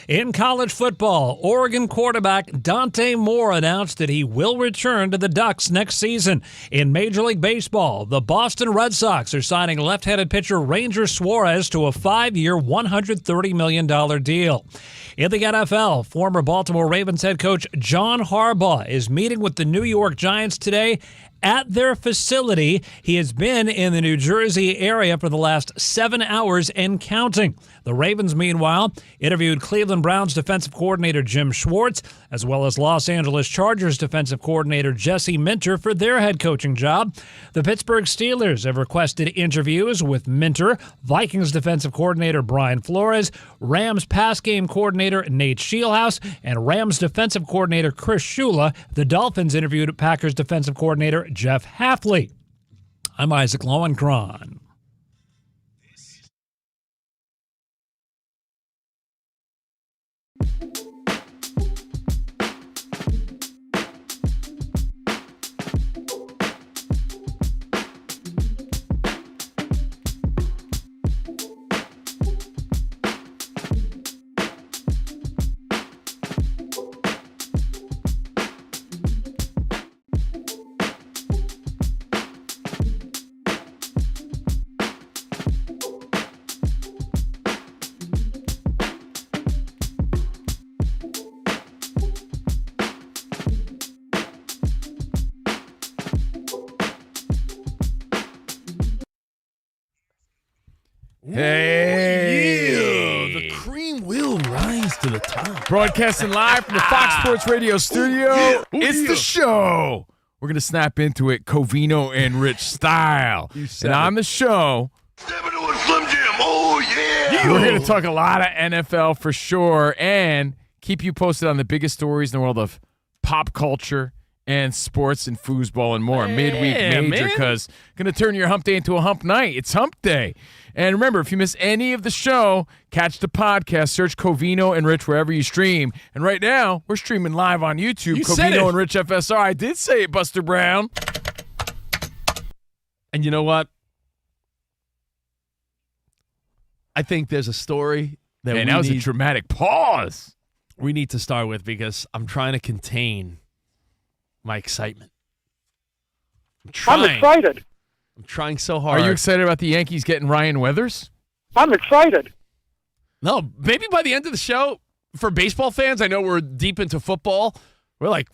In college football, Oregon quarterback Dante Moore announced that he will return to the Ducks next season. In Major League Baseball, the Boston Red Sox are signing left-handed pitcher Ranger Suarez to a 5-year, $130 million deal. In the NFL, former Baltimore Ravens head coach John Harbaugh is meeting with the New York Giants today at their facility. He has been in the New Jersey area for the last 7 hours and counting. The Ravens, meanwhile, interviewed Cleveland Browns defensive coordinator Jim Schwartz, as well as Los Angeles Chargers defensive coordinator Jesse Minter for their head coaching job. The Pittsburgh Steelers have requested interviews with Minter, Vikings defensive coordinator Brian Flores, Rams pass game coordinator Nate Scheelhaus, and Rams defensive coordinator Chris Shula. The Dolphins interviewed Packers defensive coordinator Jeff Hafley. I'm Isaac Lowenkron. Hey! Yeah, the cream will rise to the top. Broadcasting live from the Fox Sports Radio studio. It's the show. We're going to snap into it Covino and Rich style. And on the show, Step into a Slim Jim. Oh, yeah. we're going to talk a lot of NFL for sure and keep you posted on the biggest stories in the world of pop culture and sports and foosball and more. Midweek major, because going to turn your hump day into a hump night. It's hump day. And remember, if you miss any of the show, catch the podcast. Search Covino and Rich wherever you stream. And right now, we're streaming live on YouTube. You said Covino it. and Rich FSR. I did say it, Buster Brown. And you know what? I think there's a story that And that was a dramatic pause. we need to start with because I'm trying to contain my excitement. I'm excited. I'm trying so hard. Are you excited about the Yankees getting Ryan Weathers? I'm excited. No, maybe by the end of the show, for baseball fans, I know we're deep into football. We're like,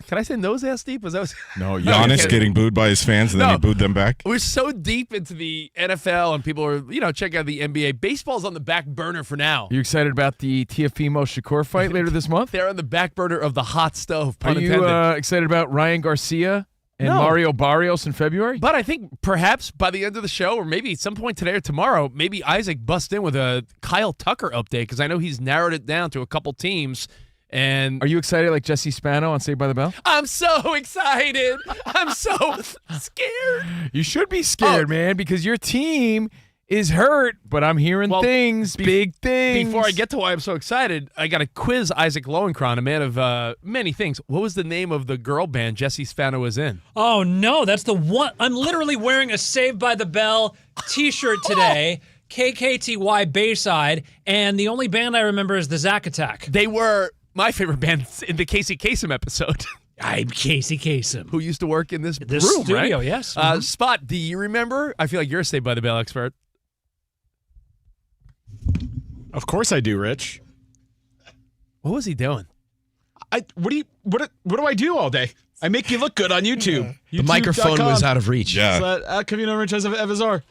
can I say nose ass deep? Was that was No, Giannis getting booed by his fans and then he booed them back. We're so deep into the NFL and people are, checking out the NBA. Baseball's on the back burner for now. Are you excited about the Tiafimo Shakur fight later this month? They're on the back burner of the hot stove, Are pun you intended. excited about Ryan Garcia and No. Mario Barrios in February? But I think perhaps by the end of the show, or maybe at some point today or tomorrow, maybe Isaac busts in with a Kyle Tucker update because I know he's narrowed it down to a couple teams. And Are you excited like Jesse Spano on Saved by the Bell? I'm so excited. I'm so scared. You should be scared, man, because your team is hurt, but I'm hearing big things. Before I get to why I'm so excited, I got to quiz Isaac Lowenkron, a man of many things. What was the name of the girl band Jesse Spano was in? Oh, no, that's the one. I'm literally wearing a Saved by the Bell t-shirt today, KKTY Bayside, and the only band I remember is the Zack Attack. They were my favorite band in the Casey Kasem episode. I'm Casey Kasem. Who used to work in this room, studio, right? yes. Spot, do you remember? I feel like you're a Saved by the Bell expert. Of course I do, Rich. What was he doing? What do I do all day? I make you look good on YouTube. The microphone was out of reach. Yeah. Covino Rich as FSR.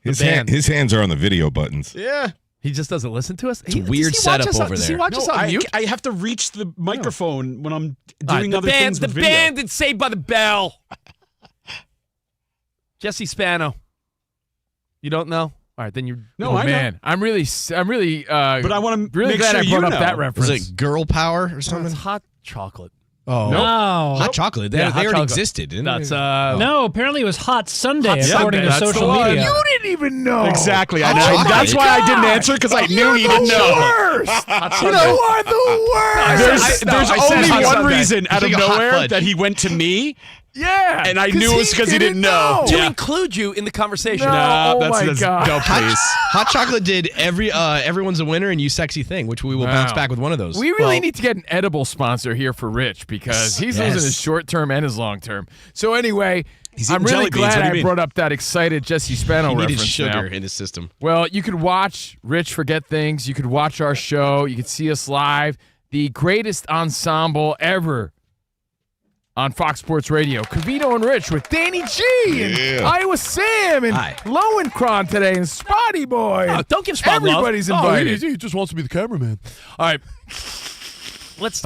His hands are on the video buttons. Yeah. He just doesn't listen to us? It's a weird setup over Does he there. watch us on mute? I have to reach the microphone when I'm doing other things The with video. band that's Saved by the Bell. Jesse Spano. You don't know? All right, then you're... No, Oh, I man. know. I'm really But I want to really make glad sure I you brought know. up that reference. Was it girl power or It's something? hot chocolate. Oh, No. hot chocolate. They Yeah, hot already chocolate. existed, didn't That's they? No, apparently it was Hot Sunday, Hot according Sunday, to that's social the one. media. You didn't even know. Exactly. That's why I didn't answer, because I knew he didn't know. Worst. You are the worst. There's I said only hot one Sunday. reason out of like a hot nowhere fudge. that he went to me, Yeah. and I knew it was because he didn't know. To include you in the conversation. No. Oh my God. No, please. Hot chocolate did everyone's a winner and you sexy thing, which we will bounce back with one of those. We really need to get an edible sponsor here for Rich because he's losing his short term and his long term. So anyway, I'm eating really jelly beans. glad What do you I mean? brought up that excited Jesse Spano He needed reference sugar now. in his system. Well, you could watch Rich Forget Things. You could watch our show. You could see us live. The greatest ensemble ever on Fox Sports Radio. Covino and Rich with Danny G and Iowa Sam and Lowenkron today and Spotty Boy. Oh, don't give Spot love. Everybody's invited. He just wants to be the cameraman. All right. Let's.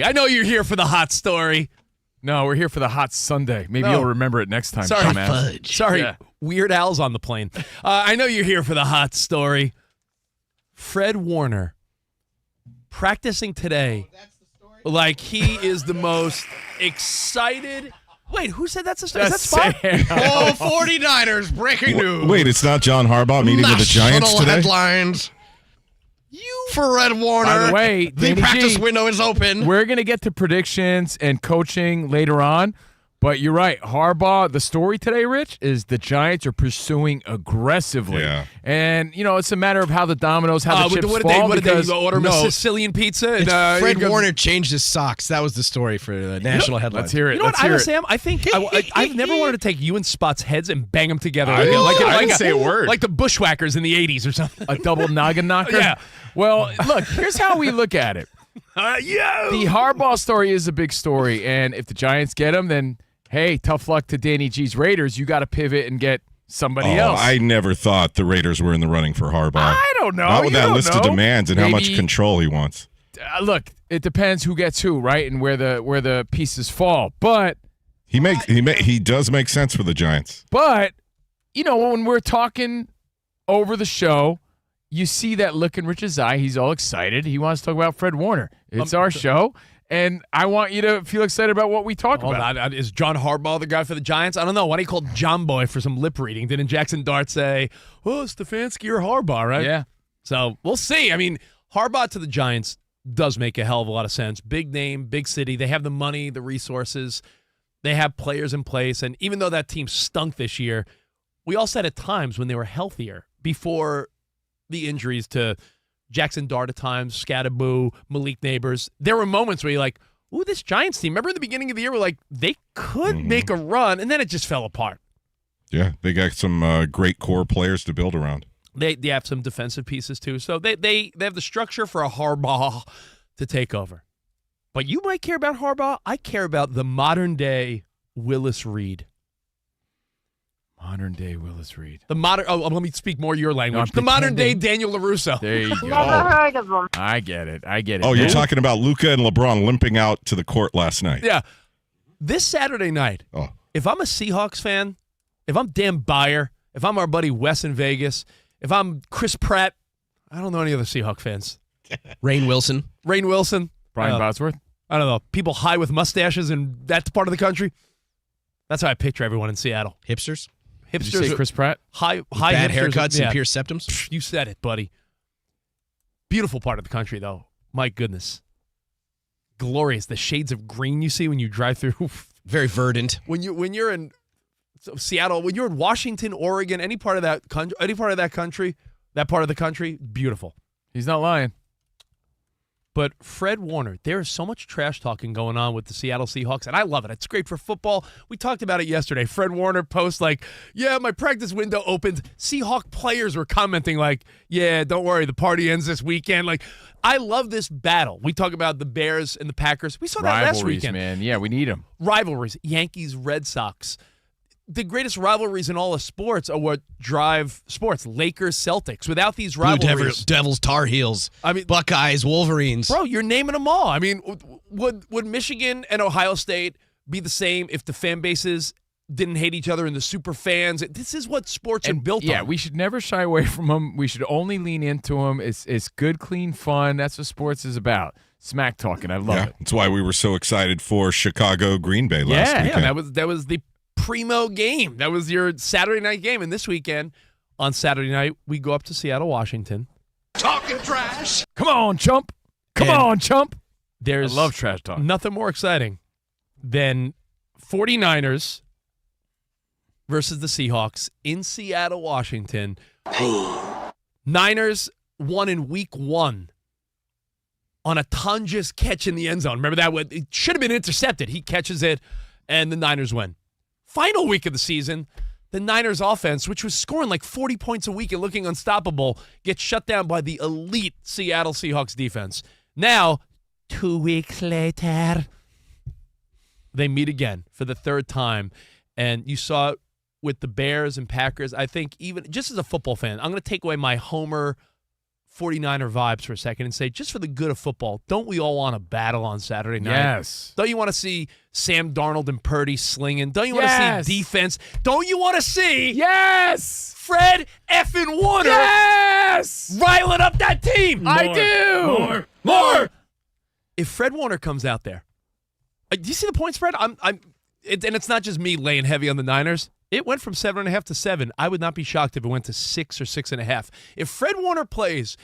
I know you're here for the hot story. No, we're here for the Hot Sunday. Maybe No. you'll remember it next time. Sorry, dumbass. Sorry, Yeah. Weird Al's on the plane. I know you're here for the hot story. Fred Warner practicing today like he is the most excited. Wait, who said that's the story? Is that Spot? Oh, 49ers, breaking news. Wait, it's not John Harbaugh meeting with the Giants National today? headlines. Fred Warner. By the way, the Danny practice G, window is open. We're going to get to predictions and coaching later on, but you're right. Harbaugh, the story today, Rich, is the Giants are pursuing aggressively. Yeah. And, it's a matter of how the dominoes, how the chips what fall. did because they order? No. Sicilian pizza? And, It's Fred you go- Warner changed his socks. That was the story for the national headlines. Let's hear it. You know what, Let's hear Iowa it. Sam? I think I've never wanted to take you and Spot's heads and bang them together. I didn't say a word. Like the Bushwhackers in the 80s or something. A double noggin knocker? Yeah. Well, look, here's how we look at it. The Harbaugh story is a big story, and if the Giants get him, then, hey, tough luck to Danny G's Raiders. You got to pivot and get somebody else. I never thought the Raiders were in the running for Harbaugh. I don't know. Not with You that don't list of know. demands and how much Maybe- control he wants. Look, it depends who gets who, right, and where the pieces fall. But He does make sense for the Giants. when we're talking over the show, you see that look in Rich's eye. He's all excited. He wants to talk about Fred Warner. It's our show, and I want you to feel excited about what we talk about. Is John Harbaugh the guy for the Giants? I don't know. Why do you call John Boy for some lip reading? Didn't Jackson Dart say, Stefanski or Harbaugh, right? Yeah. So we'll see. I mean, Harbaugh to the Giants does make a hell of a lot of sense. Big name, big city. They have the money, the resources. They have players in place. And even though that team stunk this year, we all said at times when they were healthier before the injuries to Jackson Dart at times, Scatterboo, Malik Neighbors, there were moments where you're like, ooh, this Giants team, remember in the beginning of the year, we're like, they could make a run, and then it just fell apart. Yeah, they got some great core players to build around. They have some defensive pieces too. So they have the structure for a Harbaugh to take over. But you might care about Harbaugh. I care about the modern-day Willis Reed. Modern-day Willis Reed. The modern. Oh, let me speak more your language. No, The modern-day Daniel LaRusso. There you go. Never heard of them. I get it. Oh, you're man. talking about Luka and LeBron limping out to the court last night. Yeah. This Saturday night, Oh, if I'm a Seahawks fan, if I'm Dan Byer, if I'm our buddy Wes in Vegas, if I'm Chris Pratt, I don't know any other Seahawks fans. Rainn Wilson. Rainn Wilson. Brian Bosworth. I don't know. People high with mustaches in that part of the country. That's how I picture everyone in Seattle. Hipsters. Did you Hipsters. say Chris Pratt? High Bad hipsters. haircuts Yeah. and pierced septums. You said it, buddy. Beautiful part of the country, though. My goodness. Glorious. The shades of green you see when you drive through. Very verdant. When you're in Seattle, when you're in Washington, Oregon, any part of that country, beautiful. He's not lying. But Fred Warner, there is so much trash talking going on with the Seattle Seahawks, and I love it. It's great for football. We talked about it yesterday. Fred Warner posts like, yeah, my practice window opened. Seahawk players were commenting like, yeah, don't worry, the party ends this weekend. Like, I love this battle. We talk about the Bears and the Packers. We saw that last Rivalries, weekend. man. Yeah, we need him. Rivalries, Yankees, Red Sox. The greatest rivalries in all of sports are what drive sports. Lakers, Celtics. Without these Blue rivalries, Devils, Tar Heels. I mean, Buckeyes, Wolverines. bro, you're naming them all. I mean, would Michigan and Ohio State be the same if the fan bases didn't hate each other and the super fans? This is what sports are built on. Yeah, we should never shy away from them. We should only lean into them. It's good, clean fun. That's what sports is about. Smack talking. I love yeah. it. That's why we were so excited for Chicago Green Bay last weekend. that was the primo game. That was your Saturday night game. And this weekend, on Saturday night, we go up to Seattle, Washington. Talking trash. Come on, chump. Come on, chump. I love trash talk. Nothing more exciting than 49ers versus the Seahawks in Seattle, Washington. Niners won in week 1 on a Tunjas catch in the end zone. Remember that? It should have been intercepted. He catches it, and the Niners win. Final week of the season, the Niners offense, which was scoring like 40 points a week and looking unstoppable, gets shut down by the elite Seattle Seahawks defense. Now, 2 weeks later, they meet again for the third time, and you saw it with the Bears and Packers. I think even just as a football fan, I'm going to take away my Homer 49er vibes for a second and say, just for the good of football, don't we all want a battle on Saturday night? Yes. Don't you want to see Sam Darnold and Purdy slinging? Don't you want to see defense? Don't you want to see Fred effing Warner riling up that team? I do. More. If Fred Warner comes out there, do you see the point spread? And it's not just me laying heavy on the Niners. It went from 7.5 to 7. I would not be shocked if it went to 6 or 6.5. If Fred Warner plays,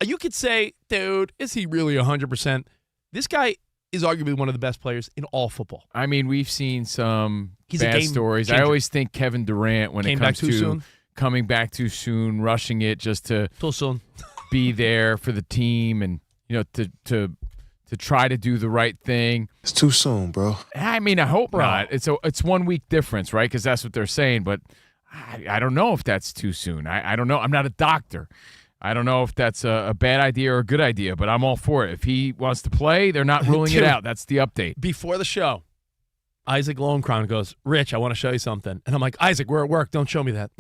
you could say, dude, is he really 100%? This guy is arguably one of the best players in all football. I mean, we've seen some He's a bad game stories. changer. I always think Kevin Durant, when Came it back comes too to soon? coming back too soon, rushing it just to Too soon. be there for the team and, to try to do the right thing. It's too soon, bro. I mean, I hope not. It's 1 week difference, right? Because that's what they're saying. But I don't know if that's too soon. I don't know. I'm not a doctor. I don't know if that's a bad idea or a good idea, but I'm all for it. If he wants to play, they're not ruling it out. That's the update. Before the show, Isaac Lowenkron goes, Rich, I want to show you something. And I'm like, Isaac, we're at work. Don't show me that.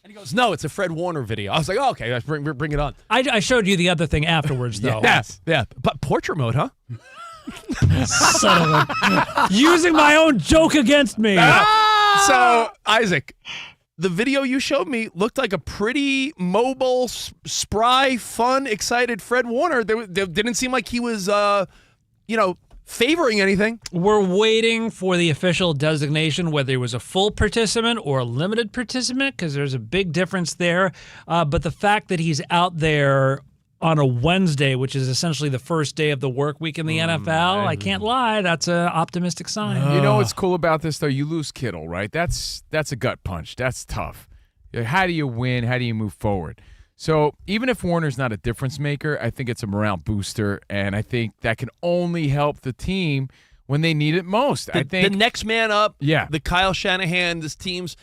And he goes, no, it's a Fred Warner video. I was like, oh, okay, let's bring it on. I showed you the other thing afterwards, though. Yeah. But portrait mode, huh? Son of a... Using my own joke against me. So, Isaac, the video you showed me looked like a pretty mobile, spry, fun, excited Fred Warner. There didn't seem like he was, favoring anything. We're waiting for the official designation, whether he was a full participant or a limited participant, because there's a big difference there. But the fact that he's out there on a Wednesday, which is essentially the first day of the work week in the NFL, I can't lie, that's an optimistic sign. You know what's cool about this, though? You lose Kittle, right? That's a gut punch. That's tough. How do you win? How do you move forward? So even if Warner's not a difference maker, I think it's a morale booster, and I think that can only help the team when they need it most. I think the next man up, Yeah. the Kyle Shanahan, this team's,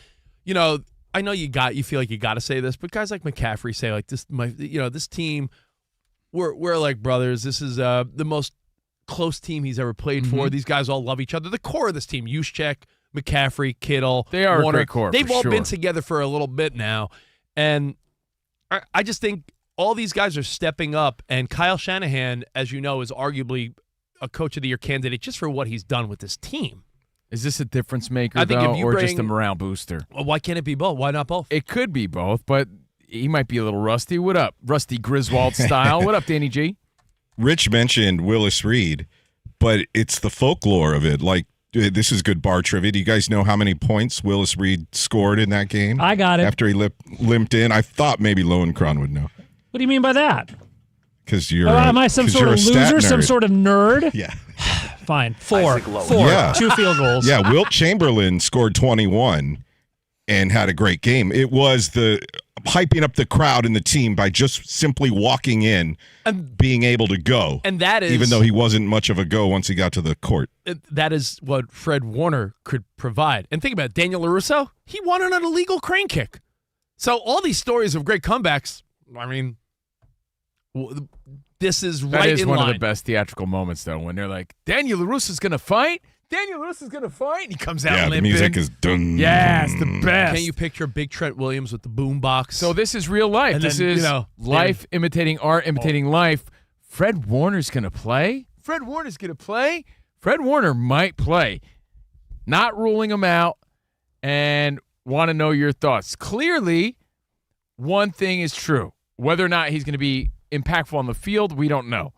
I know you feel like you got to say this, but guys like McCaffrey say like this team, we're like brothers. This is the most close team he's ever played for. These guys all love each other. The core of this team, Juszczyk, McCaffrey, Kittle, They are Warner, a great core. They've for all sure. been together for a little bit now, and I just think all these guys are stepping up, and Kyle Shanahan, as you know, is arguably a Coach of the Year candidate just for what he's done with this team. Is this a difference maker, I think though, if you or bring- just a morale booster? Well, why can't it be both? Why not both? It could be both, but he might be a little rusty. What up? Rusty Griswold style. What up, Danny G? Rich mentioned Willis Reed, but it's the folklore of it. Like, this is good bar trivia. Do you guys know how many points Willis Reed scored in that game? I got it. After he limped in, I thought maybe Lowenkron would know. What do you mean by that? Because you're Am I some sort of loser, some sort of nerd? Yeah. Fine. Four. Yeah. 2 field goals. Yeah, Wilt Chamberlain scored 21 and had a great game. It was the hyping up the crowd and the team by just simply walking in and being able to go. And that is, even though he wasn't much of a go once he got to the court. that is what Fred Warner could provide. And think about it, Daniel LaRusso, he won on an illegal crane kick. So all these stories of great comebacks, I mean, this is right in line. That is one of the best theatrical moments, though, when they're like, Daniel LaRusso's going to fight? Daniel Russo's going to fight? He comes out Yeah, the limping. music is done. Yeah, it's the best. Can you picture big Trent Williams with the boom box? So this is real life. And This then, is life they're- imitating art, imitating life. Fred Warner's going to play? Fred Warner's going to play? Fred Warner might play. Not ruling him out, and want to know your thoughts. Clearly, one thing is true. Whether or not he's going to be impactful on the field, we don't know.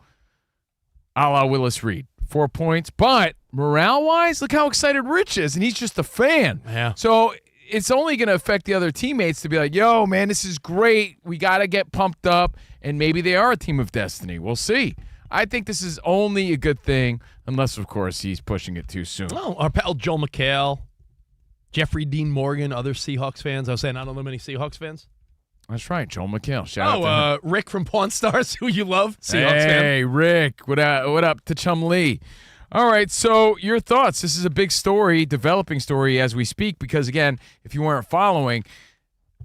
A la Willis Reed. 4 points, but morale-wise, look how excited Rich is, and he's just a fan. Yeah. So it's only going to affect the other teammates to be like, yo, man, this is great. We got to get pumped up, and maybe they are a team of destiny. We'll see. I think this is only a good thing, unless, of course, he's pushing it too soon. Oh, our pal Joel McHale, Jeffrey Dean Morgan, other Seahawks fans. I was saying I don't know many Seahawks fans. That's right, Joel McHale. Shout out to him. Rick from Pawn Stars, who you love, Seahawks fan. Hey, Rick, what up to Chum Lee? All right, so your thoughts. This is a big story, developing story as we speak, because, again, if you weren't following,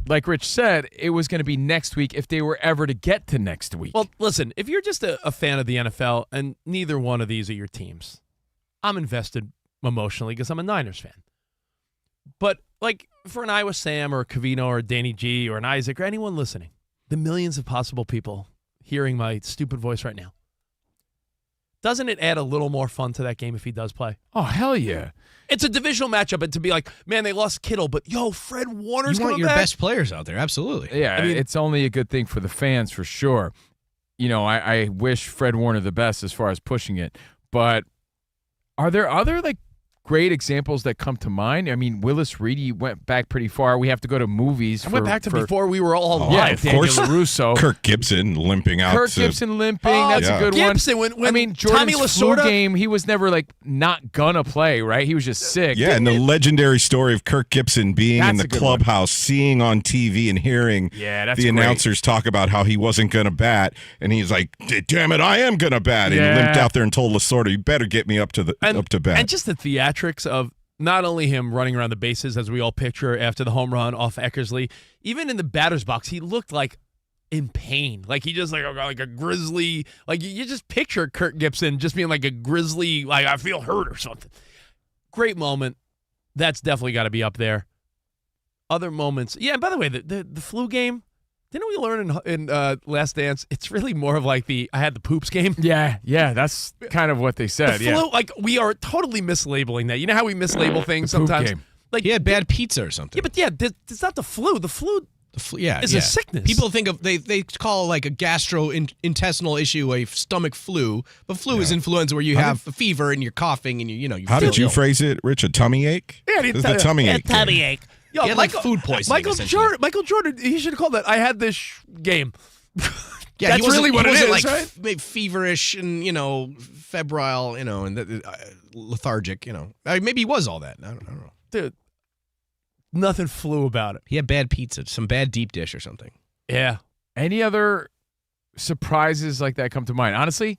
like Rich said, it was going to be next week if they were ever to get to next week. Well, listen, if you're just a fan of the NFL and neither one of these are your teams, I'm invested emotionally because I'm a Niners fan. But, like, for an Iowa Sam or a Covino or a Danny G or an Isaac or anyone listening, the millions of possible people hearing my stupid voice right now, doesn't it add a little more fun to that game if he does play? Oh, hell yeah. It's a divisional matchup, and to be like, man, they lost Kittle, but, yo, Fred Warner's You want coming your back. best players out there, absolutely. Yeah, it's only a good thing for the fans for sure. You know, I wish Fred Warner the best as far as pushing it, but are there other, like, great examples that come to mind? I mean, Willis Reed went back pretty far. We have to go to movies. I went back to before we were all alive. Yeah, of Daniel course. LaRusso. Kirk Gibson limping out. Kirk Gibson limping. That's yeah. a good Gibson, one. when I mean, Tommy Jordan's flu Lasorda game, he was never, like, not gonna play, right? He was just sick. Yeah, and the legendary story of Kirk Gibson being in That's the a good one. clubhouse, seeing on TV and hearing Yeah, that's the great. announcers talk about how he wasn't going to bat, and he's like, "Damn it, I am going to bat!" And Yeah. he limped out there and told Lasorda, "You better get me up to bat." And just the theatrics of not only him running around the bases, as we all picture after the home run off Eckersley, even in the batter's box, he looked like in pain. Like he just like a grizzly, like you just picture Kirk Gibson just being like a grizzly, like I feel hurt or something. Great moment. That's definitely got to be up there. Other moments. Yeah, and by the way, the flu game, didn't we learn in Last Dance, it's really more of like I had the poops game. Yeah, that's kind of what they said. The flu, like we are totally mislabeling that. You know how we mislabel things The poop sometimes? game. Like He had bad pizza or something. Yeah, but yeah, it's not the flu. The flu Yeah, is a sickness. People think of they call like a gastrointestinal issue a stomach flu, but flu is influenza where you have a fever and you're coughing and you How did you feel ill. phrase it, Rich? A tummy ache? Yeah, This is the tummy ache. tummy ache. Yo, He had, like, food poisoning, essentially. Michael Jordan, he should have called that. I had this game. Yeah, That's he wasn't, really what he it wasn't, is, like, right? maybe feverish and febrile, and lethargic. Maybe he was all that. I don't know. Dude, nothing flew about it. He had bad pizza, some bad deep dish or something. Yeah. Any other surprises like that come to mind? Honestly,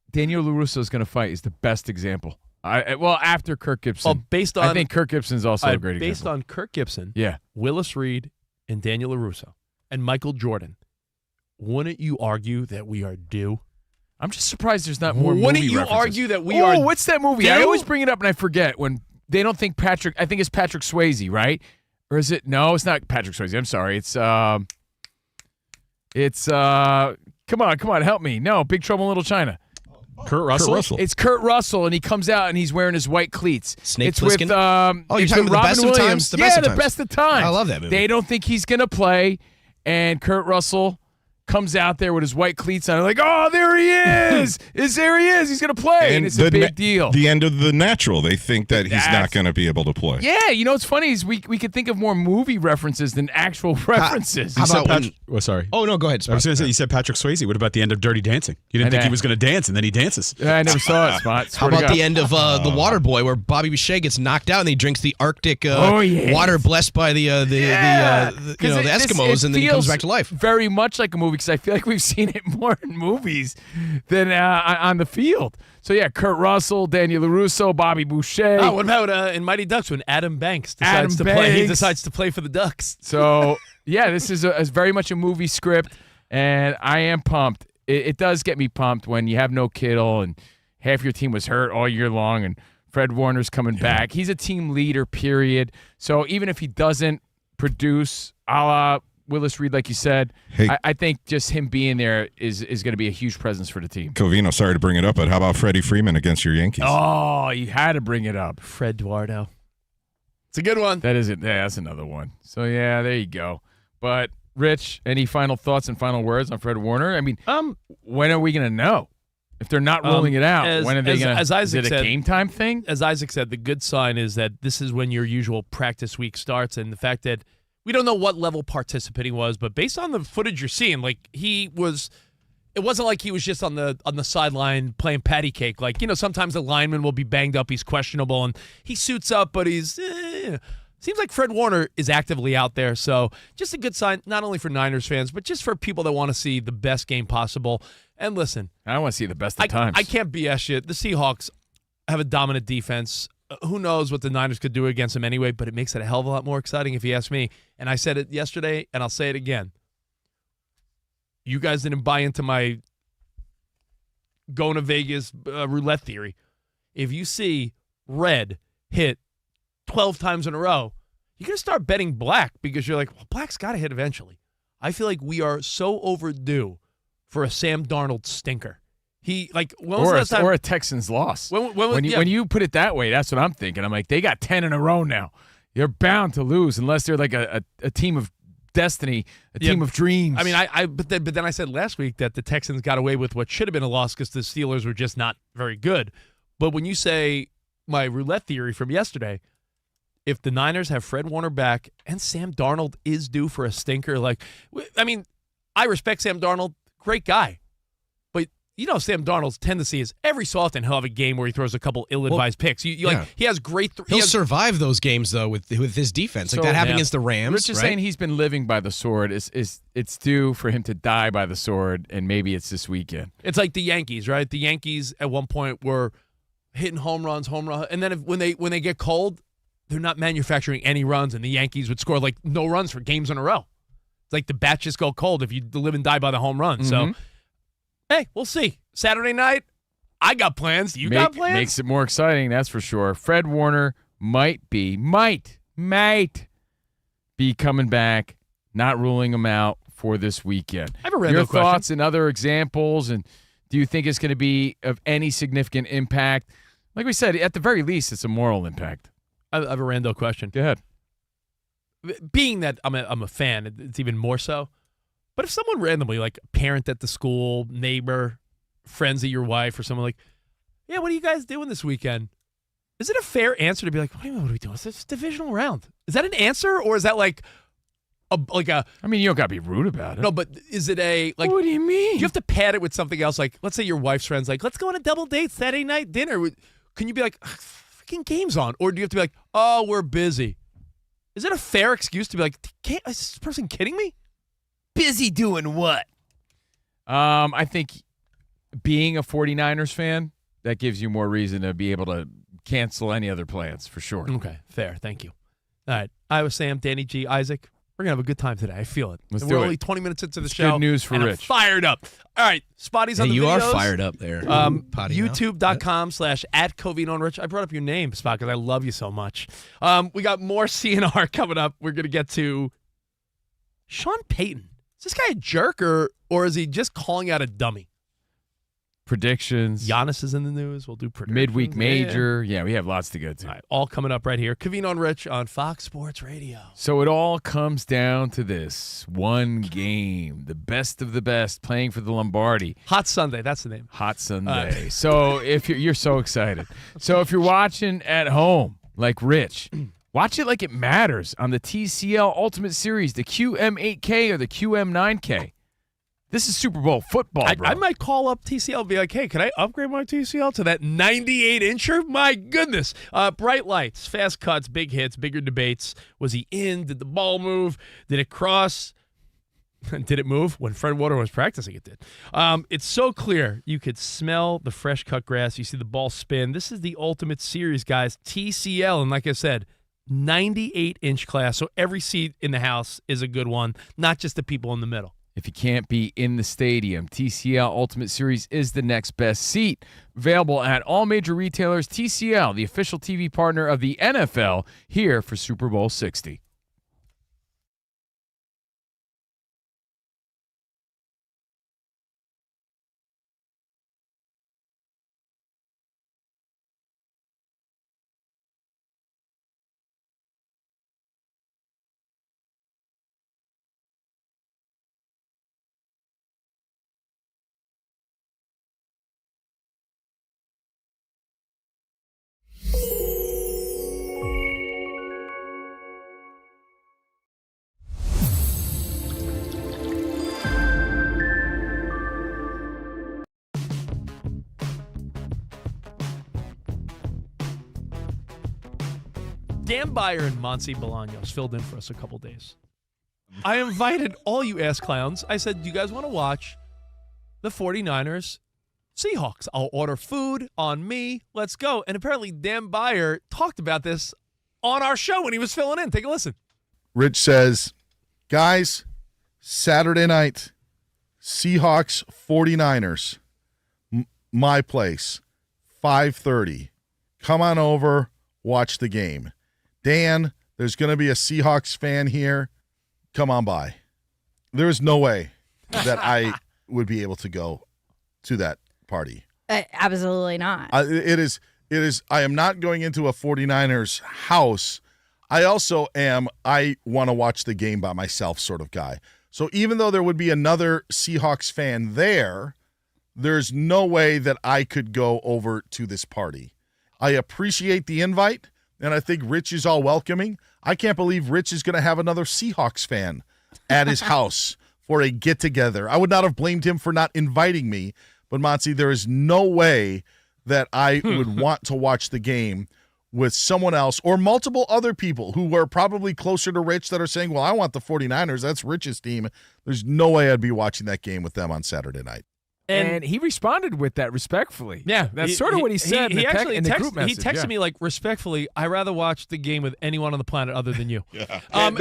Daniel LaRusso's going to fight is the best example. After Kirk Gibson. Well, based on I think Kirk Gibson's also a great based example. on Kirk Gibson, Yeah. Willis Reed, and Daniel LaRusso, and Michael Jordan, wouldn't you argue that we are due? I'm just surprised there's not more Wouldn't movie you references. argue that we are what's that movie? I due? always bring it up and I forget when they don't think Patrick. I think it's Patrick Swayze, right? Or is it? No, it's not Patrick Swayze. I'm sorry. Come on, help me. No, Big Trouble in Little China. Kurt Russell? It's Kurt Russell, and he comes out and he's wearing his white cleats. Snake it's with Plissken? you're you're talking about The Best of Times? The Best of The Times. Best of Times. I love that movie. They don't think he's gonna play, and Kurt Russell comes out there with his white cleats on. Like, oh, there he is! There he is! He's gonna play, and it's a big deal. The end of The Natural. They think that he's not That's- going to be able to play. Yeah, you know what's funny is we could think of more movie references than actual references. How about when? Oh, sorry. Oh no, go ahead. I was going to say, you said Patrick Swayze. What about the end of Dirty Dancing? You didn't I think know. he was going to dance, and then he dances. I never saw it, Spot. How about the end of The Water Boy, where Bobby Boucher gets knocked out and he drinks the Arctic yes. water blessed by the Eskimos, and then he comes back to life? Very much like a movie because I feel like we've seen it more in movies than on the field. So yeah, Kurt Russell, Daniel LaRusso, Bobby Boucher. Oh, what about in Mighty Ducks when Adam Banks decides to play? He Banks. decides to play for the Ducks. So yeah, this is very much a movie script, and I am pumped. It does get me pumped when you have no Kittle and half your team was hurt all year long, and Fred Warner's coming back. He's a team leader, period. So even if he doesn't produce a la Willis Reed, like you said, Hey. I think just him being there is going to be a huge presence for the team. Covino, sorry to bring it up, but how about Freddie Freeman against your Yankees? Oh, you had to bring it up. Fred Eduardo. It's a good one. That is it. Yeah, that's another one. So yeah, there you go. But Rich, any final thoughts and final words on Fred Warner? I mean, when are we going to know If they're not rolling it out, when are they going to? Is it a game time thing? As Isaac said, the good sign is that this is when your usual practice week starts, and the fact that we don't know what level participating was, but based on the footage you're seeing, like it wasn't like he was just on the sideline playing patty cake. Like, sometimes the lineman will be banged up, he's questionable, and he suits up, but he's seems like Fred Warner is actively out there. So just a good sign, not only for Niners fans, but just for people that want to see the best game possible. And listen, I want to see the best of times. I can't BS you. The Seahawks have a dominant defense. Who knows what the Niners could do against them anyway, but it makes it a hell of a lot more exciting if you ask me. And I said it yesterday, and I'll say it again. You guys didn't buy into my going to Vegas roulette theory. If you see red hit 12 times in a row, you're going to start betting black because you're like, well, black's got to hit eventually. I feel like we are so overdue for a Sam Darnold stinker. Or a Texans loss. When you put it that way, that's what I'm thinking. I'm like, they got 10 in a row now. You're bound to lose unless they're like a team of destiny, a team of dreams. I mean, but then I said last week that the Texans got away with what should have been a loss because the Steelers were just not very good. But when you say my roulette theory from yesterday, if the Niners have Fred Warner back and Sam Darnold is due for a stinker, I respect Sam Darnold, great guy. Sam Darnold's tendency is every so often he'll have a game where he throws a couple ill-advised picks. He has great. He'll survive those games though with his defense. Like that happened against the Rams. Rich is saying he's been living by the sword. It's due for him to die by the sword, and maybe it's this weekend. It's like the Yankees, right? The Yankees at one point were hitting home runs, and then when they get cold, they're not manufacturing any runs, and the Yankees would score like no runs for games in a row. It's like the bats just go cold if you live and die by the home run. Mm-hmm. So. Hey, we'll see. Saturday night, I got plans. You got plans? Makes it more exciting, that's for sure. Fred Warner might be coming back, not ruling him out for this weekend. I have a Your thoughts and other examples, and do you think it's going to be of any significant impact? Like we said, at the very least, it's a moral impact. I have a rando question. Go ahead. Being that I'm a fan, it's even more so. But if someone randomly, like a parent at the school, neighbor, friends of your wife, or someone like, yeah, what are you guys doing this weekend? Is it a fair answer to be like, what are we doing? It's a divisional round. Is that an answer, or is that like a? I mean, you don't got to be rude about it. No, but is it a like? What do you mean? Do you have to pad it with something else? Like, let's say your wife's friends like, let's go on a double date Saturday night dinner. Can you be like, freaking game's on, or do you have to be like, oh, we're busy? Is it a fair excuse to be like, is this person kidding me? Busy doing what? I think being a 49ers fan, that gives you more reason to be able to cancel any other plans, for sure. Okay, fair. Thank you. All right. Iowa Sam, Danny G, Isaac. We're going to have a good time today. I feel it. We're only 20 minutes into the show. Good news for and Rich. I'm fired up. All right. Spotty's on the you videos. are fired up there. YouTube.com/@Covino Rich. I brought up your name, Spot, because I love you so much. We got more CNR coming up. We're going to get to Sean Payton. Is this guy a jerk, or is he just calling out a dummy? Predictions. Giannis is in the news. We'll do predictions. Midweek major. Yeah, we have lots to go to. All right, all coming up right here. Covino and Rich on Fox Sports Radio. So it all comes down to this one game. The best of the best playing for the Lombardi. Hot Sunday. That's the name. Hot Sunday. So if you're so excited. So if you're watching at home, like Rich, watch it like it matters on the TCL Ultimate Series, the QM8K or the QM9K. This is Super Bowl football, bro. I might call up TCL and be like, hey, can I upgrade my TCL to that 98-incher? My goodness. Bright lights, fast cuts, big hits, bigger debates. Was he in? Did the ball move? Did it cross? Did it move? When Fred Warner was practicing, it did. It's so clear. You could smell the fresh cut grass. You see the ball spin. This is the Ultimate Series, guys. TCL, and like I said, 98-inch class. So every seat in the house is a good one, not just the people in the middle. If you can't be in the stadium, TCL Ultimate Series is the next best seat. Available at all major retailers. TCL, the official TV partner of the NFL, here for Super Bowl 60. Dan Beyer and Monty Bolaños filled in for us a couple days. I invited all you ass clowns. I said, do you guys want to watch the 49ers Seahawks? I'll order food on me. Let's go. And apparently Dan Beyer talked about this on our show when he was filling in. Take a listen. Rich says, guys, Saturday night, Seahawks 49ers, my place, 5:30. Come on over, watch the game. Dan, there's going to be a Seahawks fan here. Come on by. There is no way that I would be able to go to that party. Absolutely not. It is. I am not going into a 49ers house. I also am, I want to watch the game by myself sort of guy. So even though there would be another Seahawks fan there, there's no way that I could go over to this party. I appreciate the invite, and I think Rich is all welcoming. I can't believe Rich is going to have another Seahawks fan at his house for a get-together. I would not have blamed him for not inviting me, but Monty, there is no way that I would want to watch the game with someone else or multiple other people who were probably closer to Rich that are saying, well, I want the 49ers. That's Rich's team. There's no way I'd be watching that game with them on Saturday night. And he responded with that respectfully. Yeah. That's sort of what he said in the group message. He texted me like, respectfully, I'd rather watch the game with anyone on the planet other than you. Yeah. And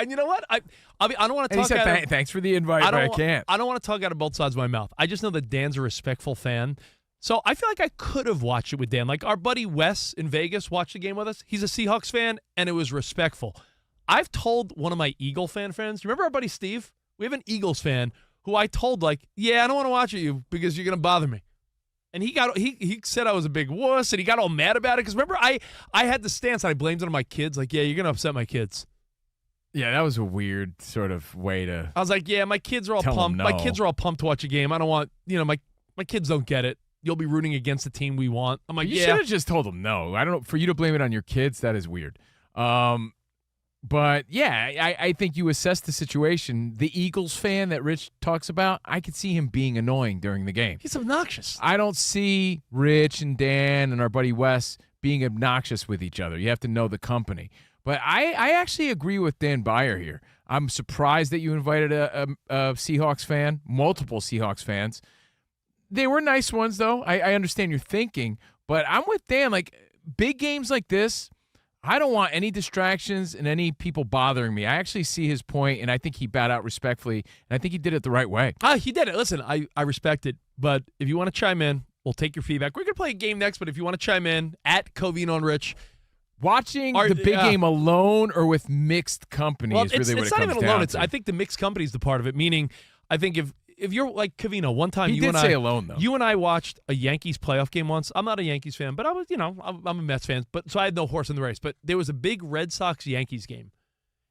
you know what? I don't want to talk out of, thanks for the invite, but I can't. I don't want to talk out of both sides of my mouth. I just know that Dan's a respectful fan. So I feel like I could have watched it with Dan. Like our buddy Wes in Vegas watched the game with us. He's a Seahawks fan, and it was respectful. I've told one of my Eagle fan friends, remember our buddy Steve? We have an Eagles fan who I told, like, yeah, I don't want to watch you because you're going to bother me. And he said I was a big wuss, and he got all mad about it. Because remember, I had the stance, and I blamed it on my kids. Like, yeah, you're going to upset my kids. Yeah, that was a weird sort of way to I was like, yeah, my kids are all tell pumped. them no. My kids are all pumped to watch a game. I don't want, my kids don't get it. You'll be rooting against the team we want. I'm like, you should have just told them no. I don't know. For you to blame it on your kids, that is weird. But, yeah, I think you assess the situation. The Eagles fan that Rich talks about, I could see him being annoying during the game. He's obnoxious. I don't see Rich and Dan and our buddy Wes being obnoxious with each other. You have to know the company. But I actually agree with Dan Beyer here. I'm surprised that you invited a Seahawks fan, multiple Seahawks fans. They were nice ones, though. I understand your thinking. But I'm with Dan. Like, big games like this, I don't want any distractions and any people bothering me. I actually see his point, and I think he bowed out respectfully, and I think he did it the right way. He did it. Listen, I respect it, but if you want to chime in, we'll take your feedback. We're going to play a game next, but if you want to chime in, at Covino Rich. Watching the big game alone or with mixed company is really what it comes down to. It's not even alone. I think the mixed company is the part of it, meaning I think if you're like Covino, one time you and I alone, though. You and I watched a Yankees playoff game once. I'm not a Yankees fan, but I was, I'm a Mets fan, but so I had no horse in the race. But there was a big Red Sox Yankees game,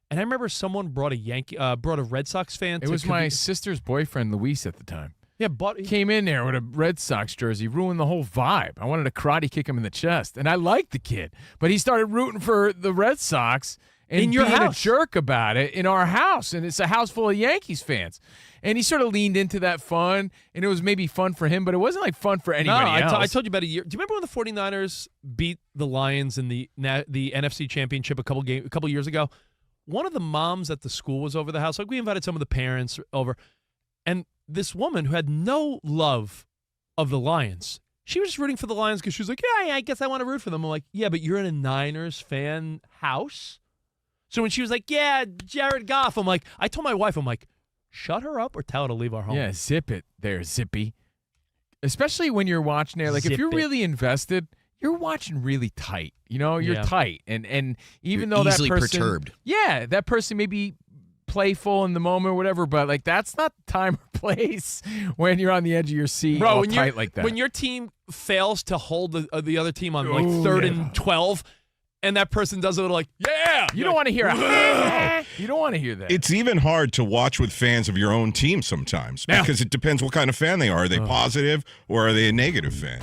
and I remember someone brought a Red Sox fan. It was my sister's boyfriend Luis at the time. Yeah, but he came in there with a Red Sox jersey, ruined the whole vibe. I wanted to karate kick him in the chest, and I liked the kid, but he started rooting for the Red Sox. And in your being house. A jerk about it in our house, and it's a house full of Yankees fans. And he sort of leaned into that fun, and it was maybe fun for him, but it wasn't like fun for anybody else. I told you about a year. Do you remember when the 49ers beat the Lions in the NFC Championship a couple years ago? One of the moms at the school was over the house. Like, we invited some of the parents over, and this woman who had no love of the Lions, she was just rooting for the Lions because she was like, yeah, I guess I want to root for them. I'm like, yeah, but you're in a Niners fan house? So when she was like, yeah, Jared Goff, I told my wife, shut her up or tell her to leave our home. Yeah, zip it there, Zippy. Especially when you're watching there. Like, if you're really invested, you're watching really tight. You're tight. And even though easily that person, perturbed. Yeah, that person may be playful in the moment or whatever, but like that's not the time or place when you're on the edge of your seat, all tight like that. When your team fails to hold the other team on third and 12, and that person does a little like, yeah. You don't want to hear you don't want to hear that. It's even hard to watch with fans of your own team sometimes because it depends what kind of fan they are. Are they positive or are they a negative fan?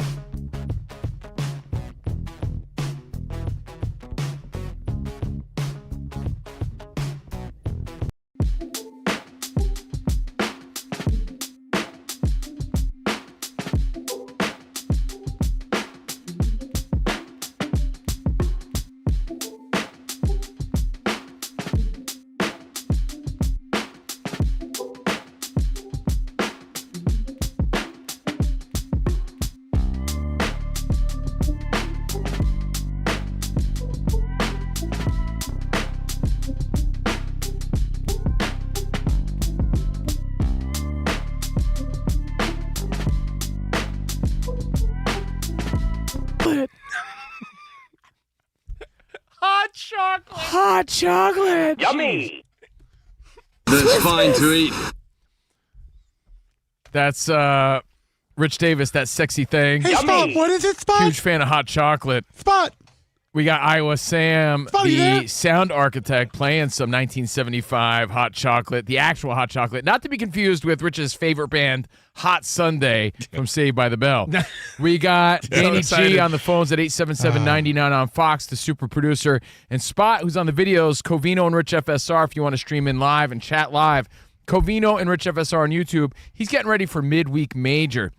hot chocolate. Yummy. That's fine to eat. That's Rich Davis, that sexy thing. Hey, Spot, what is it, Spot? Huge fan of hot chocolate. Spot. We got Iowa Sam, Spot, you there? the sound architect, playing some 1975 hot chocolate, the actual hot chocolate, not to be confused with Rich's favorite band, Hot Sunday from Saved by the Bell. We got Danny G on the phones at 877-99 on Fox, the super producer, and Spot, who's on the videos, Covino and Rich FSR, if you want to stream in live and chat live. Covino and Rich FSR on YouTube. He's getting ready for midweek major.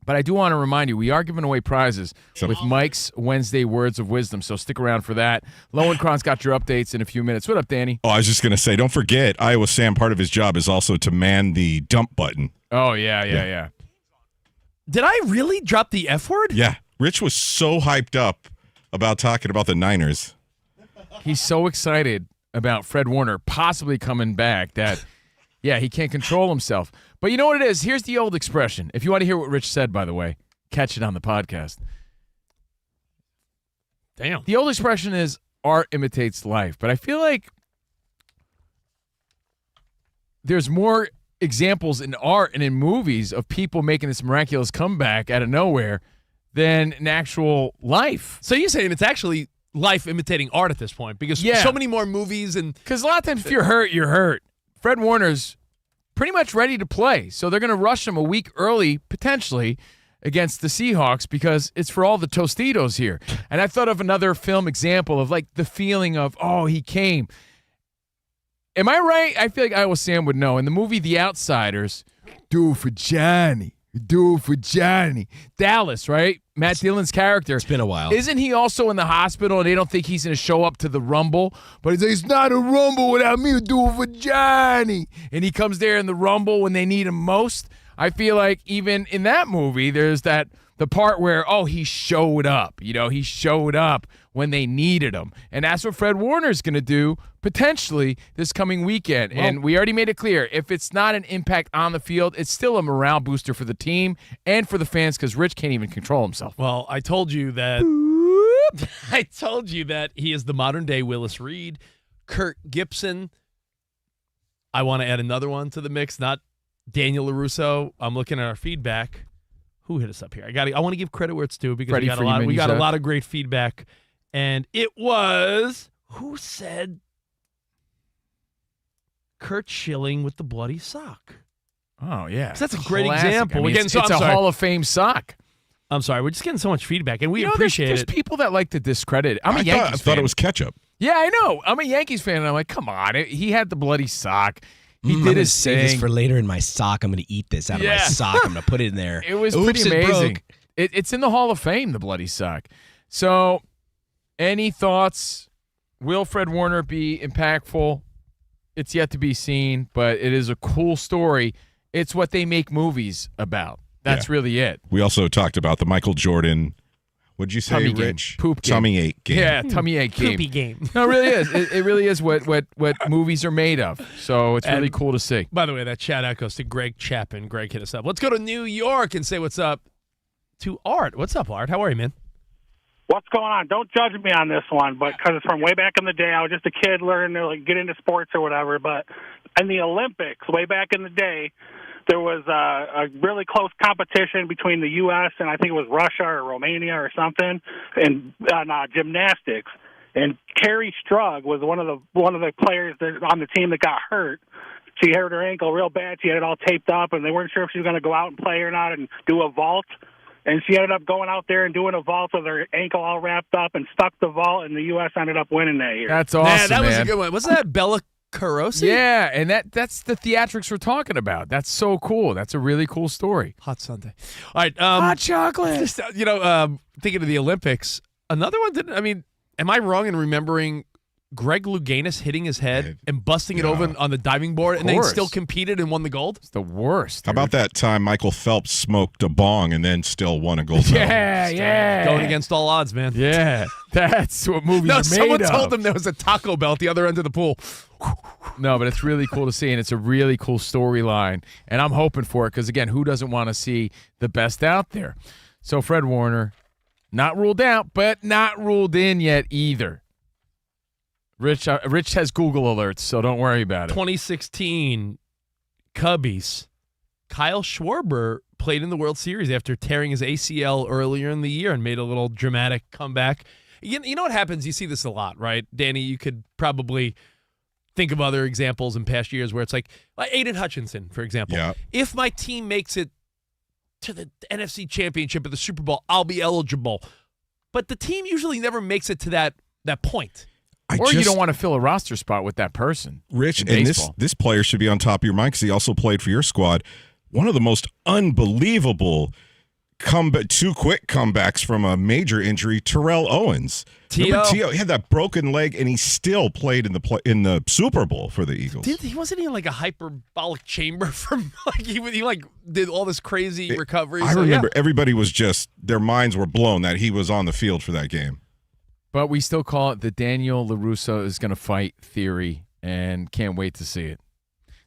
But I do want to remind you, we are giving away prizes with Mike's Wednesday Words of Wisdom, so stick around for that. Lowenkron's got your updates in a few minutes. What up, Danny? Oh, I was just going to say, don't forget, Iowa Sam, part of his job is also to man the dump button. Oh, yeah. Did I really drop the F word? Yeah. Rich was so hyped up about talking about the Niners. He's so excited about Fred Warner possibly coming back that, yeah, he can't control himself. But you know what it is? Here's the old expression. If you want to hear what Rich said, by the way, catch it on the podcast. Damn. The old expression is art imitates life. But I feel like there's more examples in art and in movies of people making this miraculous comeback out of nowhere than in actual life. So you're saying it's actually life imitating art at this point because so many more movies and because a lot of times if you're hurt, you're hurt. Fred Warner's pretty much ready to play, so they're going to rush him a week early, potentially, against the Seahawks because it's for all the Tostitos here. And I thought of another film example of, like, the feeling of, oh, he came. Am I right? I feel like Iowa Sam would know. In the movie The Outsiders, do it for Johnny. Do it for Johnny. Dallas, right? Matt Dillon's character. It's been a while. Isn't he also in the hospital and they don't think he's going to show up to the Rumble? But he's like, it's not a Rumble without me. Do it for Johnny. And he comes there in the Rumble when they need him most. I feel like even in that movie, there's the part where, oh, he showed up. You know, he showed up when they needed him. And that's what Fred Warner's going to do potentially this coming weekend. Well, and we already made it clear, if it's not an impact on the field, it's still a morale booster for the team and for the fans because Rich can't even control himself. Well, I told you that he is the modern day Willis Reed, Kurt Gibson. I want to add another one to the mix, not Daniel LaRusso. I'm looking at our feedback. Who hit us up here? I want to give credit where it's due because we got a lot of great feedback. And it was, who said Kurt Schilling with the bloody sock? Oh, yeah. That's a great classic. example. I mean, it's a Hall of Fame sock. I'm sorry. We're just getting so much feedback, and we appreciate there's it. There's people that like to discredit it. I'm a Yankees fan. I thought it was ketchup. Yeah, I know. I'm a Yankees fan, and I'm like, come on. He had the bloody sock. He did his thing. Save this for later in my sock. I'm going to eat this out of my sock. I'm going to put it in there. It was pretty amazing. It's in the Hall of Fame, the bloody sock. So, any thoughts? Will Fred Warner be impactful? It's yet to be seen, but it is a cool story. It's what they make movies about. That's really it. We also talked about the Michael Jordan, what'd you say, tummy Rich? Game. Poop game. Tummy ache game. Yeah, tummy ache game. Poopy game. No, it really is. It really is what movies are made of. So it's really cool to see. By the way, that chat echoes to Greg Chapin. Greg hit us up. Let's go to New York and say what's up to Art. What's up, Art? How are you, man? What's going on? Don't judge me on this one, but because it's from way back in the day. I was just a kid learning to get into sports or whatever. But in the Olympics, way back in the day, there was a really close competition between the U.S. and I think it was Russia or Romania or something in gymnastics. And Carrie Strug was one of the players on the team that got hurt. She hurt her ankle real bad. She had it all taped up, and they weren't sure if she was going to go out and play or not and do a vault. And she ended up going out there and doing a vault with her ankle all wrapped up and stuck the vault, and the U.S. ended up winning that year. That's awesome, that was a good one. Wasn't that Bella Carosi? Yeah, and that's the theatrics we're talking about. That's so cool. That's a really cool story. Hot Sunday. All right. Hot chocolate. Just, thinking of the Olympics, another one didn't, am I wrong in remembering Greg Louganis hitting his head and busting it open on the diving board and then still competed and won the gold? It's the worst. How about that time Michael Phelps smoked a bong and then still won a gold medal? Yeah. Going against all odds, man. Yeah. That's what movies are made someone of. told them there was a Taco Bell at the other end of the pool. No, but it's really cool to see, and it's a really cool storyline, and I'm hoping for it because, again, who doesn't want to see the best out there? So Fred Warner, not ruled out, but not ruled in yet either. Rich has Google alerts, so don't worry about it. 2016 Cubbies. Kyle Schwarber played in the World Series after tearing his ACL earlier in the year and made a little dramatic comeback. You know what happens? You see this a lot, right? Danny, you could probably think of other examples in past years where it's like Aiden Hutchinson, for example. Yeah. If my team makes it to the NFC Championship or the Super Bowl, I'll be eligible. But the team usually never makes it to that point. You don't want to fill a roster spot with that person. Rich, and this player should be on top of your mind because he also played for your squad. One of the most unbelievable two quick comebacks from a major injury, Terrell Owens. T.O. He had that broken leg, and he still played in the Super Bowl for the Eagles. He wasn't in like a hyperbolic chamber from he did all this crazy recovery. I remember everybody was just their minds were blown that he was on the field for that game. But we still call it the Daniel LaRusso is going to fight theory, and can't wait to see it.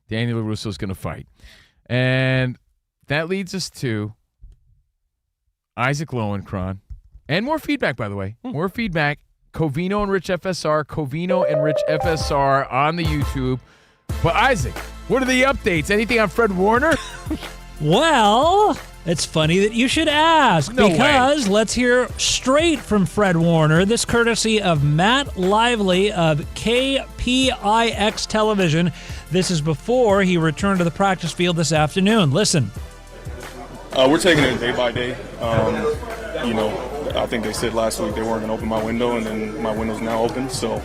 Daniel LaRusso is going to fight. And that leads us to Isaac Lowenkron. And more feedback, by the way. More feedback. Covino and Rich FSR. Covino and Rich FSR on the YouTube. But Isaac, what are the updates? Anything on Fred Warner? Well, it's funny that you should ask because let's hear straight from Fred Warner. This courtesy of Matt Lively of KPIX Television. This is before he returned to the practice field this afternoon. Listen. We're taking it day by day. I think they said last week they weren't going to open my window, and then my window's now open. So,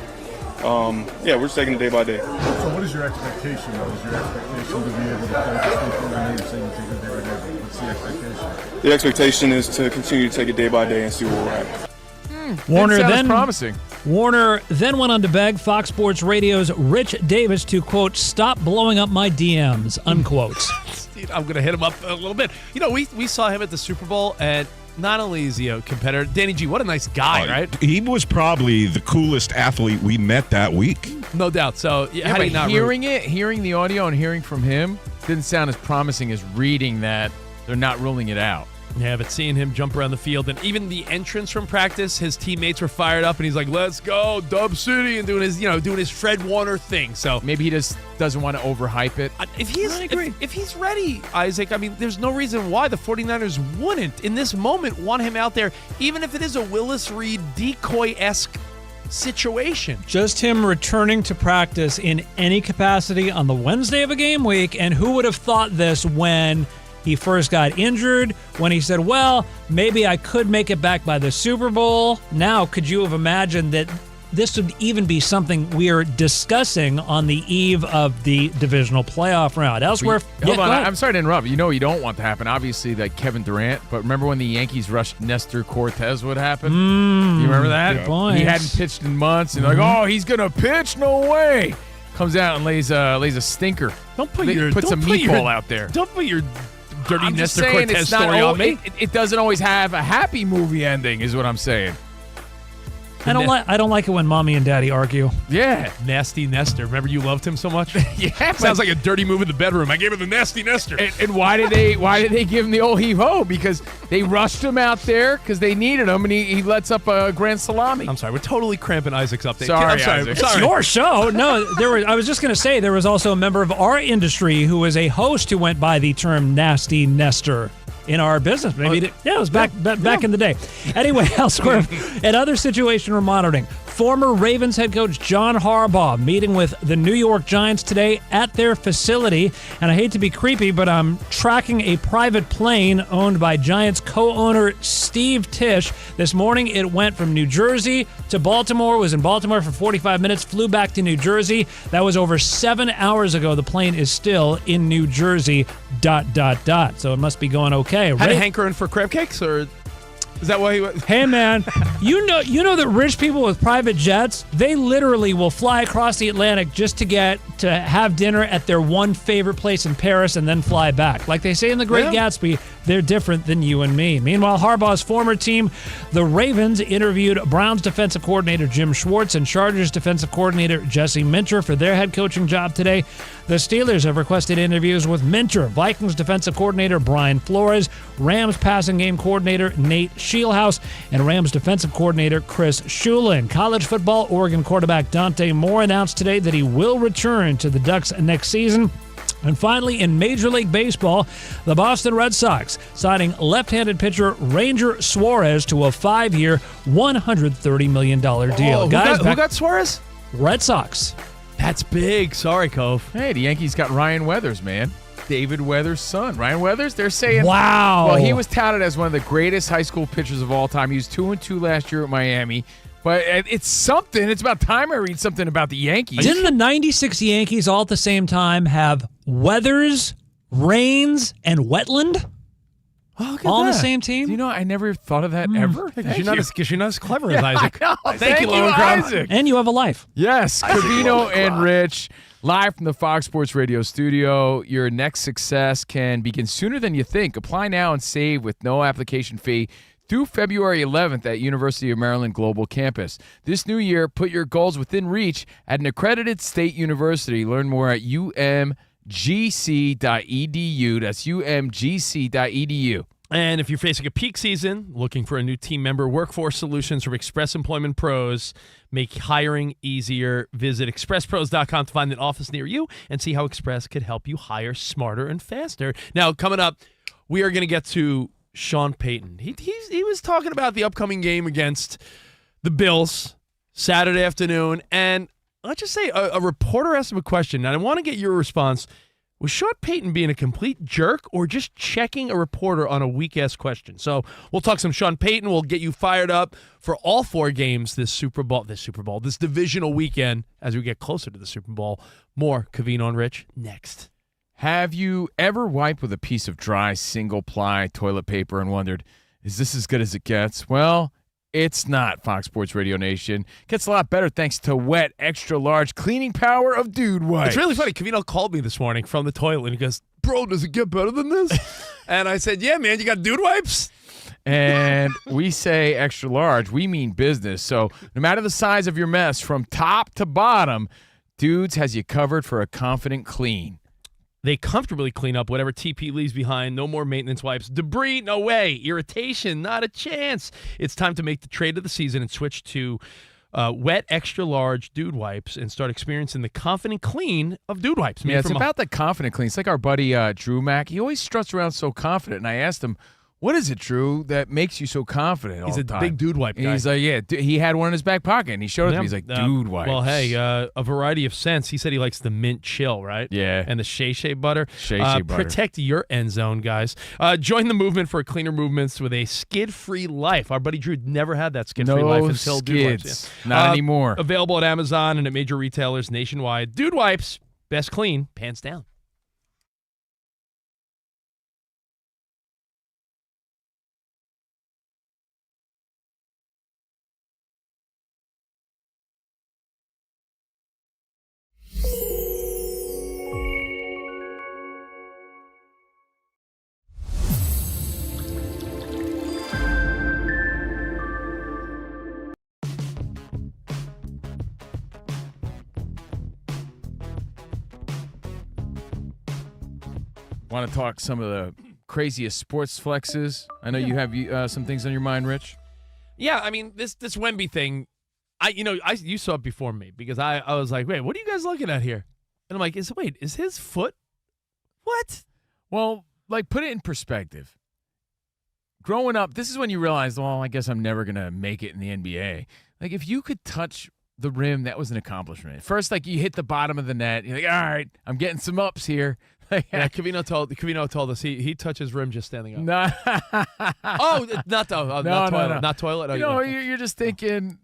we're just taking it day by day. So what is your expectation, though? Is your expectation to be able to play this week? I know you're saying take it day by day, but what's the expectation? The expectation is to continue to take it day by day and see where we're at. Warner then promising. Warner then went on to beg Fox Sports Radio's Rich Davis to, quote, stop blowing up my DMs, unquote. I'm going to hit him up a little bit. We saw him at the Super Bowl, and not only is he a competitor, Danny G, what a nice guy, right? He was probably the coolest athlete we met that week. No doubt. So, how do you not hearing the audio and hearing from him didn't sound as promising as reading that they're not ruling it out. Yeah, but seeing him jump around the field and even the entrance from practice, his teammates were fired up and he's like, let's go, Dub City, and doing his Fred Warner thing. So maybe he just doesn't want to overhype it. If he's ready, Isaac, I mean, there's no reason why the 49ers wouldn't, in this moment, want him out there, even if it is a Willis Reed decoy-esque situation. Just him returning to practice in any capacity on the Wednesday of a game week, and who would have thought this when he first got injured, when he said, well, maybe I could make it back by the Super Bowl. Now, could you have imagined that this would even be something we're discussing on the eve of the divisional playoff round? Elsewhere, hold on, I'm sorry to interrupt. You know you don't want to happen, obviously, like Kevin Durant, but remember when the Yankees rushed Nestor Cortez, what happened? You remember that? Good point. He hadn't pitched in months, and oh, he's going to pitch? No way. Comes out and lays a stinker. Put some meatball out there. Don't put your dirty I'm Nestor Cortez story on me. It doesn't always have a happy movie ending, is what I'm saying. I don't like it when mommy and daddy argue. Yeah. Nasty Nestor. Remember you loved him so much? Yeah. Sounds like a dirty move in the bedroom. I gave her the nasty Nestor. And why did they give him the old heave-ho? Because they rushed him out there because they needed him, and he lets up a grand salami. I'm sorry. We're totally cramping Isaac's update. Sorry, Isaac. It's your show. No, I was just going to say there was also a member of our industry who was a host who went by the term nasty Nestor in our business. Maybe it was back in the day. Anyway, elsewhere, another situation we're monitoring. Former Ravens head coach John Harbaugh meeting with the New York Giants today at their facility. And I hate to be creepy, but I'm tracking a private plane owned by Giants co-owner Steve Tisch. This morning, it went from New Jersey to Baltimore, was in Baltimore for 45 minutes, flew back to New Jersey. That was over 7 hours ago. The plane is still in New Jersey, ... So it must be going okay. Had a hankering for crab cakes, or is that why he went? Hey, man, you know that rich people with private jets, they literally will fly across the Atlantic just to get to have dinner at their one favorite place in Paris and then fly back. Like they say in The Great Gatsby, they're different than you and me. Meanwhile, Harbaugh's former team, the Ravens, interviewed Browns defensive coordinator Jim Schwartz and Chargers defensive coordinator Jesse Minter for their head coaching job today. The Steelers have requested interviews with Minter, Vikings defensive coordinator Brian Flores, Rams passing game coordinator Nate Shieldhouse and Rams defensive coordinator Chris Shulin. College football, Oregon quarterback Dante Moore announced today that he will return to the Ducks next season. And finally, in Major League Baseball, the Boston Red Sox signing left-handed pitcher Ranger Suarez to a 5-year, $130 million deal. Guys, who got Suarez? Red Sox. That's big. Sorry, Cove. Hey, the Yankees got Ryan Weathers, man. David Weathers' son. Ryan Weathers, they're saying. Wow. Well, he was touted as one of the greatest high school pitchers of all time. He was 2-2 last year at Miami. But it's something. It's about time I read something about the Yankees. Didn't the 96 Yankees all at the same time have Weathers, Rains, and Wetland? Oh, all on the same team? You know, I never thought of that ever. Because you're not as clever as Isaac. I know. Thank you, Lowenkron. And you have a life. Yes, Covino and Rich, live from the Fox Sports Radio studio. Your next success can begin sooner than you think. Apply now and save with no application fee through February 11th at University of Maryland Global Campus. This new year, put your goals within reach at an accredited state university. Learn more at umgc.edu. That's umgc.edu. And if you're facing a peak season, looking for a new team member, Workforce Solutions from Express Employment Pros make hiring easier. Visit expresspros.com to find an office near you and see how Express could help you hire smarter and faster. Now, coming up, we are going to get to Sean Payton. He was talking about the upcoming game against the Bills Saturday afternoon, and let's just say a reporter asked him a question, and I want to get your response. Was Sean Payton being a complete jerk or just checking a reporter on a weak-ass question? So we'll talk some Sean Payton. We'll get you fired up for all 4 games this divisional weekend as we get closer to the Super Bowl. More Covino and Rich next. Have you ever wiped with a piece of dry single-ply toilet paper and wondered, is this as good as it gets? Well, it's not, Fox Sports Radio Nation. Gets a lot better thanks to wet, extra-large cleaning power of Dude Wipes. It's really funny. Covino called me this morning from the toilet, and he goes, bro, does it get better than this? And I said, yeah, man, you got Dude Wipes? And we say extra large, we mean business. So no matter the size of your mess, from top to bottom, Dudes has you covered for a confident clean. They comfortably clean up whatever TP leaves behind. No more maintenance wipes. Debris, no way. Irritation, not a chance. It's time to make the trade of the season and switch to wet, extra-large Dude Wipes and start experiencing the confident clean of Dude Wipes. Yeah, it's about the confident clean. It's like our buddy Drew Mack. He always struts around so confident, and I asked him, what is it, Drew, that makes you so confident all the time? He's a big Dude Wipe guy. And he's like, yeah, he had one in his back pocket, and he showed it to me. He's like, Dude Wipes. Well, hey, a variety of scents. He said he likes the mint chill, right? Yeah. And the Shea Shea butter. Shea butter. Protect your end zone, guys. Join the movement for cleaner movements with a skid-free life. Our buddy Drew never had that skid-free life until Dude Wipes. Yeah. Not anymore. Available at Amazon and at major retailers nationwide. Dude Wipes, best clean, pants down. Want to talk some of the craziest sports flexes? I know you have some things on your mind, Rich. Yeah, I mean, this Wemby thing, you saw it before me because I was like, wait, what are you guys looking at here? And I'm like, is his foot? What? Well, like, put it in perspective. Growing up, this is when you realize, well, I guess I'm never going to make it in the NBA. Like, if you could touch the rim, that was an accomplishment. First, like, you hit the bottom of the net. You're like, all right, I'm getting some ups here. Yeah, Covino told us he touches rim just standing up. No. Not toilet. Not toilet. No, you're just thinking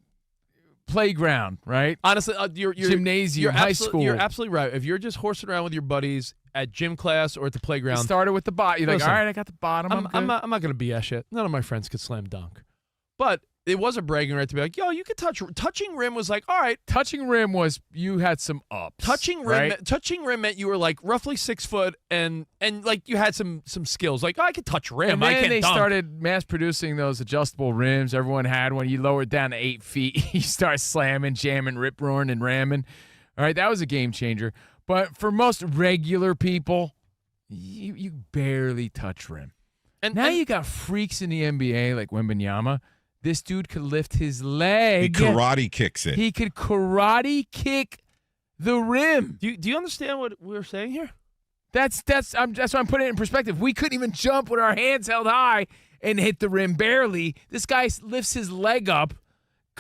playground, right? Honestly, you're gymnasium, high school. You're absolutely right. If you're just horsing around with your buddies at gym class or at the playground, you started with the bottom. You're like, all right, I got the bottom. I'm not going to BS it. None of my friends could slam dunk, but it was a bragging right to be like, yo, you could touching rim was like, all right. Touching rim was you had some ups. Touching rim meant you were like roughly 6 foot and like you had some skills. Like, oh, I could touch rim. And then I can't they dunk. started mass producing those adjustable rims. Everyone had one. You lower it down to 8 feet. You start slamming, jamming, rip roaring, and ramming. All right, that was a game changer. But for most regular people, you barely touch rim. And now you got freaks in the NBA like Wembanyama. This dude could lift his leg. He karate kicks it. He could karate kick the rim. Do you understand what we're saying here? That's why I'm putting it in perspective. We couldn't even jump with our hands held high and hit the rim barely. This guy lifts his leg up,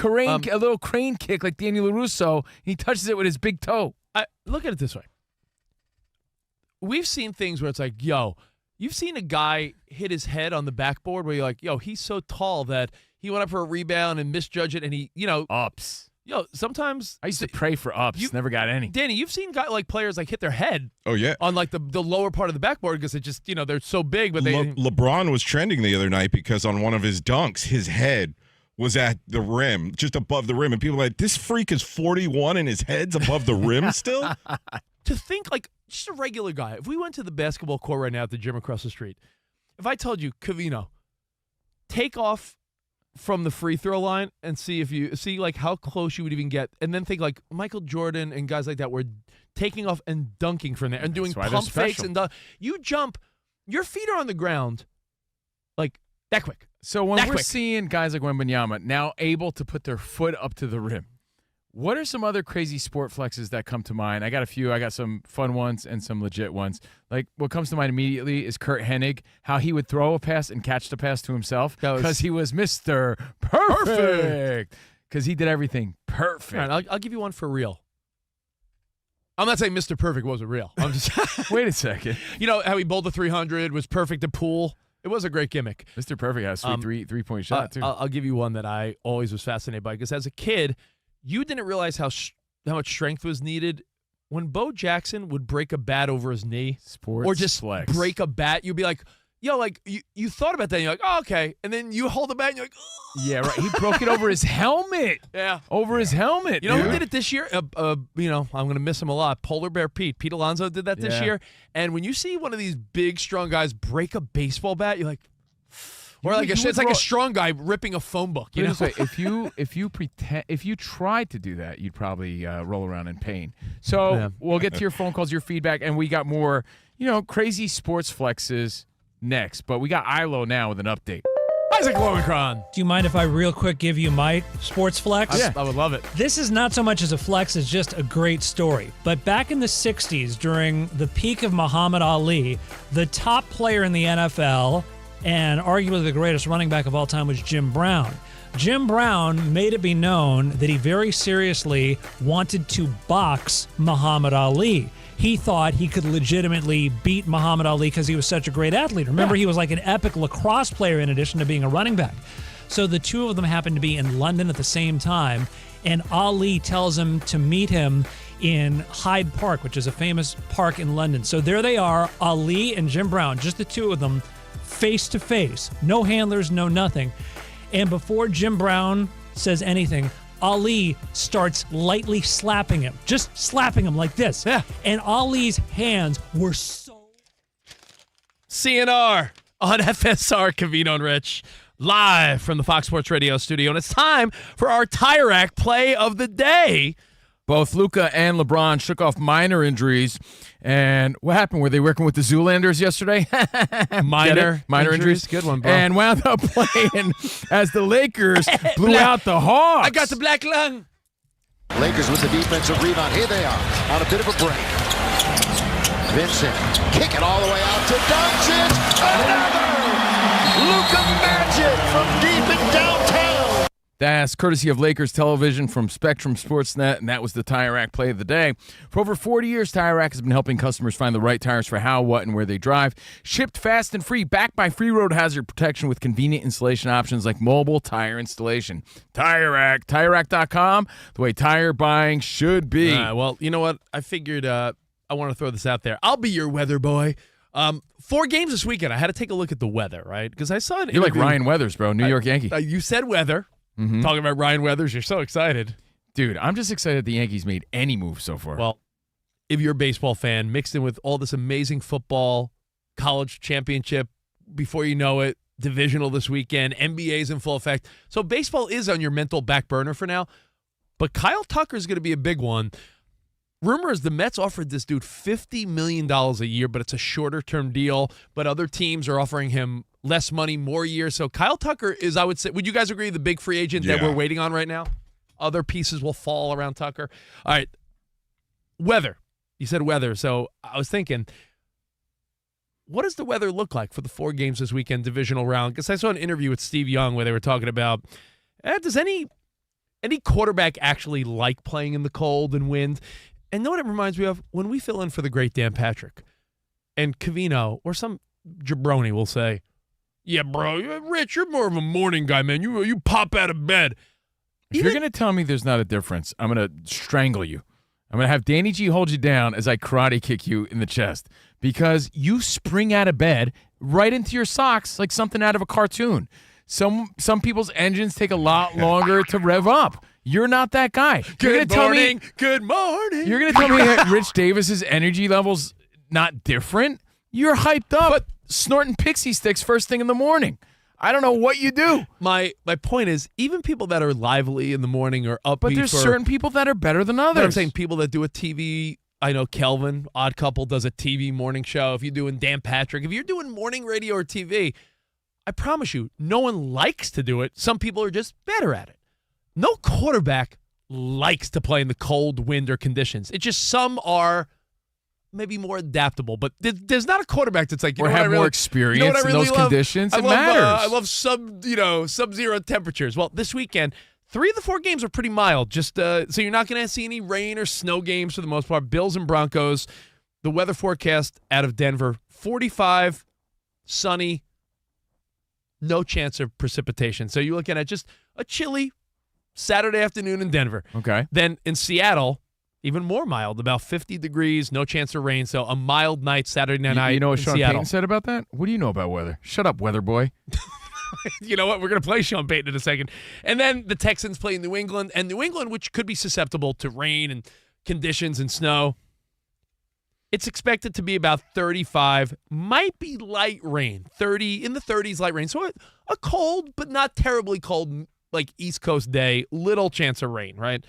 a little crane kick like Daniel LaRusso. He touches it with his big toe. Look at it this way. We've seen things where it's like, yo, you've seen a guy hit his head on the backboard where you're like, yo, he's so tall that he went up for a rebound and misjudged it, and he, ups. Yo, sometimes I used to pray for ups. Never got any. Danny, you've seen players like hit their head. Oh yeah, on like the lower part of the backboard because it just they're so big. But LeBron was trending the other night because on one of his dunks, his head was at the rim, just above the rim, and people were like, this freak is 41 and his head's above the rim still. To think like just a regular guy. If we went to the basketball court right now at the gym across the street, if I told you, Covino, take off from the free throw line and see like how close you would even get, and then think like Michael Jordan and guys like that were taking off and dunking from there and doing pump fakes and you jump, your feet are on the ground like that quick. So when we're seeing guys like Wembanyama now able to put their foot up to the rim, what are some other crazy sport flexes that come to mind? I got a few. I got some fun ones and some legit ones. Like what comes to mind immediately is Kurt Hennig, how he would throw a pass and catch the pass to himself because he was Mr. Perfect. Because he did everything perfect. All right, I'll give you one for real. I'm not saying Mr. Perfect wasn't real. I'm just wait a second. You know how he bowled the 300, was perfect at pool. It was a great gimmick. Mr. Perfect has a sweet three-point shot too. I'll give you one that I always was fascinated by because as a kid, you didn't realize how much strength was needed when Bo Jackson would break a bat over his knee, sports or just flex. Break a bat. You'd be like, yo, like you thought about that. And you're like, oh, okay, and then you hold the bat and you're like, oh. Yeah, right. He broke it over his helmet. Yeah, over his helmet. You know who did it this year? I'm gonna miss him a lot. Polar Bear Pete Alonso did that this year. And when you see one of these big, strong guys break a baseball bat, you're like. Or it's like a strong guy ripping a phone book. You know, if you tried to do that, you'd probably roll around in pain. So we'll get to your phone calls, your feedback, and we got more, crazy sports flexes next. But we got Ilo now with an update. Isaac Lowenkron. Do you mind if I real quick give you my sports flex? I would love it. This is not so much as a flex as just a great story. But back in the 60s, during the peak of Muhammad Ali, the top player in the NFL and arguably the greatest running back of all time was Jim Brown. Jim Brown made it be known that he very seriously wanted to box Muhammad Ali. He thought he could legitimately beat Muhammad Ali because he was such a great athlete. Remember, he was like an epic lacrosse player in addition to being a running back. So the two of them happened to be in London at the same time, and Ali tells him to meet him in Hyde Park, which is a famous park in London. So there they are, Ali and Jim Brown, just the two of them, face to face, no handlers, no nothing. And before Jim Brown says anything, Ali starts lightly slapping him, just slapping him like this. Yeah. And Ali's hands were so... CNR on FSR, Covino Rich, live from the Fox Sports Radio studio. And it's time for our Tire Rack play of the day. Both Luka and LeBron shook off minor injuries. And what happened? Were they working with the Zoolanders yesterday? Minor injuries. Good one, bro. And wound up playing as the Lakers blew out the Hawks. I got the black lung. Lakers with the defensive rebound. Here they are on a bit of a break. Vincent kick it all the way out to Doncic. Another Luka Magic from deep in downtown. That's courtesy of Lakers Television from Spectrum Sportsnet, and that was the Tire Rack play of the day. For over 40 years, Tire Rack has been helping customers find the right tires for how, what, and where they drive. Shipped fast and free, backed by free road hazard protection with convenient installation options like mobile tire installation. Tire Rack, TireRack.com, the way tire buying should be. Well, you know what? I figured I want to throw this out there. I'll be your weather boy. 4 games this weekend. I had to take a look at the weather, right? Because I saw an You're like Ryan Weathers, bro, New York Yankee. You said weather. Mm-hmm. Talking about Ryan Weathers, you're so excited. Dude, I'm just excited the Yankees made any move so far. Well, if you're a baseball fan, mixed in with all this amazing football, college championship, before you know it, divisional this weekend, NBA's in full effect. So baseball is on your mental back burner for now. But Kyle Tucker's going to be a big one. rumor is the Mets offered this dude $50 million a year, but it's a shorter-term deal. But other teams are offering him less money, more years. So Kyle Tucker is, I would say, would you guys agree, the big free agent that we're waiting on right now? Other pieces will fall around Tucker. All right. Weather. You said weather. So I was thinking, what does the weather look like for the 4 games this weekend, divisional round? Because I saw an interview with Steve Young where they were talking about, does any quarterback actually like playing in the cold and wind? And know what it reminds me of? When we fill in for the great Dan Patrick and Covino or some jabroni will say, yeah, bro, Rich, you're more of a morning guy, man. You pop out of bed. If you're going to tell me there's not a difference, I'm going to strangle you. I'm going to have Danny G hold you down as I karate kick you in the chest because you spring out of bed right into your socks like something out of a cartoon. Some people's engines take a lot longer to rev up. You're not that guy. Good morning. Good morning. You're going to tell me that Rich Davis's energy level's not different? You're hyped up, but snorting pixie sticks first thing in the morning. I don't know what you do. My point is, even people that are lively in the morning or upbeat. But there's certain people that are better than others. But I'm saying people that do a TV. I know Kelvin, Odd Couple, does a TV morning show. If you're doing Dan Patrick, if you're doing morning radio or TV, I promise you, no one likes to do it. Some people are just better at it. No quarterback likes to play in the cold, wind, or conditions. It's just some are maybe more adaptable, but there's not a quarterback that's like, or have more experience in those conditions. It matters. I love sub-zero temperatures. Well, this weekend, 3 of the 4 games are pretty mild. Just so you're not going to see any rain or snow games for the most part. Bills and Broncos. The weather forecast out of Denver: 45, sunny, no chance of precipitation. So you're looking at just a chilly Saturday afternoon in Denver. Okay. Then in Seattle, even more mild, about 50 degrees, no chance of rain. So a mild night Saturday night. You know what in Sean Seattle. Payton said about that? What do you know about weather? Shut up, weather boy. You know what? We're going to play Sean Payton in a second. And then the Texans play New England. And New England, which could be susceptible to rain and conditions and snow, it's expected to be about 35, might be light rain, 30, in the 30s light rain. So a cold, but not terribly cold, like East Coast day, little chance of rain, right?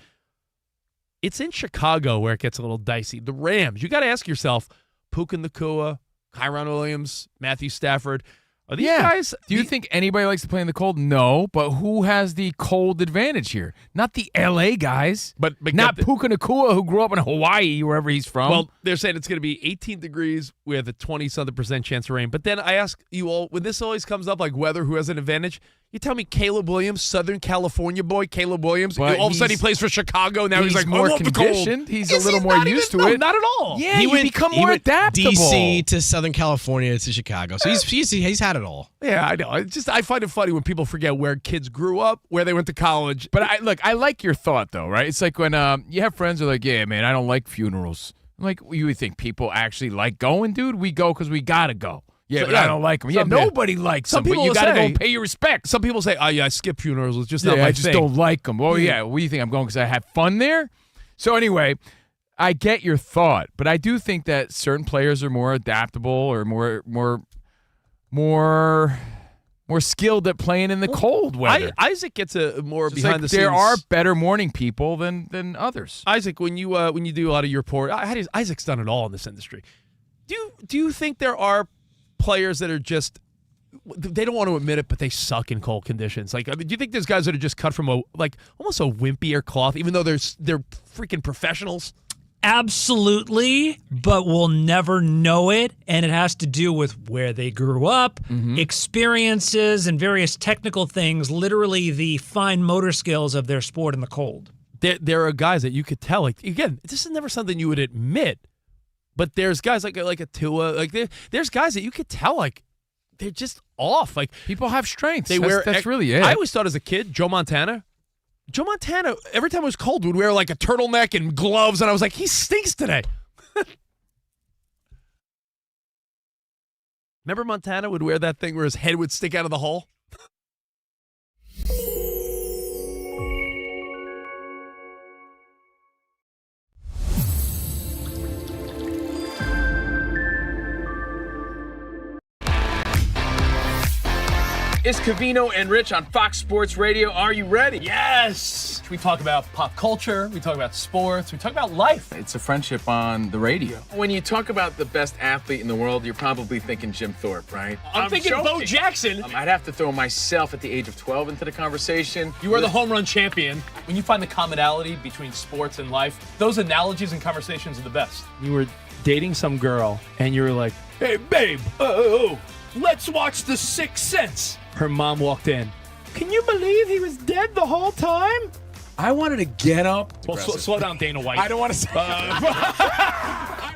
It's in Chicago where it gets a little dicey. The Rams, you got to ask yourself, Puka Nacua, Kyron Williams, Matthew Stafford, are these guys? Do you think anybody likes to play in the cold? No, but who has the cold advantage here? Not the L.A. guys, but not Puka Nacua, who grew up in Hawaii, wherever he's from. Well, they're saying it's going to be 18 degrees with a 20-something% chance of rain. But then I ask you all, when this always comes up, like weather, who has an advantage? You tell me Caleb Williams, Southern California boy, Caleb Williams. All of a sudden he plays for Chicago. Now he's like more I love conditioned. He's a little more used to it. Not at all. Yeah, you become more adaptable. DC to Southern California to Chicago. So he's had it all. Yeah, I know. I find it funny when people forget where kids grew up, where they went to college. But I like your thought though, right? It's like when you have friends who are like, yeah, man, I don't like funerals. I'm like, you would think people actually like going, dude? We go because we gotta go. Yeah, but I don't like them. Yeah, nobody likes them, but you got to go pay your respects. Some people say, oh, yeah, I skip funerals. It's just not my thing. I just don't like them. Oh, yeah. What do you think? I'm going because I had fun there? So anyway, I get your thought, but I do think that certain players are more adaptable or more skilled at playing in the cold weather. Isaac gets a more behind the scenes. There are better morning people than others. Isaac, when you do a lot of your report, Isaac's done it all in this industry. Do you think there are players that are just, they don't want to admit it, but they suck in cold conditions? Like, I mean, do you think there's guys that are just cut from almost a wimpier cloth, even though they're freaking professionals? Absolutely, but we'll never know it, and it has to do with where they grew up, experiences, and various technical things, literally the fine motor skills of their sport in the cold. There are guys that you could tell, like, again, this is never something you would admit, but there's guys like a Tua, like there's guys that you could tell, like, they're just off. Like, people have strengths. That's really it. I always thought as a kid, Joe Montana, every time it was cold, would wear like a turtleneck and gloves, and I was like, he stinks today. Remember Montana would wear that thing where his head would stick out of the hole? It's Covino and Rich on Fox Sports Radio. Are you ready? Yes! We talk about pop culture, we talk about sports, we talk about life. It's a friendship on the radio. When you talk about the best athlete in the world, you're probably thinking Jim Thorpe, right? I'm thinking Bo Jackson. I'd have to throw myself at the age of 12 into the conversation. You are the home run champion. When you find the commonality between sports and life, those analogies and conversations are the best. You were dating some girl, and you were like, "Hey, babe, let's watch The Sixth Sense." Her mom walked in. "Can you believe he was dead the whole time?" I wanted to get up. Well, slow down, Dana White. I don't want to say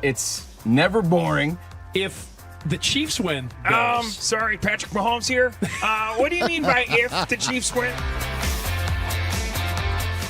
It's never boring. If the Chiefs win, Sorry, Patrick Mahomes here. What do you mean by if the Chiefs win?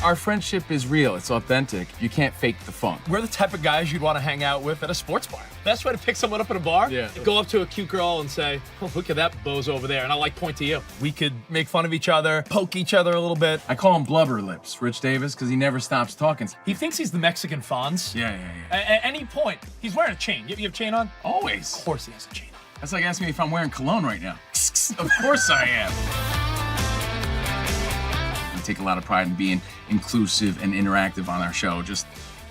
Our friendship is real. It's authentic. You can't fake the fun. we're the type of guys you'd want to hang out with at a sports bar. Best way to pick someone up at a bar? Yeah. Go up to a cute girl and say, "Oh, look at that bozo over there," and I'll point to you. We could make fun of each other, poke each other a little bit. I call him Blubber Lips, Rich Davis, because he never stops talking. He thinks he's the Mexican Fonz. Yeah. At any point, he's wearing a chain. You have a chain on? Always. Of course he has a chain on. That's like asking me if I'm wearing cologne right now. Of course I am. We take a lot of pride in being inclusive and interactive on our show. Just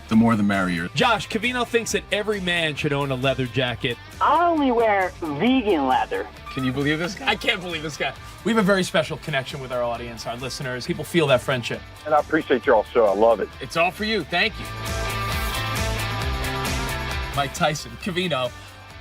the more the merrier. Josh, Covino thinks that every man should own a leather jacket. I only wear vegan leather. Can you believe this guy? I can't believe this guy. We have a very special connection with our audience, our listeners. People feel that friendship. And I appreciate y'all show. I love it. It's all for you. Thank you. Mike Tyson, Covino,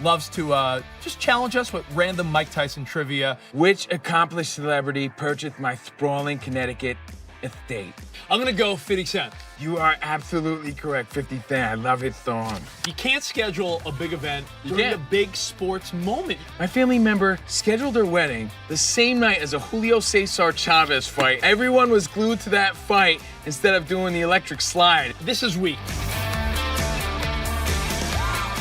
loves to just challenge us with random Mike Tyson trivia. Which accomplished celebrity purchased my sprawling Connecticut estate? I'm going to go 50 Cent. You are absolutely correct. 50 Cent. I love his song. You can't schedule a big event during a big sports moment. My family member scheduled their wedding the same night as a Julio Cesar Chavez fight. Everyone was glued to that fight instead of doing the electric slide. This is weak.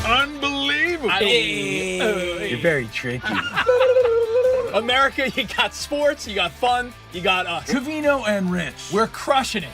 Unbelievable. You're very tricky. America, you got sports, you got fun, you got us. Covino and Rich. We're crushing it.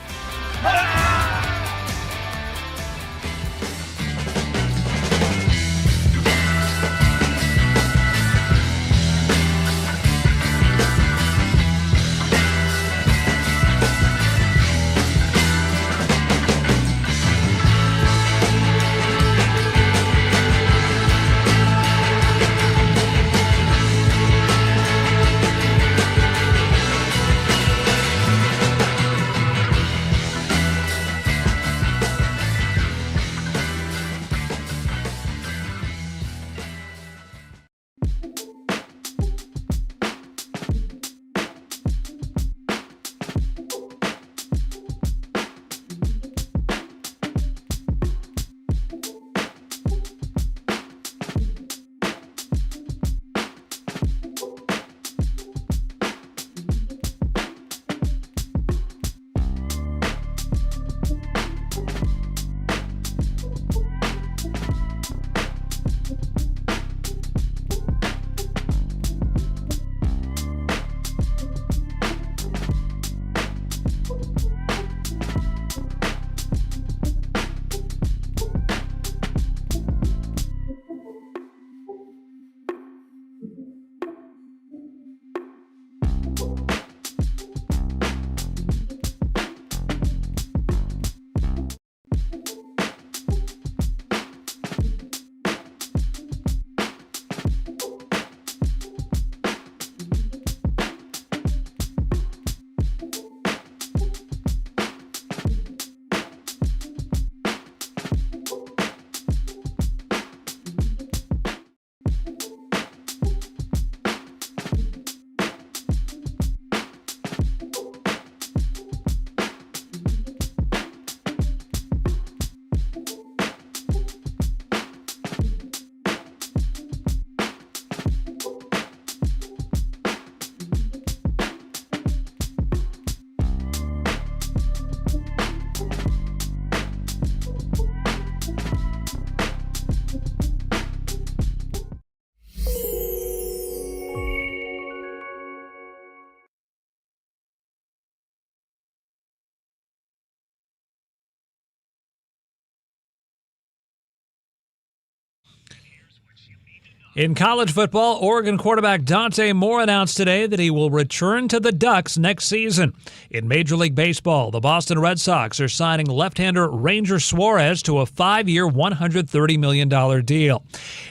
In college football, Oregon quarterback Dante Moore announced today that he will return to the Ducks next season. In Major League Baseball, the Boston Red Sox are signing left-hander Ranger Suarez to a 5-year, $130 million deal.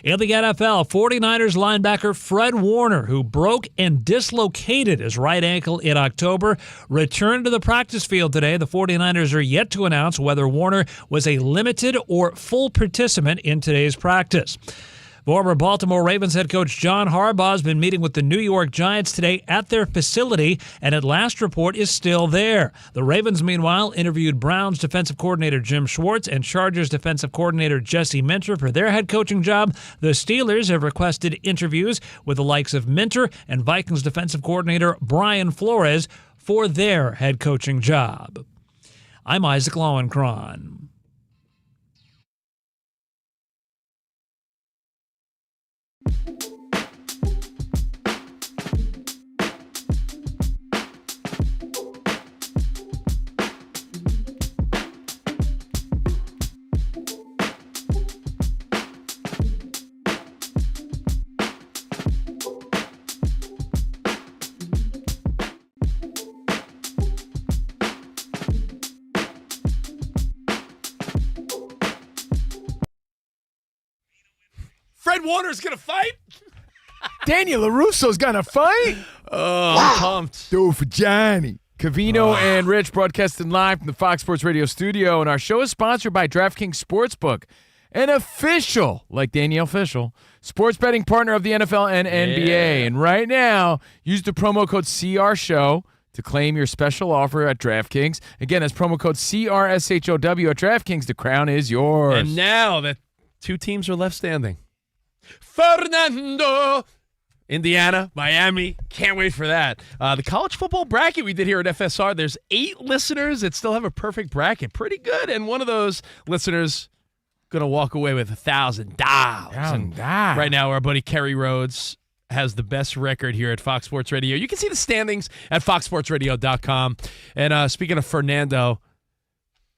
In the NFL, 49ers linebacker Fred Warner, who broke and dislocated his right ankle in October, returned to the practice field today. The 49ers are yet to announce whether Warner was a limited or full participant in today's practice. Former Baltimore Ravens head coach John Harbaugh has been meeting with the New York Giants today at their facility, and at last report is still there. The Ravens, meanwhile, interviewed Browns defensive coordinator Jim Schwartz and Chargers defensive coordinator Jesse Minter for their head coaching job. The Steelers have requested interviews with the likes of Minter and Vikings defensive coordinator Brian Flores for their head coaching job. I'm Isaac Lowenkron. Fred Warner's going to fight? Daniel LaRusso's going to fight? Oh, I'm pumped. Do it for Johnny. Covino and Rich broadcasting live from the Fox Sports Radio studio, and our show is sponsored by DraftKings Sportsbook, an official, like Danielle Fishel, sports betting partner of the NFL and NBA. Yeah. And right now, use the promo code CRSHOW to claim your special offer at DraftKings. Again, that's promo code CRSHOW at DraftKings. The crown is yours. And now that two teams are left standing. Fernando, Indiana, Miami. Can't wait for that. The college football bracket we did here at FSR, there's 8 listeners that still have a perfect bracket. Pretty good. And one of those listeners going to walk away with $1,000. Right now, our buddy Kerry Rhodes has the best record here at Fox Sports Radio. You can see the standings at foxsportsradio.com. And speaking of Fernando,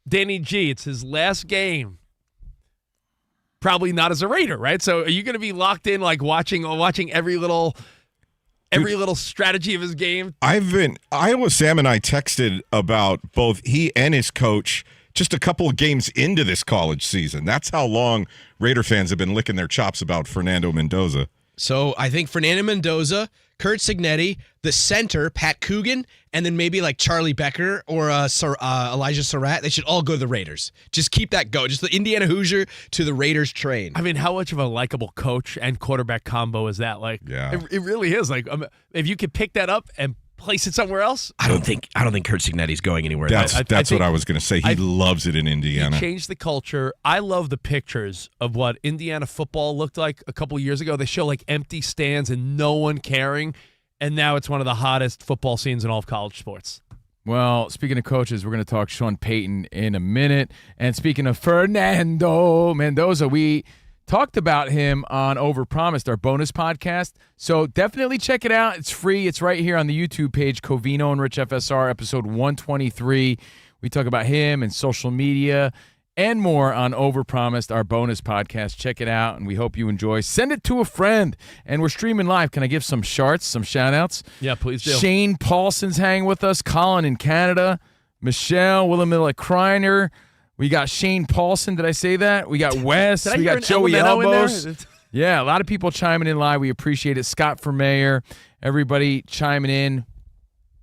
Danny G, it's his last game. Probably not as a Raider, right? So are you going to be locked in, like watching every little strategy of his game? Iowa Sam and I texted about both he and his coach just a couple of games into this college season. That's how long Raider fans have been licking their chops about Fernando Mendoza. So I think Fernando Mendoza, Kurt Cignetti, the center, Pat Coogan, and then maybe like Charlie Becker or Elijah Surratt, they should all go to the Raiders. Just keep that going. Just the Indiana Hoosier to the Raiders train. I mean, how much of a likable coach and quarterback combo is that? Like, yeah. It really is. Like, if you could pick that up and place it somewhere else. I don't think Kurt Cignetti's going anywhere. That's what I was going to say. He loves it in Indiana. He changed the culture. I love the pictures of what Indiana football looked like a couple of years ago. They show like empty stands and no one caring, and now it's one of the hottest football scenes in all of college sports. Well, speaking of coaches, we're going to talk Sean Payton in a minute. And speaking of Fernando Mendoza, we talked about him on Overpromised, our bonus podcast. So definitely check it out. It's free. It's right here on the YouTube page, Covino and Rich FSR, episode 123. We talk about him and social media and more on Overpromised, our bonus podcast. Check it out, and we hope you enjoy. Send it to a friend. And we're streaming live. Can I give some shout-outs? Yeah, please do. Shane Paulson's hanging with us. Colin in Canada. Michelle, Willamilla Kreiner. We got Shane Paulson. Did I say that? We got Wes. We got Joey Elbows. Yeah, a lot of people chiming in live. We appreciate it. Scott for mayor. Everybody chiming in.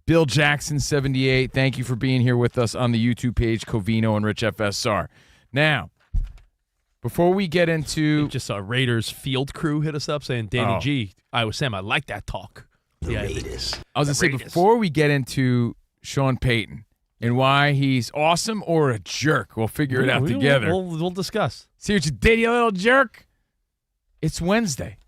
Bill Jackson, 78. Thank you for being here with us on the YouTube page, Covino and Rich FSR. Now, before we get into... Just saw Raiders field crew hit us up saying, Danny G, Iowa Sam, I like that talk. The Raiders. I was going to say, before we get into Sean Payton, and why he's awesome or a jerk. We'll figure it out together. We'll discuss. See what you did, you little jerk? It's Wednesday.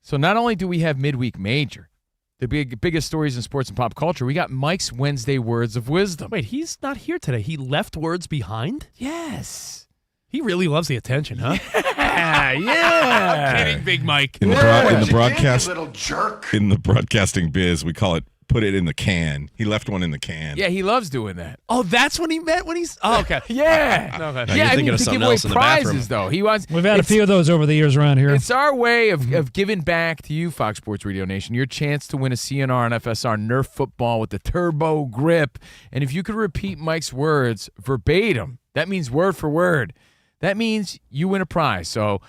So not only do we have Midweek Major, the biggest stories in sports and pop culture, we got Mike's Wednesday Words of Wisdom. Wait, he's not here today. He left words behind? Yes. He really loves the attention, huh? Yeah. I'm kidding, Big Mike. In the broadcast, little jerk. in the broadcasting biz, we call it put it in the can. He left one in the can. Yeah, he loves doing that. Oh, that's what he meant when he's. Oh, okay. Yeah. Okay. you're I thinking mean, of to something give away else in the prizes, bathroom. though. He wants. We've had a few of those over the years around here. It's our way of giving back to you, Fox Sports Radio Nation, your chance to win a CNR and FSR Nerf football with the turbo grip. And if you could repeat Mike's words verbatim, that means word for word. That means you win a prize. So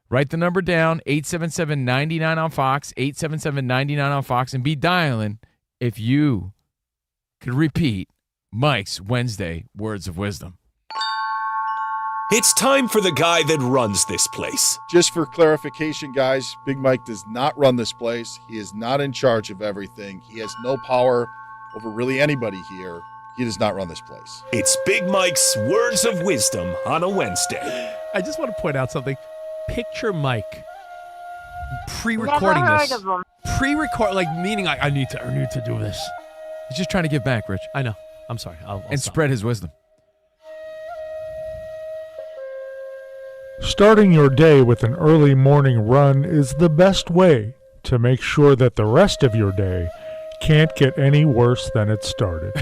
write the number down, 877-99 on Fox, 877-99 on Fox, and be dialing if you could repeat Mike's Wednesday words of wisdom. It's time for the guy that runs this place. Just for clarification, guys, Big Mike does not run this place. He is not in charge of everything. He has no power over really anybody here. He does not run this place. It's Big Mike's Words of Wisdom on a Wednesday. I just want to point out something. Picture Mike pre-recording Never this. heard of them. Pre-record, like meaning I need to do this. He's just trying to give back, Rich. I know. I'm sorry. I'll And stop. spread his wisdom. Starting your day with an early morning run is the best way to make sure that the rest of your day can't get any worse than it started.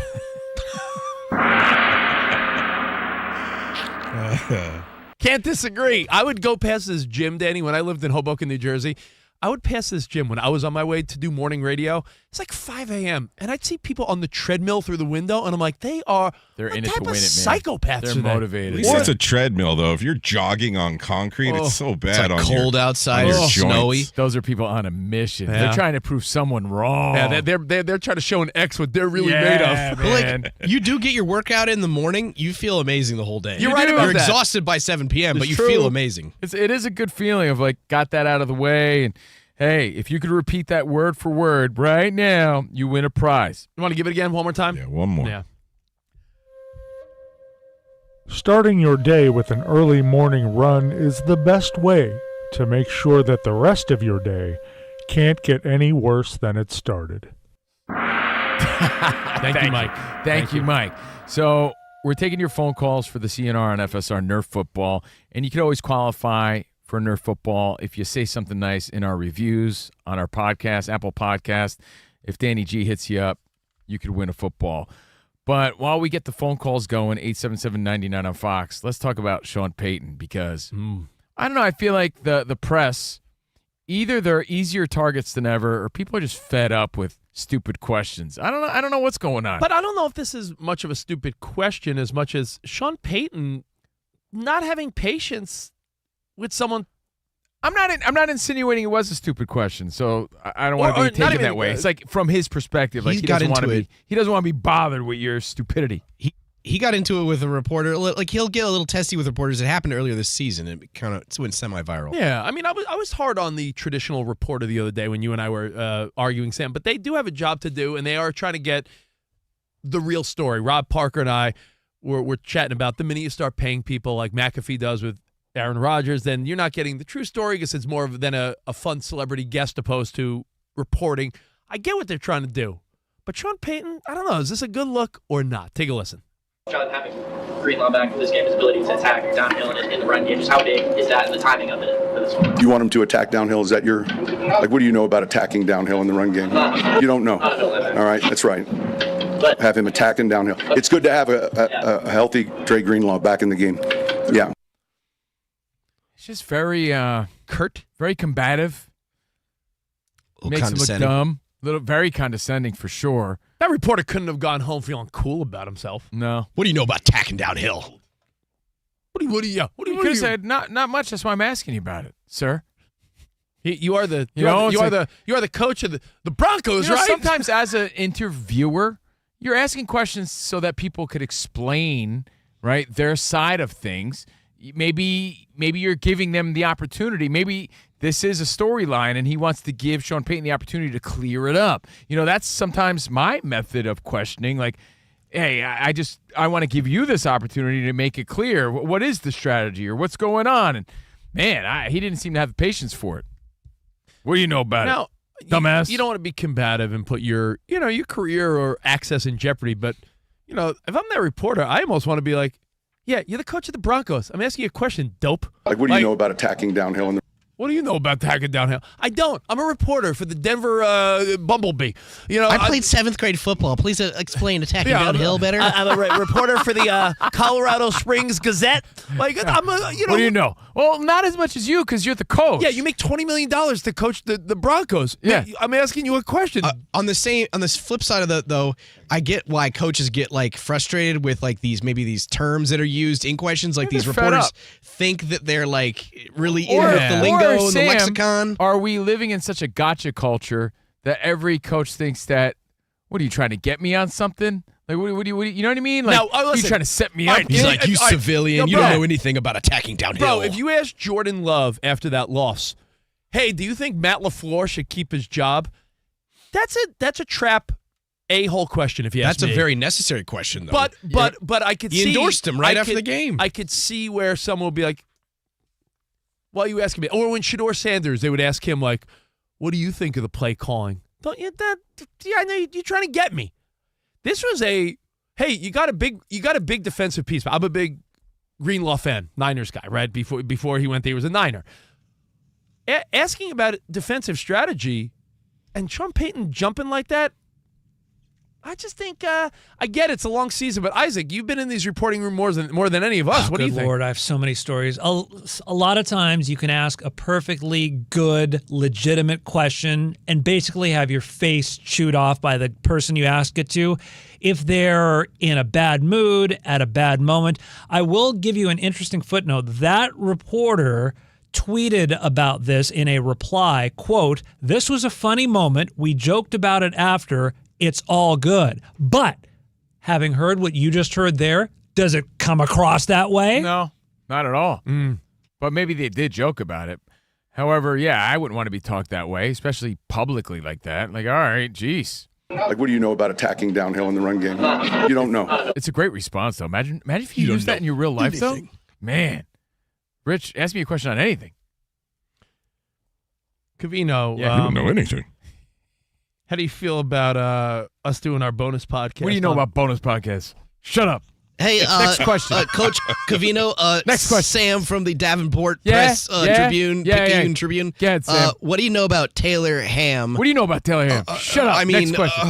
Can't disagree. I would go past this gym, Danny, when I lived in Hoboken, New Jersey. I would pass this gym when I was on my way to do morning radio. It's like 5 a.m. and I'd see people on the treadmill through the window, and I'm like, they're in it type to win of it, man. psychopaths. They're are they? motivated. At least it's a treadmill, though. If you're jogging on concrete, it's so bad like on cold your, outside, on your it's snowy. joints. Those are people on a mission. Yeah. They're trying to prove someone wrong. Yeah, they're trying to show an X what they're really made of. But like, you do get your workout in the morning, you feel amazing the whole day. You're right about You're that. exhausted by 7 p.m., but It's you true. feel amazing. It is a good feeling of like, got that out of the way. And hey, if you could repeat that word for word right now, you win a prize. You want to give it again one more time? Yeah, one more. Yeah. Starting your day with an early morning run is the best way to make sure that the rest of your day can't get any worse than it started. Thank you, Mike. Thank you, Mike. So we're taking your phone calls for the CNR and FSR Nerf football, and you can always qualify for Nerf football if you say something nice in our reviews on our podcast, Apple Podcast. If Danny G hits you up, you could win a football. But while we get the phone calls going, 877-99 on Fox, let's talk about Sean Payton because, I don't know, I feel like the press, either they're easier targets than ever or people are just fed up with stupid questions. I don't know what's going on. But I don't know if this is much of a stupid question as much as Sean Payton not having patience with someone. I'm not insinuating it was a stupid question, so I don't want Or to be not taken even- that way. It's like from his perspective, like He's he got doesn't want to into be it. he doesn't want to be bothered with your stupidity. He got into it with a reporter. Like, he'll get a little testy with reporters. It happened earlier this season. It kind of went semi-viral. Yeah, I mean, I was hard on the traditional reporter the other day when you and I were arguing, Sam, but they do have a job to do, and they are trying to get the real story. Rob Parker and I were chatting about the minute you start paying people like McAfee does with Aaron Rodgers, then you're not getting the true story because it's more than a fun celebrity guest opposed to reporting. I get what they're trying to do. But Sean Payton, I don't know, is this a good look or not? Take a listen. John, having Greenlaw back for this game, his ability to attack downhill and in the run game, just how big is that and the timing of it for this one? You want him to attack downhill? Is that your, like, what do you know about attacking downhill in the run game? You don't know. All right, that's right. Have him attacking downhill. It's good to have a healthy Dre Greenlaw back in the game. Yeah. It's just very curt, very combative. Makes him look dumb. Very condescending for sure. That reporter couldn't have gone home feeling cool about himself. No. What do you know about tacking downhill? You could have said not much. That's why I'm asking you about it, sir. You are the you are the coach of the Broncos, right? Sometimes as an interviewer, you're asking questions so that people could explain, right, their side of things. Maybe you're giving them the opportunity. Maybe this is a storyline and he wants to give Sean Payton the opportunity to clear it up. You know, that's sometimes my method of questioning. Like, hey, I want to give you this opportunity to make it clear. What is the strategy or what's going on? And man, he didn't seem to have the patience for it. What do you know about it? Dumbass. You don't want to be combative and put your career or access in jeopardy. But, if I'm that reporter, I almost want to be like, yeah, you're the coach of the Broncos. I'm asking you a question, dope. Like, what do you know about attacking downhill in the What do you know about tacking downhill? I don't. I'm a reporter for the Denver Bumblebee. I played 7th grade football. Please explain attacking downhill better. I'm a reporter for the Colorado Springs Gazette. Like I'm a, What do you know? Well, not as much as you because you're the coach. Yeah, you make $20 million to coach the Broncos. Yeah. I'm asking you a question. On the flip side of that, though, I get why coaches get like frustrated with like these terms that are used in questions. Like these reporters think that they're like really in with the lingo and the lexicon. Are we living in such a gotcha culture that every coach thinks that? What are you trying to get me on something? Like what do you know what I mean? Like you trying to set me up? He's like, you civilian, you don't know anything about attacking downhill. Bro, if you ask Jordan Love after that loss, hey, do you think Matt LaFleur should keep his job? That's a trap a-hole question if you ask me. That's a very necessary question, though. But I could see... He endorsed him after the game. I could see where someone would be like, why are you asking me? Or when Shedeur Sanders, they would ask him, like, what do you think of the play calling? Don't you... Yeah, I know you're trying to get me. This was hey, you got a big defensive piece. I'm a big Greenlaw fan, Niners guy, right? Before he went there, he was a Niner. Asking about defensive strategy and Sean Payton jumping like that, I just think I get it's a long season, but Isaac, you've been in these reporting room more than any of us. What do you think? Good Lord, I have so many stories. A lot of times you can ask a perfectly good, legitimate question and basically have your face chewed off by the person you ask it to if they're in a bad mood at a bad moment. I will give you an interesting footnote. That reporter tweeted about this in a reply, quote, "This was a funny moment. We joked about it after. It's all good." But having heard what you just heard there, does it come across that way? No, not at all. But maybe they did joke about it. However, yeah, I wouldn't want to be talked that way, especially publicly like that. Like, all right, geez. Like, what do you know about attacking downhill in the run game? You don't know. It's a great response, though. Imagine if you used that in your real life, though. Man. Rich, ask me a question on anything. Covino. You don't know anything. How do you feel about us doing our bonus podcast? What do you know about bonus podcasts? Shut up. Hey, next question. Coach Covino. Next question. Sam from the Davenport Press Tribune. Tribune. Go ahead, Sam. What do you know about Taylor Ham? What do you know about Taylor Ham? Shut up. I mean, next question.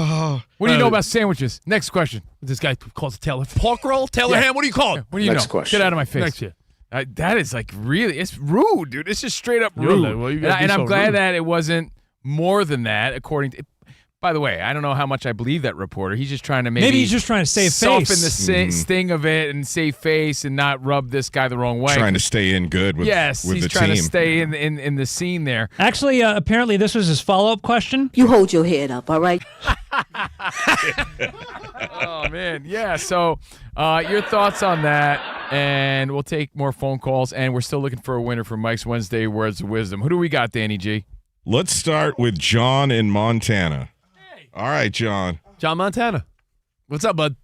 What do you know about sandwiches? Next question. This guy calls it Taylor pork roll. Taylor Ham. What do you call it? What do you Next know? question. Get out of my face. Next year. That is like really, it's rude, dude. It's just straight up rude. And I'm glad that it wasn't more than that, according to. By the way, I don't know how much I believe that reporter. He's just trying to maybe he's just trying to save soften face. the sting of it and save face and not rub this guy the wrong way. Trying to stay in good with, with the team. He's trying to stay in the scene there. Actually, apparently this was his follow-up question. You hold your head up, all right? Oh, man. Yeah, so your thoughts on that, and we'll take more phone calls, and we're still looking for a winner for Mike's Wednesday Words of Wisdom. Who do we got, Danny G? Let's start with John in Montana. All right, John. John Montana. What's up, bud?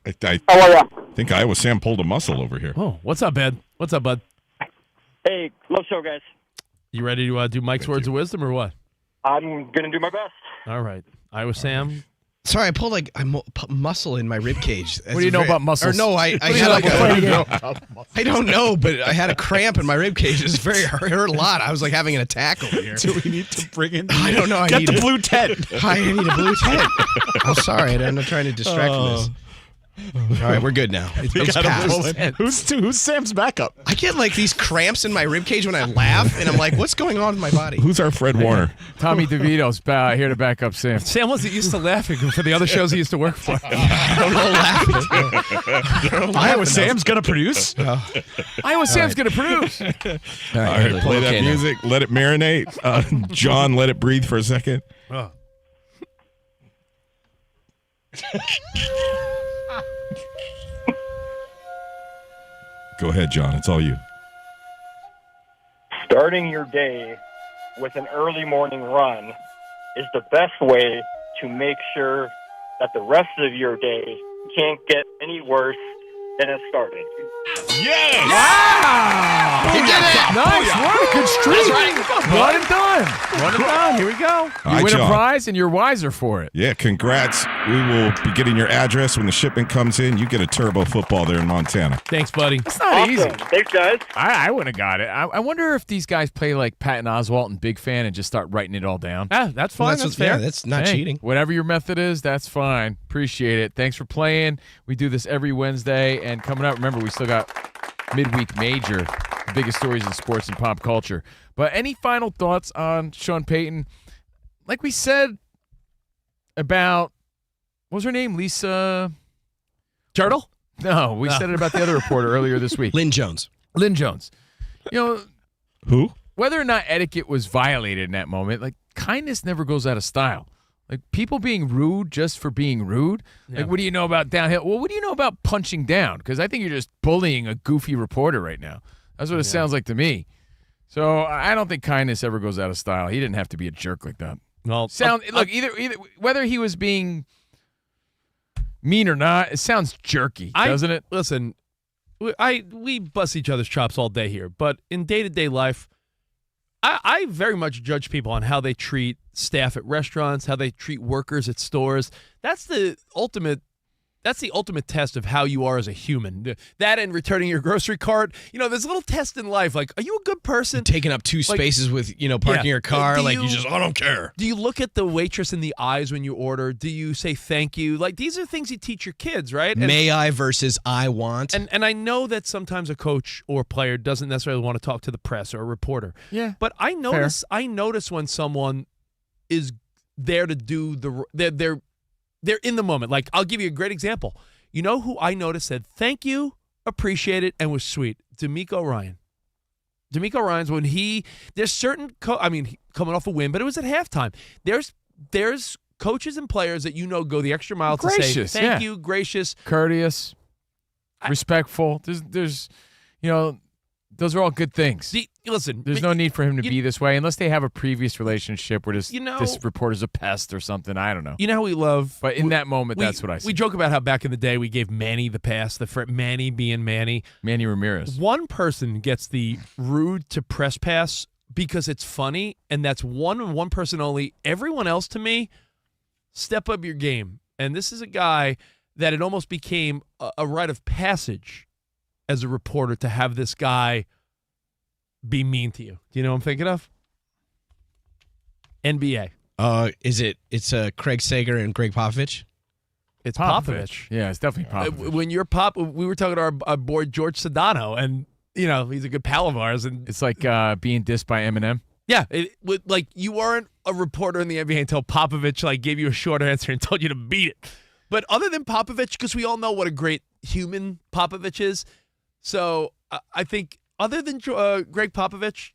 I How are ya? think Iowa Sam pulled a muscle over here. Oh, what's up, bud? What's up, bud? Hey, love show, guys. You ready to do Mike's Words of Wisdom or what? I'm going to do my best. All right. Iowa Sam. Sorry, I pulled like a muscle in my rib cage. What do you know about muscles? Or no, I don't know, but I had a cramp in my rib cage. It hurt a lot. I was like having an attack over here. Do we need to bring in? I don't know. I Get need the blue tent. I need a blue tent. I'm sorry. I'm not trying to distract from this. All right, we're good now. It's past. Who's Sam's backup? I get like these cramps in my rib cage when I laugh, and I'm like, what's going on in my body? Who's our Fred Warner? Tommy DeVito's here to back up Sam. Sam wasn't used to laughing for the other shows he used to work for. I don't know. Iowa Sam's going to produce? Iowa Sam's going to produce. All right, play that music. Let it marinate. John, let it breathe for a second. Oh. Go ahead, John. It's all you. Starting your day with an early morning run is the best way to make sure that the rest of your day can't get any worse than it started. Yes! Wow! He did it! Nice work. Good streak. That's right. Well done. done. One and done. Here we go. You All right, win a y'all. prize, and you're wiser for it. Yeah, congrats. We will be getting your address when the shipment comes in. You get a turbo football there in Montana. Thanks, buddy. It's not easy. Thanks, guys. I wouldn't have got it. I wonder if these guys play like Patton Oswalt and Big Fan and just start writing it all down. That's fine. Well, that's fair. Yeah, that's not Hey, cheating. Whatever your method is, that's fine. Appreciate it. Thanks for playing. We do this every Wednesday. And coming up, remember, we still got Midweek Major, the biggest stories in sports and pop culture. But any final thoughts on Sean Payton? Like we said about, what was her name? Lisa Turtle? No, we said it about the other reporter earlier this week. Lynn Jones. Lynn Jones. You know, Who? whether or not etiquette was violated in that moment, like kindness never goes out of style. Like people being rude just for being rude. Yeah. Like, what do you know about downhill? Well, what do you know about punching down? Because I think you're just bullying a goofy reporter right now. That's what it sounds like to me. So I don't think kindness ever goes out of style. He didn't have to be a jerk like that. Well, Look, either whether he was being mean or not, it sounds jerky, doesn't it? Listen, we bust each other's chops all day here, but in day-to-day life, I very much judge people on how they treat staff at restaurants, how they treat workers at stores. That's the ultimate test of how you are as a human. That and returning your grocery cart. You know, there's a little test in life. Like, are you a good person? Taking up two spaces with, parking your car. I don't care. Do you look at the waitress in the eyes when you order? Do you say thank you? Like, these are things you teach your kids, right? May I versus I want. And I know that sometimes a coach or player doesn't necessarily want to talk to the press or a reporter. Yeah. But I notice when someone is there to do they're in the moment. Like, I'll give you a great example. You know who I noticed said thank you, appreciate it, and was sweet? D'Amico Ryan. D'Amico Ryan's when there's certain coming off a win, but it was at halftime. There's coaches and players that go the extra mile to say thank you, gracious, courteous, respectful. There's those are all good things. There's no need for him to be this way unless they have a previous relationship where this reporter's a pest or something. I don't know. You know how we love, but in that moment, that's what I see. We joke about how back in the day we gave Manny the pass, Manny being Manny Ramirez. One person gets the rude to press pass because it's funny, and that's one person only. Everyone else, to me, step up your game. And this is a guy that it almost became a rite of passage as a reporter to have this guy be mean to you. Do you know what I'm thinking of? NBA. It's Craig Sager and Greg Popovich? It's Popovich. Yeah, it's definitely Popovich. When you're we were talking to our boy George Sedano, and he's a good pal of ours, and it's like being dissed by Eminem. Yeah, you weren't a reporter in the NBA until Popovich gave you a short answer and told you to beat it. But other than Popovich, because we all know what a great human Popovich is, so I think other than Greg Popovich,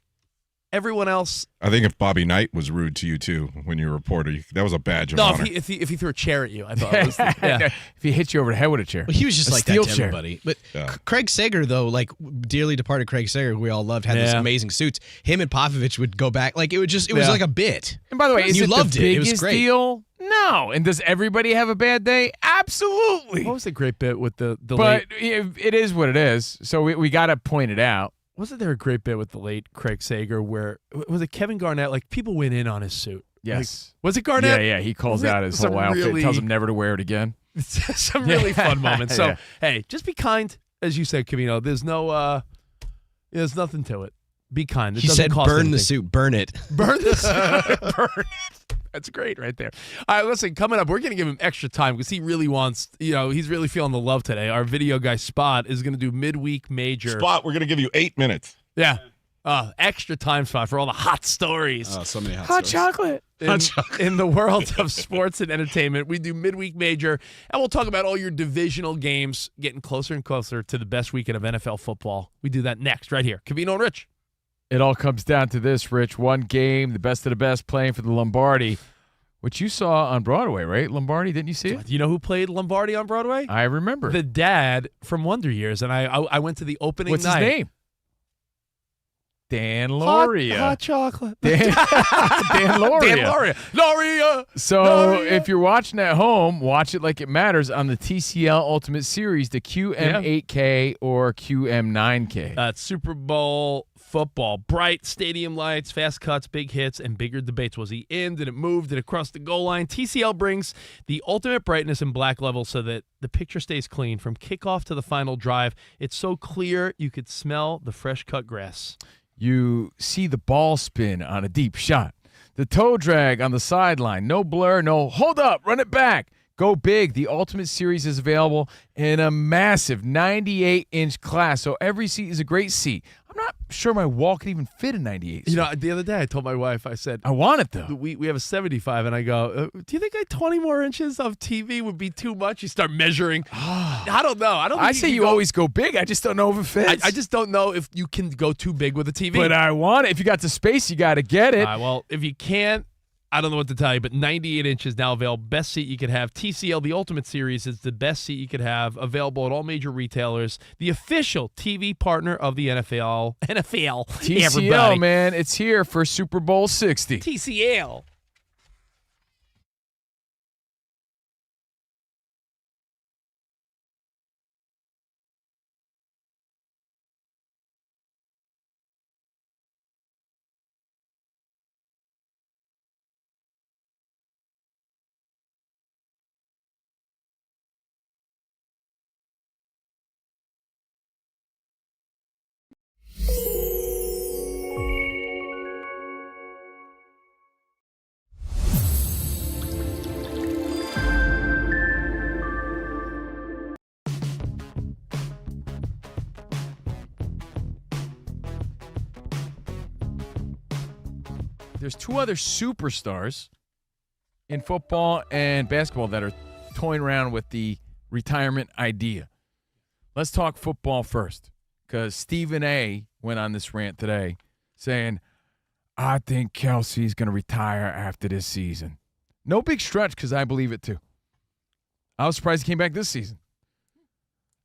everyone else. I think if Bobby Knight was rude to you too when you were a reporter, that was a badge of honor. If he threw a chair at you, I thought. It was, yeah. If he hit you over the head with a chair. Well, he was just a like that steel to chair. everybody. But Craig Sager, though, dearly departed Craig Sager, who we all loved, had these amazing suits. Him and Popovich would go back. It was like a bit. And by the way, you loved it. It was great. Deal? No. And does everybody have a bad day? Absolutely. What was the great bit with the but late? It is what it is. So we got to point it out. Wasn't there a great bit with the late Craig Sager where was it Kevin Garnett? People went in on his suit. Yes. Was it Garnett? Yeah. He calls out his whole outfit, tells him never to wear it again. Some really fun moments. So hey, just be kind, as you said, Covino. There's there's nothing to it. Be kind. He said, "Burn the suit, burn it, burn the suit, burn it." That's great right there. All right, listen, coming up, we're going to give him extra time because he really wants, he's really feeling the love today. Our video guy, Spot, is going to do midweek major. Spot, we're going to give you 8 minutes. Yeah. Extra time, Spot, for all the hot stories. Oh, so many hot chocolate. In the world of sports and entertainment, we do midweek major, and we'll talk about all your divisional games getting closer and closer to the best weekend of NFL football. We do that next, right here. Covino and Rich. It all comes down to this, Rich. One game, the best of the best playing for the Lombardi, which you saw on Broadway, right? Lombardi, didn't you see it? You know who played Lombardi on Broadway? I remember. The dad from Wonder Years, and I went to the opening night. What's his name? Dan Loria. Hot chocolate. Dan Loria. Dan Loria. Loria. So Loria. if you're watching at home, watch it like it matters on the TCL Ultimate Series, the QM8K or QM9K. That's Super Bowl football. Bright stadium lights, fast cuts, big hits, and bigger debates. Was he in? Did it move? Did it cross the goal line? TCL brings the ultimate brightness and black level so that the picture stays clean from kickoff to the final drive. It's so clear you could smell the fresh cut grass. You see the ball spin on a deep shot. The toe drag on the sideline. No blur, no hold up, run it back. Go big. The Ultimate Series is available in a massive 98-inch class, so every seat is a great seat. I'm not sure my wall could even fit a 98. You know, the other day I told my wife, I said, I want it, though. We have a 75, and I go, do you think 20 more inches of TV would be too much? You start measuring. I don't know. I say you always go big. I just don't know if it fits. I just don't know if you can go too big with a TV. But I want it. If you got the space, you got to get it. Well, if you can't, I don't know what to tell you, but 98 inches now available. Best seat you could have. TCL, the Ultimate Series, is the best seat you could have. Available at all major retailers. The official TV partner of the NFL. TCL, everybody. man. It's here for Super Bowl 60. TCL. There's two other superstars in football and basketball that are toying around with the retirement idea. Let's talk football first, because Stephen A. went on this rant today saying, I think Kelsey's going to retire after this season. No big stretch, because I believe it too. I was surprised he came back this season.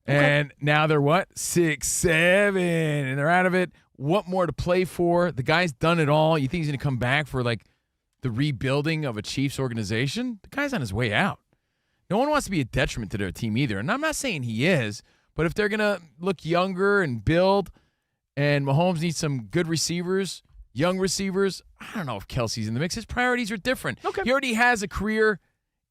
Okay. And now they're what? 6-7, and they're out of it. What more to play for? The guy's done it all. You think he's going to come back for like the rebuilding of a Chiefs organization? The guy's on his way out. No one wants to be a detriment to their team either. And I'm not saying he is, but if they're going to look younger and build, and Mahomes needs some good receivers, young receivers, I don't know if Kelsey's in the mix. His priorities are different. Okay. He already has a career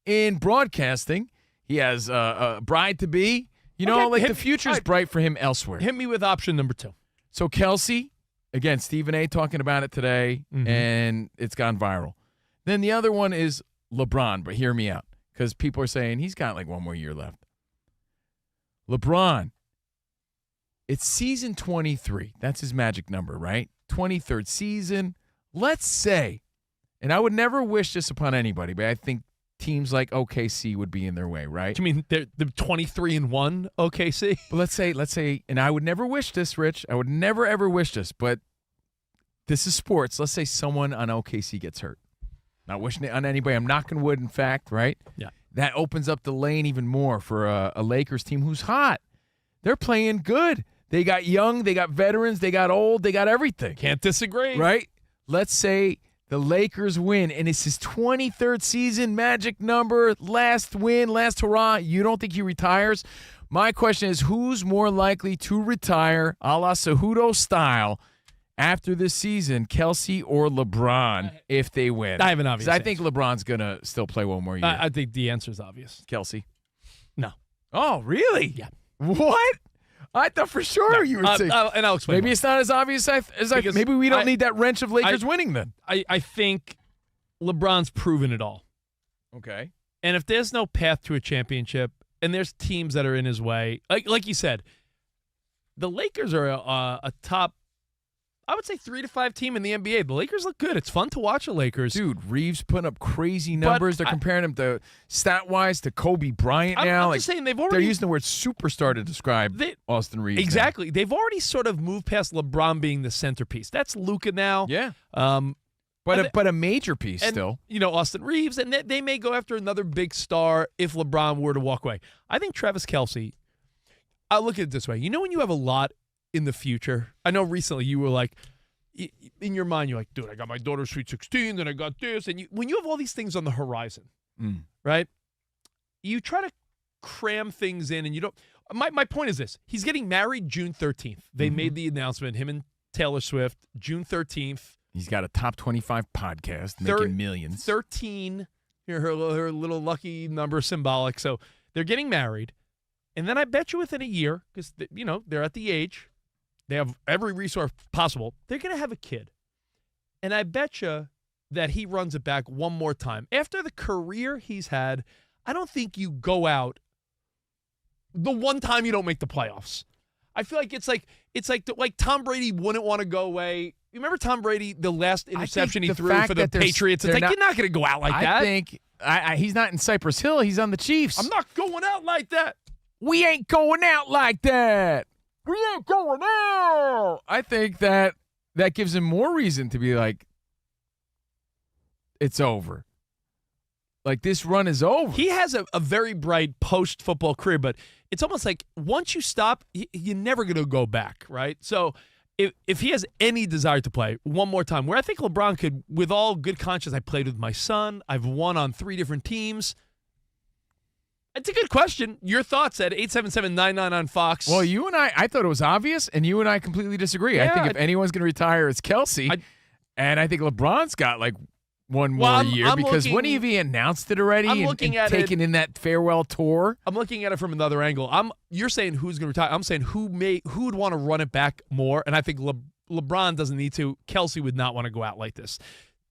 in broadcasting. He has a bride-to-be. You know, the future's bright for him elsewhere. Hit me with option number 2. So Kelsey, again, Stephen A. talking about it today, and it's gone viral. Then the other one is LeBron, but hear me out, because people are saying he's got like one more year left. LeBron, it's season 23. That's his magic number, right? 23rd season. Let's say, and I would never wish this upon anybody, but I think teams like OKC would be in their way, right? Do you mean the 23-1 OKC? But let's say, and I would never wish this, Rich. I would never, ever wish this, but this is sports. Let's say someone on OKC gets hurt. Not wishing it on anybody. I'm knocking wood, in fact, right? Yeah. That opens up the lane even more for a Lakers team who's hot. They're playing good. They got young, they got veterans, they got old, they got everything. Can't disagree. Right? Let's say the Lakers win, and it's his 23rd season, magic number, last win, last hurrah. You don't think he retires? My question is, who's more likely to retire, a la Cejudo style, after this season, Kelsey or LeBron, if they win? I have an obvious I think LeBron's going to still play one more year. I think the answer is obvious. Kelsey? No. Oh, really? Yeah. What? I thought for sure you would say. And I'll explain. Maybe it's not as obvious as maybe we don't need that wrench of Lakers winning then. I think LeBron's proven it all. Okay. And if there's no path to a championship, and there's teams that are in his way, like you said, the Lakers are a top, I would say 3 to 5 team in the NBA. The Lakers look good. It's fun to watch the Lakers. Dude, Reeves putting up crazy numbers. They're comparing him to stat-wise to Kobe Bryant now. I'm just saying they're using the word superstar to describe Austin Reeves. Exactly. Now. They've already sort of moved past LeBron being the centerpiece. That's Luka now. Yeah. But a major piece still. You know, Austin Reeves, and they may go after another big star if LeBron were to walk away. I think Travis Kelce, I'll look at it this way. You know when you have a lot in the future? I know recently you were like, in your mind, you're like, dude, I got my daughter's Sweet 16, then I got this. And when you have all these things on the horizon, right, you try to cram things in and you don't. My point is this. He's getting married June 13th. They made the announcement, him and Taylor Swift, June 13th. He's got a top 25 podcast making millions. 13, her little lucky number symbolic. So they're getting married. And then I bet you within a year, because, they're at the age, they have every resource possible, they're going to have a kid. And I bet you that he runs it back one more time. After the career he's had, I don't think you go out the one time you don't make the playoffs. I feel like it's like Tom Brady wouldn't want to go away. You remember Tom Brady, the last interception he threw for the Patriots? It's like, you're not going to go out like that. I think he's not in Cypress Hill. He's on the Chiefs. I'm not going out like that. We ain't going out like that. We ain't going out. I think that gives him more reason to be like, it's over. Like, this run is over. He has a very bright post-football career, but it's almost like once you stop, you're never going to go back, right? So if he has any desire to play one more time, where I think LeBron could, with all good conscience, I played with my son, I've won on 3 different teams. It's a good question. Your thoughts at 877-99 on Fox. Well, you and I thought it was obvious, and you and I completely disagree. Yeah, I think if anyone's going to retire, it's Kelsey. And I think LeBron's got like one more year because when he announced it already and taken in that farewell tour? I'm looking at it from another angle. You're saying who's going to retire. I'm saying who would want to run it back more, and I think LeBron doesn't need to. Kelsey would not want to go out like this.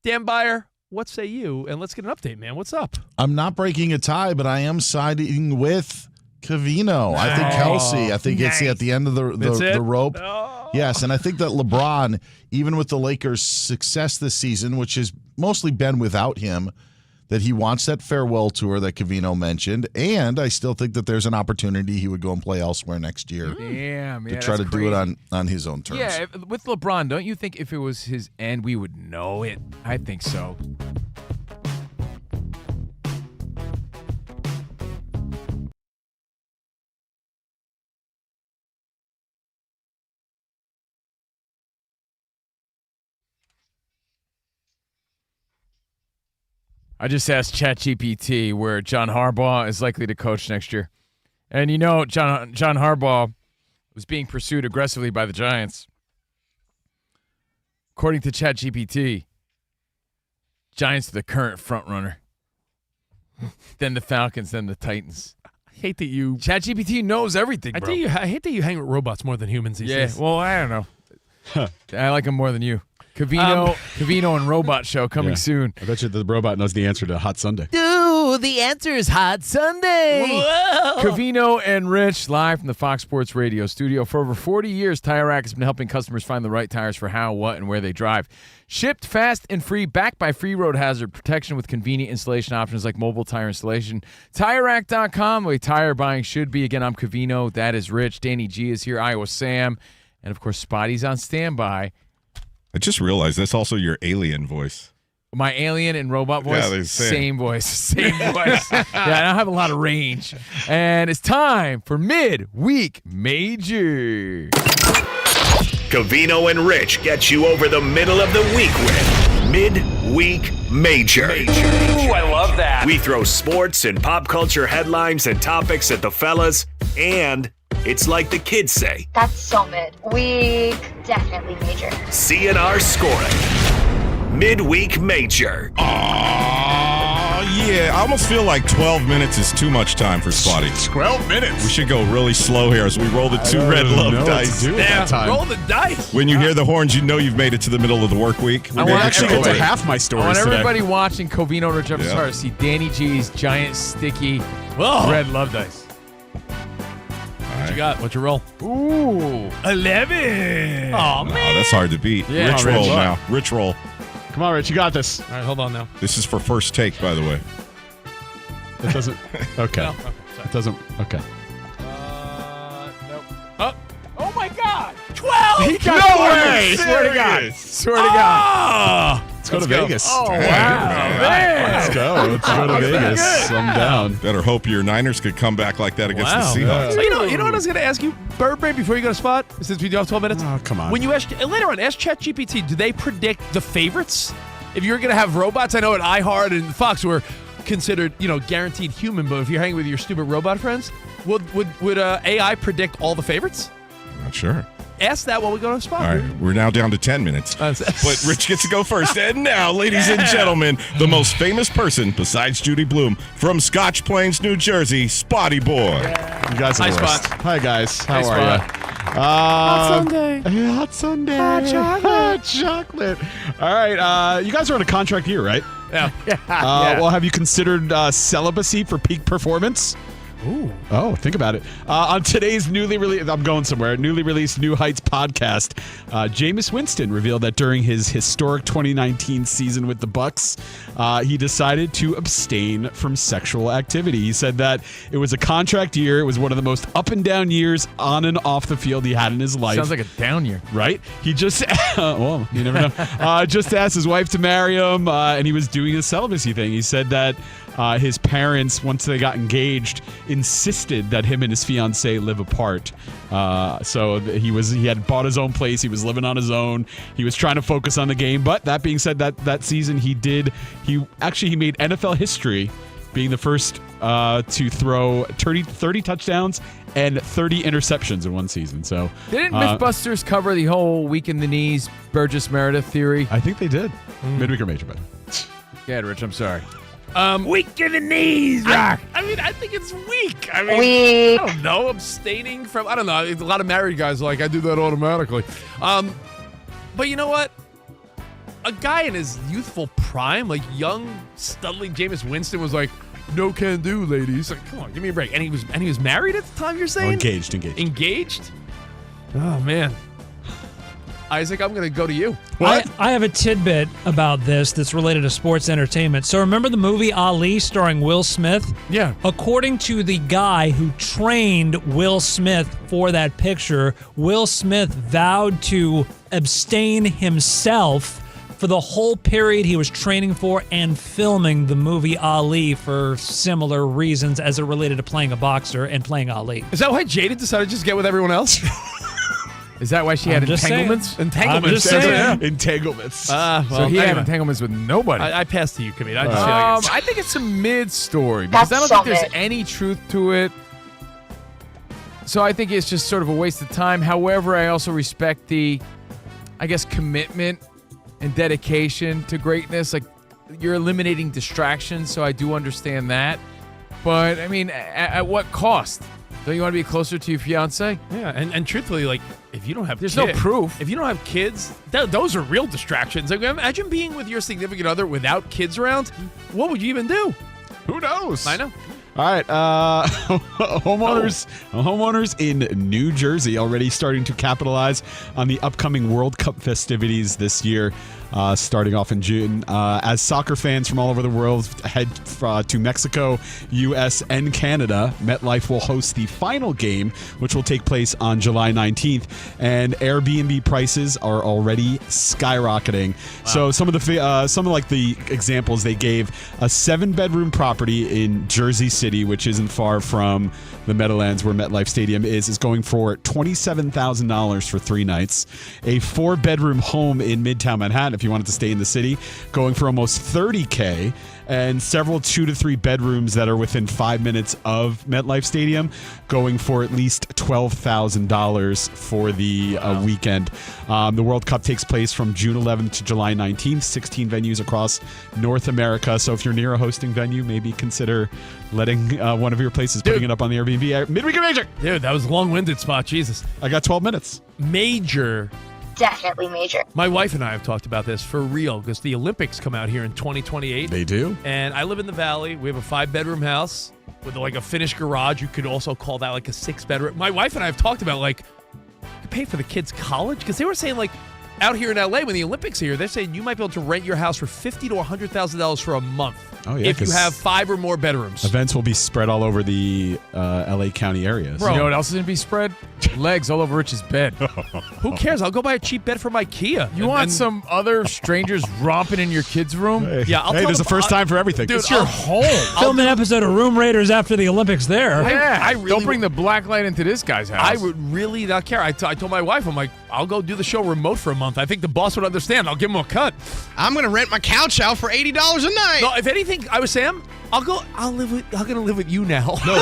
Dan Beyer, what say you? And let's get an update, man. What's up? I'm not breaking a tie, but I am siding with Covino. Nice. I think Kelsey. I think it's at the end of the rope. No. Yes, and I think that LeBron, even with the Lakers' success this season, which has mostly been without him, that he wants that farewell tour that Covino mentioned, and I still think that there's an opportunity he would go and play elsewhere next year. To try to do it on his own terms. Yeah, with LeBron, don't you think if it was his end, we would know it? I think so. I just asked ChatGPT where John Harbaugh is likely to coach next year. And John Harbaugh was being pursued aggressively by the Giants. According to ChatGPT, Giants are the current front runner. Then the Falcons, then the Titans. I hate that you... ChatGPT knows everything, bro. I hate that you hang with robots more than humans these days. Yeah, well, I don't know. I like them more than you. Covino and Robot Show coming soon. I bet you the robot knows the answer to Hot Sunday. Dude, the answer is Hot Sunday. Whoa. Covino and Rich live from the Fox Sports Radio studio. For over 40 years, Tire Rack has been helping customers find the right tires for how, what, and where they drive. Shipped fast and free, backed by free road hazard protection with convenient installation options like mobile tire installation. TireRack.com, the way tire buying should be. Again, I'm Covino. That is Rich. Danny G is here. Iowa Sam. And, of course, Spotty's on standby. I just realized that's also your alien voice. My alien and robot voice? Yeah, same voice. Same voice. Yeah, I don't have a lot of range. And it's time for Midweek Major. Covino and Rich get you over the middle of the week with Midweek Major. Ooh, I love that. We throw sports and pop culture headlines and topics at the fellas, and it's like the kids say. That's so mid. Week definitely major. CNR scoring. Midweek Major. Yeah, I almost feel like 12 minutes is too much time for Spotty. 12 minutes? We should go really slow here as we roll the 2 red love dice. Roll the dice. When you hear the horns, you know you've made it to the middle of the work week. I want actually get to half my stories I want today. everybody watching Covino Rich to see Danny G's giant sticky red love dice. What you got? What's your roll? Ooh, 11. Oh, man. That's hard to beat. Yeah. Rich roll now. Rich roll. Come on, Rich, you got this. All right, hold on now. This is for first take, by the way. It doesn't. Okay. No, okay, it doesn't. Okay. Nope. Oh my God! 12. He got no way! Swear to God. Swear to God. Let's go to Vegas. Oh, wow. Let's go. Let's go to Vegas. I'm down. Better hope your Niners could come back like that against the Seahawks. So you know what I was going to ask you, Burberry, before you go to spot, since we do have 12 minutes? Oh, come on. When you ask, later on, ask ChatGPT, do they predict the favorites? If you're going to have robots, I know at iHeart and Fox were considered, guaranteed human, but if you're hanging with your stupid robot friends, would AI predict all the favorites? Not sure. Ask that while we go to spot. All right, we're now down to 10 minutes. But Rich gets to go first. And now, ladies and gentlemen, the most famous person besides Judy Blume from Scotch Plains, New Jersey, Spotty Boy. You guys are Hi, the worst. Spot. Hi, guys. How Hey, are you? Hot Sunday. Hot Sunday. Hot chocolate. Hot chocolate. All right. You guys are on a contract here, right? Yeah. Well, have you considered celibacy for peak performance? Ooh. Oh, think about it. On today's newly released New Heights podcast, Jameis Winston revealed that during his historic 2019 season with the Bucs, he decided to abstain from sexual activity. He said that it was a contract year. It was one of the most up and down years on and off the field he had in his life. Sounds like a down year. Right? He just, well, you never know. Just asked his wife to marry him, and he was doing a celibacy thing. He said that his parents, once they got engaged, insisted that him and his fiancée live apart. So he had bought his own place. He was living on his own. He was trying to focus on the game. But that being said, that season he made NFL history, being the first to throw 30 touchdowns and 30 interceptions in one season. So didn't Mythbusters cover the whole weak in the knees Burgess Meredith theory? I think they did. Midweek or major, but yeah, Rich, I'm sorry. Weak in the knees, Rock. I think it's weak. I don't know. Abstaining from, I don't know. A lot of married guys are like, I do that automatically. But you know what? A guy in his youthful prime, like young, studly Jameis Winston, was like, no can do, ladies. Like, come on, give me a break. And he was married at the time, you're saying? Engaged. Engaged? Oh, man. Isaac, I'm going to go to you. I have a tidbit about this that's related to sports entertainment. So remember the movie Ali starring Will Smith? Yeah. According to the guy who trained Will Smith for that picture, Will Smith vowed to abstain himself for the whole period he was training for and filming the movie Ali for similar reasons as it related to playing a boxer and playing Ali. Is that why Jada decided to just get with everyone else? Is that why she had entanglements? Entanglements. Entanglements. So he had entanglements with nobody. I passed to you, Kavita. I just feel like I think it's a mid-story because I don't think there's any truth to it. So I think it's just sort of a waste of time. However, I also respect the, commitment and dedication to greatness. Like, you're eliminating distractions, so I do understand that. But, at what cost? Don't you want to be closer to your fiance? Yeah, and truthfully, like, if you don't have no proof. If you don't have kids, those are real distractions. Like, imagine being with your significant other without kids around. What would you even do? Who knows? I know. All right, homeowners in New Jersey already starting to capitalize on the upcoming World Cup festivities this year, starting off in June. As soccer fans from all over the world head to Mexico, U.S., and Canada, MetLife will host the final game, which will take place on July 19th, and Airbnb prices are already skyrocketing. Wow. So some of the examples they gave: a 7-bedroom property in Jersey City, which isn't far from the Meadowlands where MetLife Stadium is going for $27,000 for 3 nights. A 4-bedroom home in Midtown Manhattan, if you wanted to stay in the city, going for almost $30K. And several 2 to 3 bedrooms that are within 5 minutes of MetLife Stadium, going for at least $12,000 for the weekend. The World Cup takes place from June 11th to July 19th, 16 venues across North America. So if you're near a hosting venue, maybe consider letting one of your places, putting it up on the Airbnb. Midweek or major? Dude, that was long-winded, Spot. Jesus. I got 12 minutes. Major. Definitely major. My wife and I have talked about this for real because the Olympics come out here in 2028. They do. And I live in the Valley. We have a 5-bedroom house with like a finished garage. You could also call that like a 6-bedroom. My wife and I have talked about like, you pay for the kids' college? Because they were saying like out here in LA, when the Olympics are here, they're saying you might be able to rent your house for $50,000 to $100,000 for a month. Oh, yeah, if you 'cause have 5 or more bedrooms. Events will be spread all over the LA County areas. You know what else is going to be spread? Legs all over Rich's bed. Who cares? I'll go buy a cheap bed from IKEA. You want some other strangers romping in your kids' room? Yeah, I'll Hey, tell there's them, a first time for everything. Dude, it's your home. Film an episode of Room Raiders after the Olympics there. Yeah, I really don't bring the black light into this guy's house. I would really not care. I told my wife, I'm like, I'll go do the show remote for a month. I think the boss would understand. I'll give him a cut. I'm gonna rent my couch out for $80 a night. No, if anything, I'm gonna live with you now. No.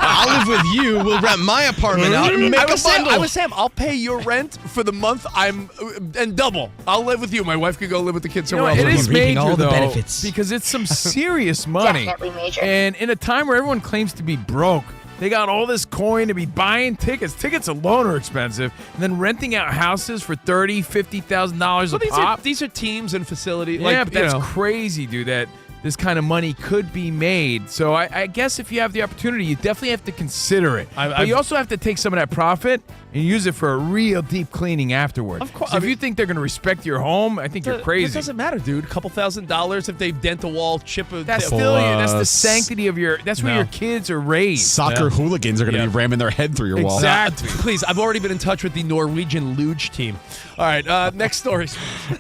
I'll live with you. We'll rent my apartment out and make a bundle. I was Sam. I'll pay your rent for the month. And double. I'll live with you. My wife could go live with the kids somewhere else. It is major all the though, benefits. because it's some serious money. Definitely major. And in a time where everyone claims to be broke, they got all this coin to be buying tickets. Tickets alone are expensive, and then renting out houses for $30,000, $50,000 a pop. These are teams and facilities. Yeah, but that's crazy, dude. That this kind of money could be made. So I guess if you have the opportunity, you definitely have to consider it. But you also have to take some of that profit and use it for a real deep cleaning afterwards. Of course. So if you think they're going to respect your home, I think you're crazy. It doesn't matter, dude. A couple $1,000 if they dent a wall, chip a... That's still that's the sanctity of your. That's where your kids are raised. Soccer hooligans are going to be ramming their head through your wall. Exactly. Please, I've already been in touch with the Norwegian Luge team. All right, next story.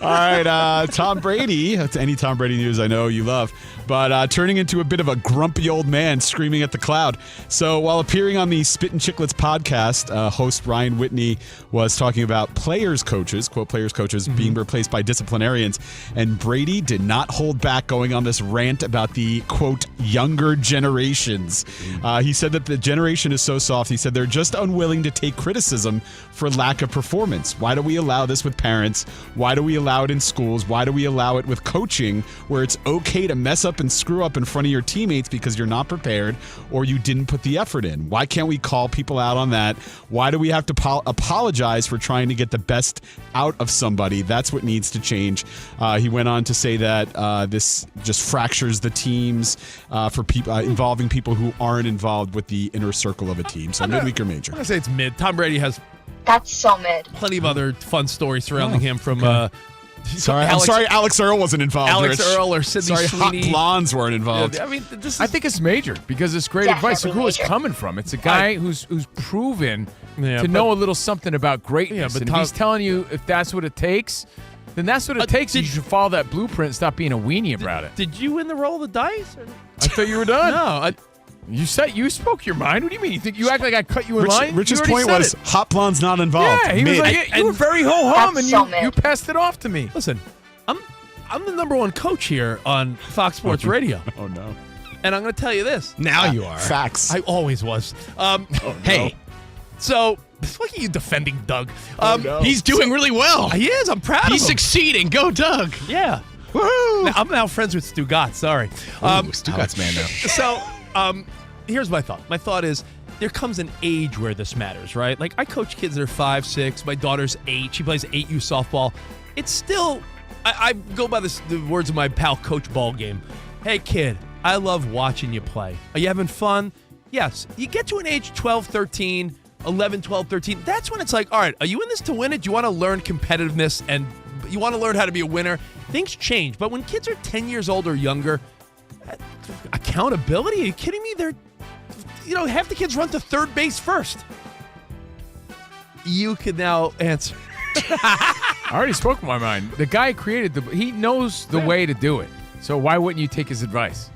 All right, Tom Brady. That's any Tom Brady news I know you love. But turning into a bit of a grumpy old man screaming at the cloud. So while appearing on the Spit and Chicklets podcast, host Ryan Whitney was talking about players' coaches, quote, players' coaches being replaced by disciplinarians. And Brady did not hold back going on this rant about the, quote, younger generations. He said that the generation is so soft. He said they're just unwilling to take criticism for lack of performance. Why do we allow this with parents? Why do we allow it in schools? Why do we allow it with coaching where it's okay to mess up and screw up in front of your teammates because you're not prepared or you didn't put the effort in? Why can't we call people out on that? Why do we have to apologize for trying to get the best out of somebody? That's what needs to change. He went on to say that this just fractures the teams for people involving people who aren't involved with the inner circle of a team. So midweek or major? I say it's mid. Tom Brady has That's so mid. plenty of other fun stories surrounding him from... Sorry, I'm sorry Alex Earl wasn't involved. Alex Rich. Earl or Sidney Sorry, Sweeney. Hot Blondes weren't involved. Yeah, I mean, I think it's major because it's great advice. Look who it's coming from. It's a guy who's proven to know a little something about greatness. Yeah, but and if he's telling you if that's what it takes, then that's what it takes. You should follow that blueprint and stop being a weenie about it. Did you win the roll of the dice? I thought you were done. No, you spoke your mind. What do you mean? You think you act like I cut you in line? Rich's You already point said was it. Hot Blonde's not involved. Yeah, he was like, you were very ho-hum and you passed it off to me. Listen, I'm the number one coach here on Fox Sports Radio. Oh, no. And I'm going to tell you this. Now you are. Facts. I always was. Hey. So, look at you defending Doug. He's doing really well. He is. I'm proud of him. He's succeeding. Go, Doug. Yeah. Woohoo. I'm now friends with Stu Gotts. Sorry. Stu Gotts, man, now. So, here's my thought. My thought is there comes an age where this matters, right? Like, I coach kids that are 5, 6. My daughter's 8. She plays 8U softball. It's still... I go by the words of my pal Coach Ballgame. Hey, kid, I love watching you play. Are you having fun? Yes. You get to an age 12, 13, 11, 12, 13. That's when it's like, all right, are you in this to win it? Do you want to learn competitiveness and you want to learn how to be a winner? Things change. But when kids are 10 years old or younger, accountability? Are you kidding me? Half the kids run to third base first. You can now answer. I already spoke my mind. The guy created he knows the way to do it. So why wouldn't you take his advice?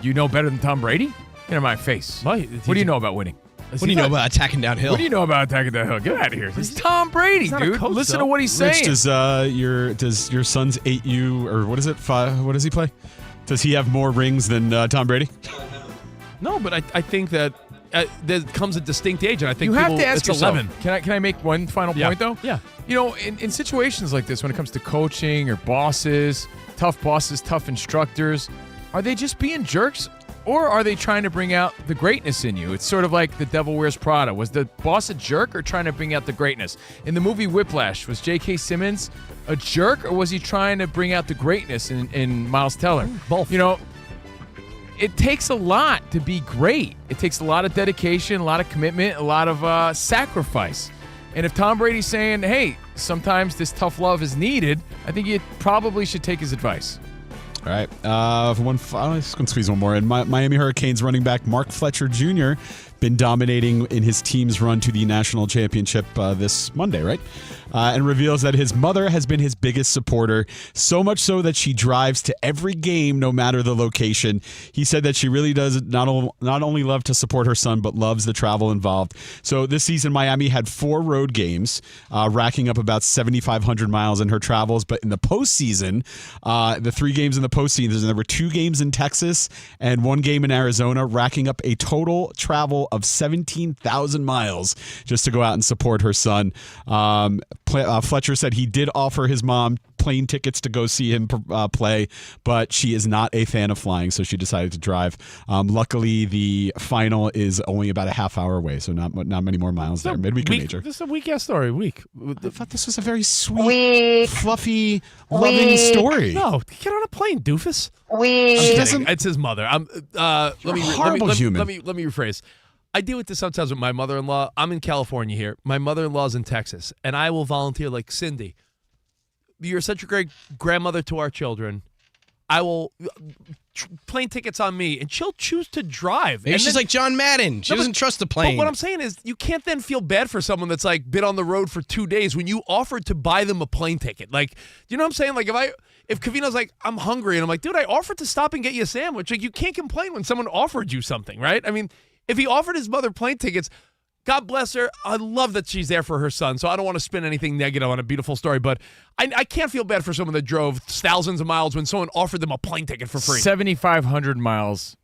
You know better than Tom Brady? Get in my face. What do you know about winning? What do you know about attacking downhill? What do you know about attacking downhill? Get out of here. It's Tom Brady, dude. Listen to what he's saying. Rich, does your son's 8U or what is it? 5? What does he play? Does he have more rings than Tom Brady? No, but I think that there comes a distinct age, and I think you have to ask it's yourself. 11. Can I make one final point though? Yeah. In situations like this, when it comes to coaching or bosses, tough instructors, are they just being jerks, or are they trying to bring out the greatness in you? It's sort of like The Devil Wears Prada. Was the boss a jerk or trying to bring out the greatness? In the movie Whiplash, was J.K. Simmons a jerk, or was he trying to bring out the greatness in Miles Teller? Both. It takes a lot to be great. It takes a lot of dedication, a lot of commitment, a lot of sacrifice. And if Tom Brady's saying, hey, sometimes this tough love is needed. I think you probably should take his advice. All right. I'm just going to squeeze one more in. Miami Hurricanes running back Mark Fletcher Jr. been dominating in his team's run to the national championship this Monday, right? And reveals that his mother has been his biggest supporter, so much so that she drives to every game no matter the location. He said that she really does not only love to support her son, but loves the travel involved. So this season, Miami had 4 road games, racking up about 7,500 miles in her travels. But in the postseason, the 3 games in the postseason, there were 2 games in Texas and 1 game in Arizona, racking up a total travel of 17,000 miles just to go out and support her son. Fletcher said he did offer his mom plane tickets to go see him play, but she is not a fan of flying, so she decided to drive. Luckily, the final is only about a half hour away, so not many more miles there. Midweek major. This is a weak-ass story. I thought this was a very sweet, fluffy, loving story. No, get on a plane, doofus. It's his mother. Let me rephrase. I deal with this sometimes with my mother-in-law. I'm in California here. My mother-in-law's in Texas, and I will volunteer like, Cindy, you're such a great grandmother to our children. I will plane tickets on me, and she'll choose to drive. Maybe she's like John Madden. She doesn't trust the plane. But what I'm saying is, you can't then feel bad for someone that's like been on the road for 2 days when you offered to buy them a plane ticket. Like, you know what I'm saying? Like, if Covino's like, I'm hungry, and I'm like, dude, I offered to stop and get you a sandwich. Like, you can't complain when someone offered you something, right? I mean, if he offered his mother plane tickets, God bless her. I love that she's there for her son, so I don't want to spin anything negative on a beautiful story, but I can't feel bad for someone that drove thousands of miles when someone offered them a plane ticket for free. 7,500 miles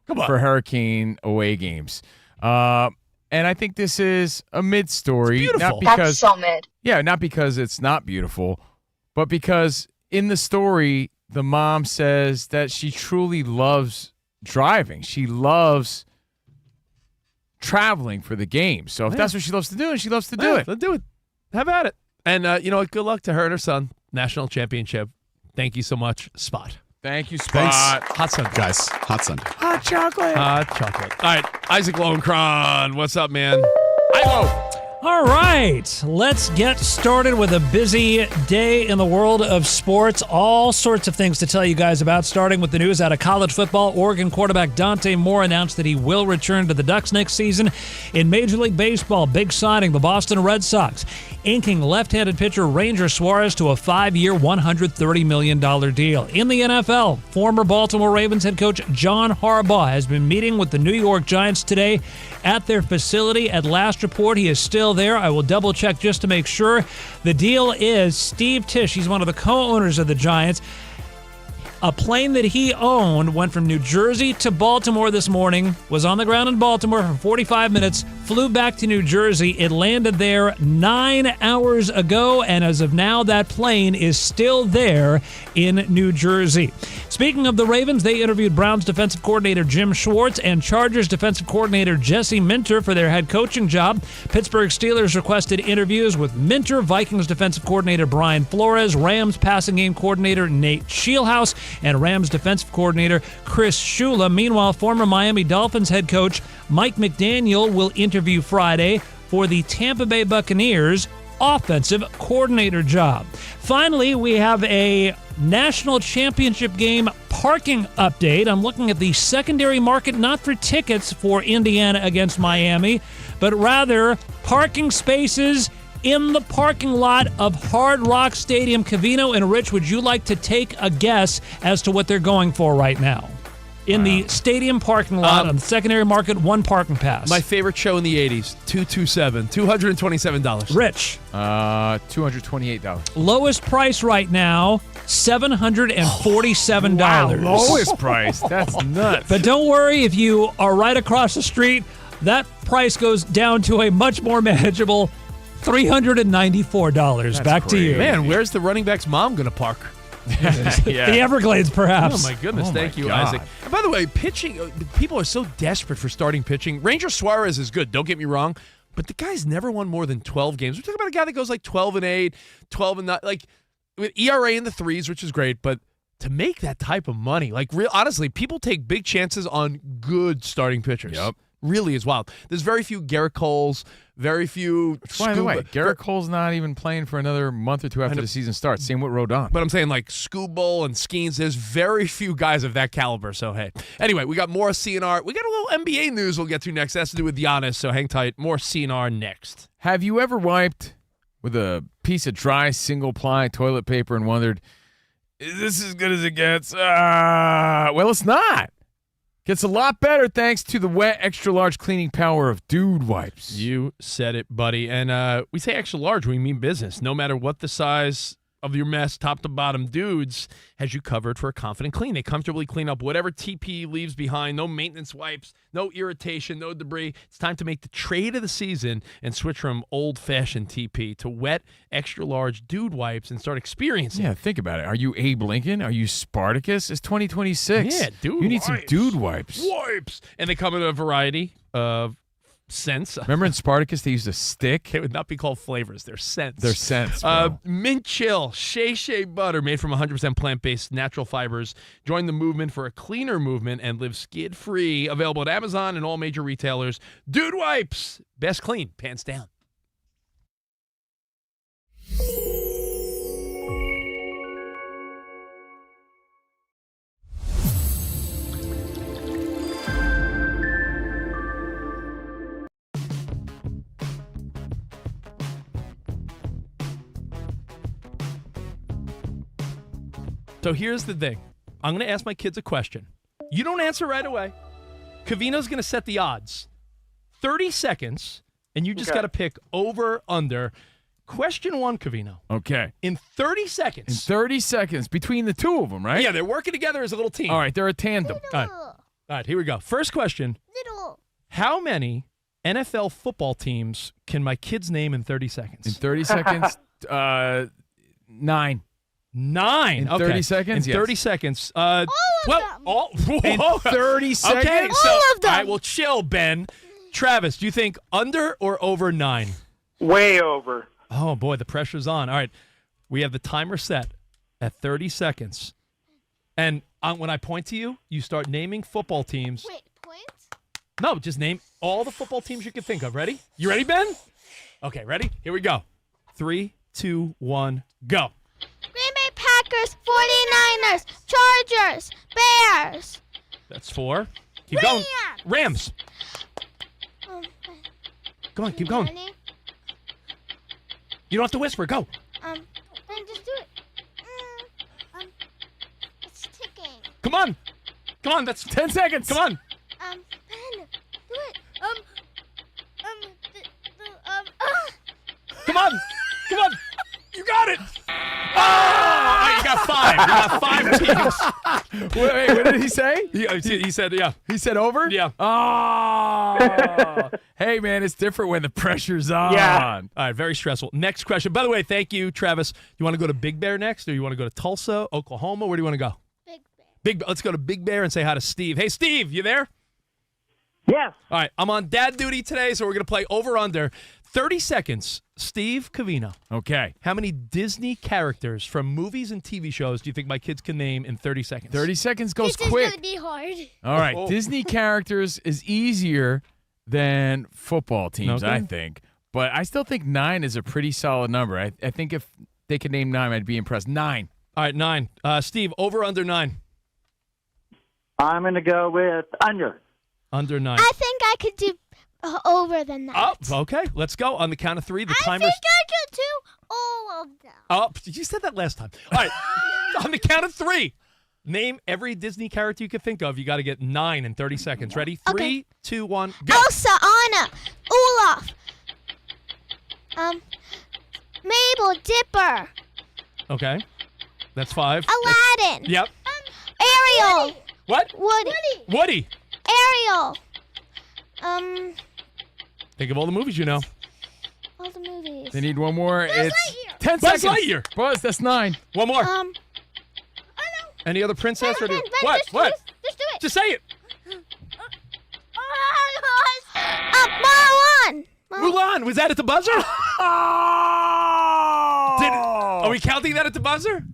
for Hurricane away games. And I think this is a mid story. It's beautiful. That's so mid. Yeah, not because it's not beautiful, but because in the story, the mom says that she truly loves driving. She loves traveling for the game. So if that's what she loves to do, and she loves to do it. Let's do it. Have at it. And you know what? Good luck to her and her son. National championship. Thank you so much, Spot. Thank you, Spot. Thanks. Hot Sun. Guys, hot Sun. Hot chocolate. Hot chocolate. All right, Isaac Lowenkron. What's up, man? All right, let's get started with a busy day in the world of sports. All sorts of things to tell you guys about, starting with the news out of college football. Oregon quarterback Dante Moore announced that he will return to the Ducks next season. In Major League Baseball, big signing, the Boston Red Sox inking left-handed pitcher Ranger Suarez to a 5-year, $130 million deal. In the NFL, former Baltimore Ravens head coach John Harbaugh has been meeting with the New York Giants today at their facility. At last report, he is still there. I will double-check just to make sure. The deal is Steve Tisch, he's one of the co-owners of the Giants. A plane that he owned went from New Jersey to Baltimore this morning, was on the ground in Baltimore for 45 minutes, flew back to New Jersey. It landed there 9 hours ago, and as of now, that plane is still there in New Jersey. Speaking of the Ravens, they interviewed Browns defensive coordinator Jim Schwartz and Chargers defensive coordinator Jesse Minter for their head coaching job. Pittsburgh Steelers requested interviews with Minter, Vikings defensive coordinator Brian Flores, Rams passing game coordinator Nate Scheelhaus, and Rams defensive coordinator Chris Shula. Meanwhile, former Miami Dolphins head coach Mike McDaniel will interview Friday for the Tampa Bay Buccaneers offensive coordinator job. Finally, we have a national championship game parking update. I'm looking at the secondary market, not for tickets for Indiana against Miami, but rather parking spaces in the parking lot of Hard Rock Stadium. Covino and Rich, would you like to take a guess as to what they're going for right now? In the stadium parking lot on the secondary market, one parking pass. My favorite show in the 80s, 227, $227. Rich. $228. Lowest price right now, $747. Wow, lowest price. That's nuts. But don't worry, if you are right across the street, that price goes down to a much more manageable $394. That's Back to you. Man, where's the running back's mom going to park? The Everglades, perhaps. Oh, my goodness. Oh, Thank my you, God. Isaac. And by the way, pitching, people are so desperate for starting pitching. Ranger Suarez is good, don't get me wrong, but the guy's never won more than 12 games. We're talking about a guy that goes like 12-8, 12-9, like with ERA in the threes, which is great, but to make that type of money, like honestly, people take big chances on good starting pitchers. Yep. really is wild. There's very few Garrett Coles, very few By the way, Scuba- Garrett Cole's not even playing for another month or two after the season starts. Same with Rodon. But I'm saying like Scooble and Skeens, there's very few guys of that caliber. So, hey. Anyway, we got more CNR. We got a little NBA news we'll get to next. That's to do with Giannis, so hang tight. More CNR next. Have you ever wiped with a piece of dry single-ply toilet paper and wondered, is this as good as it gets? Well, it's not. Gets a lot better thanks to the wet, extra-large cleaning power of Dude Wipes. You said it, buddy. And we say extra large, we mean business. No matter what the size of your mess, top to bottom, Dudes has you covered for a confident clean. They comfortably clean up whatever TP leaves behind. No maintenance wipes, no irritation, no debris. It's time to make the trade of the season and switch from old-fashioned TP to wet, extra-large Dude Wipes and start experiencing. Yeah, think about it. Are you Abe Lincoln? Are you Spartacus? It's 2026. Yeah, Dude You need Wipes. some Dude Wipes. Wipes! And they come in a variety of scents. Remember in Spartacus they used a stick? It would not be called flavors. They're scents. They're scents, bro. Mint Chill Shea butter made from 100% plant-based natural fibers. Join the movement for a cleaner movement and live skid-free. Available at Amazon and all major retailers. Dude Wipes. Best clean. Pants down. So here's the thing. I'm going to ask my kids a question. You don't answer right away. Covino's going to set the odds. 30 seconds, and you just got to pick over, under. Question 1, Covino. Okay. In 30 seconds. In 30 seconds, between the two of them, right? Yeah, they're working together as a little team. All right, they're a tandem. All right, here we go. First question. How many NFL football teams can my kids name in 30 seconds? In 30 seconds, 9. 9. In 30 seconds? In 30 seconds. In 30 seconds? Okay, so, All of them. All right, well, chill, Ben. Travis, do you think under or over 9? Way over. Oh, boy, the pressure's on. All right, we have the timer set at 30 seconds. And when I point to you, you start naming football teams. Wait, points? No, just name all the football teams you can think of. Ready? You ready, Ben? Okay, ready? Here we go. 3, 2, 1, go. Green Bay Packers, 49ers, Chargers, Bears. That's 4. Keep going. Rams. Come on, keep going. You don't have to whisper. Go. Then just do it. It's ticking. Come on. Come on. That's 10 seconds. Come on. Ben, do it. Come on. Come on. You got it. Oh, you got 5. You got 5 teams. Wait, what did he say? He said, yeah. He said over? Yeah. Oh. Hey, man, it's different when the pressure's on. Yeah. All right, very stressful. Next question. By the way, thank you, Travis. You want to go to Big Bear next, or you want to go to Tulsa, Oklahoma? Where do you want to go? Big Bear. Let's go to Big Bear and say hi to Steve. Hey, Steve, you there? Yes. All right, I'm on dad duty today, so we're going to play over-under. 30 seconds. Steve Covino. Okay. How many Disney characters from movies and TV shows do you think my kids can name in 30 seconds? 30 seconds goes This quick. is going to be hard. All right, Disney characters is easier than football teams, Okay. I think. But I still think 9 is a pretty solid number. I think if they could name 9, I'd be impressed. 9. All right, 9. Steve, over, under 9? I'm going to go with under. Under 9. I think I could do over than that. Oh, okay. Let's go. On the count of 3, the I timer's... think I could do all of them. Oh, you said that last time. All right. On the count of 3, name every Disney character you can think of. You got to get 9 in 30 seconds. Ready? 3, 2, 1, go. Elsa, Anna, Olaf, Mabel, Dipper, Okay. That's 5. Aladdin. Yep. Ariel. What? Woody. Ariel. Think of all the movies you know. All the movies. They need one more. It's 10 Buzz seconds. Lightyear. Buzz, that's 9. One more. Any other Ben, princess? or do Ben, what? just What? do it. Just say it. Mulan. Mulan. Was that at the buzzer? Are we counting that at the buzzer?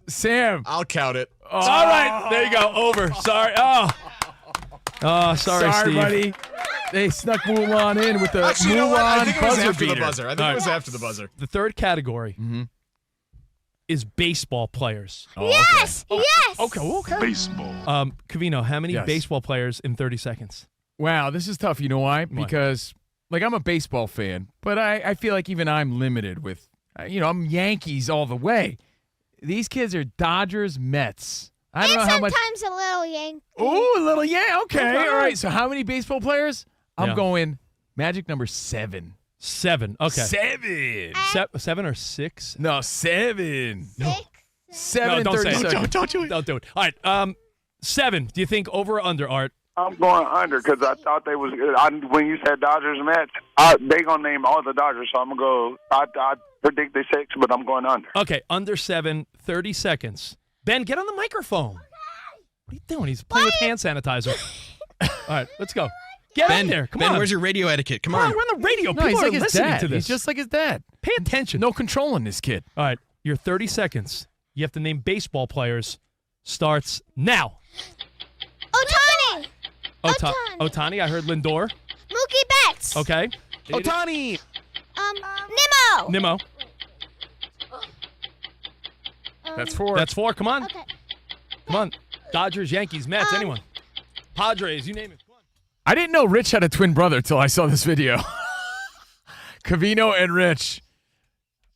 Sam. I'll count it. All right. There you go. Over. Sorry. Oh, sorry, Sorry, Steve. buddy. They snuck Mulan in with the Actually, you know what? I Mulan think it was buzzer after the beater. buzzer. I think it was after the buzzer. The third category is baseball players. Yes, yes. Okay. Baseball. Covino, how many Yes. baseball players in 30 seconds? Wow, this is tough. You know why? Because, I'm a baseball fan, but I feel like even I'm limited with, I'm Yankees all the way. These kids are Dodgers, Mets. I don't know how much. Sometimes a little yank. Ooh, a little, yeah, okay. All right, so how many baseball players? I'm Yeah. going magic number 7. 7. Okay. 7. 7 or 6? No, 7. No. 7 No, and don't 30 say it. seconds. Don't do it. Don't do it. All right. 7. Do you think over or under, Art? I'm going under because I thought they was. When you said Dodgers Mets, they gonna name all the Dodgers, so I'm gonna go. I predict they 6, but I'm going under. Okay, under 7, 30 seconds. Ben, get on the microphone. What are you doing? He's playing with hand sanitizer. All right, let's go. Get Ben, in there. Come Ben, on. where's your radio etiquette? Come Come on. on, we're on the radio. No, People he's are like his listening dad. to this. He's just like his dad. Pay attention. No control in this kid. All right, your 30 seconds. You have to name baseball players. Starts now. Otani. Otani, I heard Lindor. Mookie Betts. Okay. Otani. Nimmo. Nimmo. That's 4. That's 4. Come on. Okay. Come on. Dodgers, Yankees, Mets, anyone. Padres, you name it. Come on. I didn't know Rich had a twin brother till I saw this video. Covino and Rich.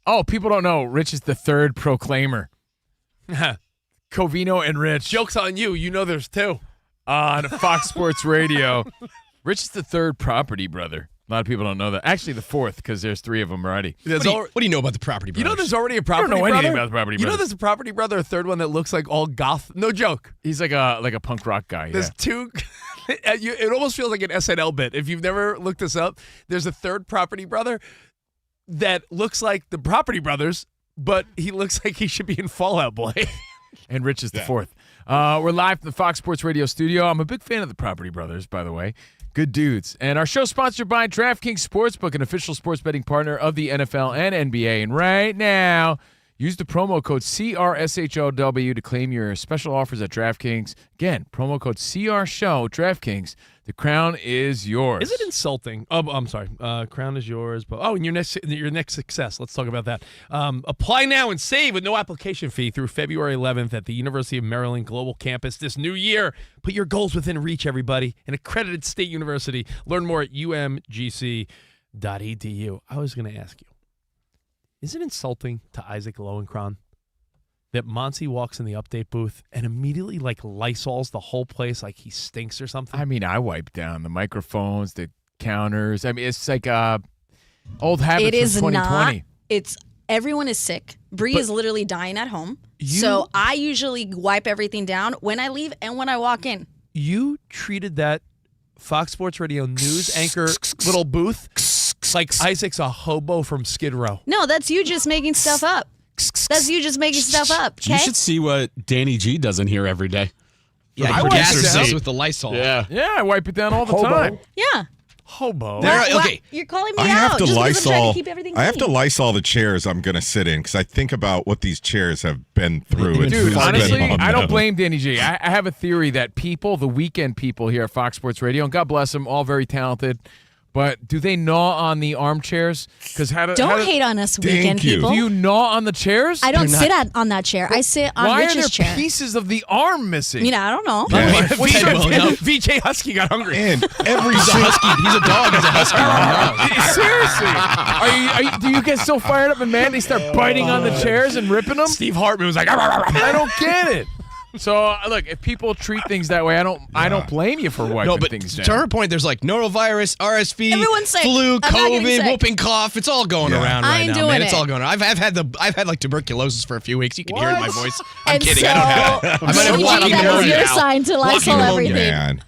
Oh, people don't know. Rich is the third proclaimer. Covino and Rich. Joke's on you. You know there's 2. On Fox Sports Radio. Rich is the third property brother. A lot of people don't know that. Actually, the 4th, because there's 3 of them already. What do you know about the property brothers? You know there's already a property know brother? anything about the property You know brothers. there's a property brother, a third one that looks like all goth? No joke. He's like a punk rock guy. There's Yeah. 2. It almost feels like an SNL bit. If you've never looked this up, there's a third property brother that looks like the property brothers, but he looks like he should be in Fall Out Boy. And Rich is the 4th. We're live from the Fox Sports Radio studio. I'm a big fan of the Property Brothers, by the way. Good dudes. And our show sponsored by DraftKings Sportsbook, an official sports betting partner of the NFL and NBA. And right now, use the promo code CRSHOW to claim your special offers at DraftKings. Again, promo code CRSHOW, DraftKings. The crown is yours. Is it insulting? Oh, I'm sorry. Crown is yours. But and your next success. Let's talk about that. Apply now and save with no application fee through February 11th at the University of Maryland Global Campus this new year. Put your goals within reach, everybody. An accredited state university. Learn more at umgc.edu. I was going to ask you, is it insulting to Isaac Lowenkron that Monty walks in the update booth and immediately Lysols the whole place like he stinks or something? I mean, I wipe down the microphones, the counters. I mean, it's like old habits It is from 2020. not. It's everyone is sick. Bree is literally dying at home. So I usually wipe everything down when I leave and when I walk in. You treated that Fox Sports Radio news anchor little booth like Isaac's a hobo from Skid Row. No, that's you just making stuff up. That's you just making stuff up. Okay? You should see what Danny G does in here every day. Yeah, For he the producer gasses seat. with the Lysol. Yeah. Yeah, I wipe it down all the time. Yeah. Hobo. Okay. You're calling me I out have to just because I'm trying Lysol. to keep everything I have to clean. Lysol the chairs I'm going to sit in because I think about what these chairs have been through. Dude, It's honestly, been on I don't them. blame Danny G. I have a theory that the weekend people here at Fox Sports Radio, and God bless them, all very talented, but do they gnaw on the armchairs? Because Don't hate on us, weekend people. Do you gnaw on the chairs? I don't sit on that chair. I sit on Why Rich's are there chair. pieces of the arm missing? I don't know. VJ Husky got hungry. And every He's a husky. He's a dog. He's a husky. Seriously, do you get so fired up and mad they start biting on the chairs and ripping them? Steve Hartman was like, I don't get it. So look, if people treat things that way, I don't blame you for wiping No, but things down. to her point, there's like norovirus, RSV, Everyone's sick. flu, I'm not getting COVID, sick. whooping cough. It's all going around I right ain't now, doing man. It's it. all going on. I've had like tuberculosis for a few weeks. You can hear it in my voice. I'm And kidding. so, I don't have it. I might have maybe walking that was pneumonia your now. sign to Walking Lysol pneumonia. everything. Man.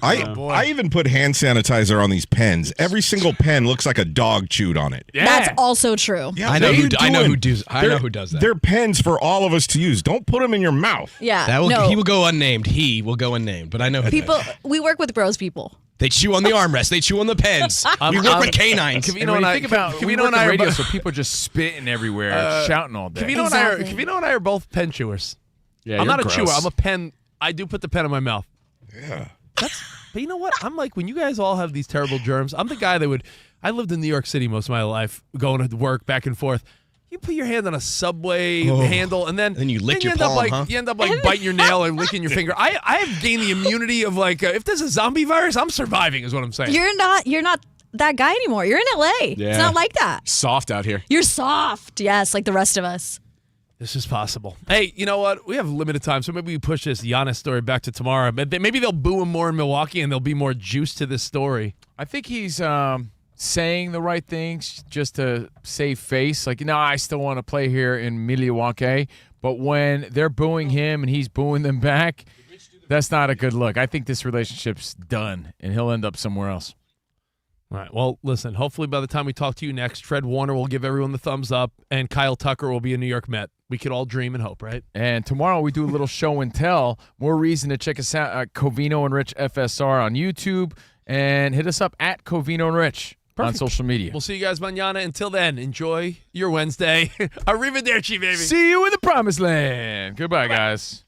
I even put hand sanitizer on these pens. Every single pen looks like a dog chewed on it. That's also true. Yeah, I know what who are you doing? does that. They're pens for all of us to use. Don't put them in your mouth. Yeah. He will go unnamed. He will go unnamed, but I know who People, we work with gross people. They chew on the armrest. They chew on the pens. We work with canines. And when you think about we work on radio, so people just spitting everywhere, shouting all day. Covino and I are both pen chewers. Yeah, I'm you're not a chewer. gross. I'm a pen. I do put the pen in my mouth. Yeah. But you know what? I'm like, when you guys all have these terrible germs, I'm the guy that would. I lived in New York City most of my life, going to work back and forth. You put your hand on a subway handle, and then you lick your end palm, up like huh? you end up like biting your nail and licking your finger. I have gained the immunity of like if there's a zombie virus, I'm surviving. Is what I'm saying. You're not that guy anymore. You're in LA. Yeah. It's not like that. Soft out here. You're soft. Yes, like the rest of us. This is possible. Hey, you know what? We have limited time, so maybe we push this Giannis story back to tomorrow. Maybe they'll boo him more in Milwaukee, and there'll be more juice to this story. I think he's saying the right things just to save face. Like, no, I still want to play here in Milwaukee. But when they're booing him and he's booing them back, that's not a good look. I think this relationship's done, and he'll end up somewhere else. All right. Well, listen, hopefully by the time we talk to you next, Fred Warner will give everyone the thumbs up, and Kyle Tucker will be a New York Met. We could all dream and hope, right? And tomorrow we do a little show and tell. More reason to check us out at Covino and Rich FSR on YouTube, and hit us up at Covino and Rich on social media. We'll see you guys mañana. Until then, enjoy your Wednesday. Arrivederci, baby. See you in the promised land. Goodbye, guys.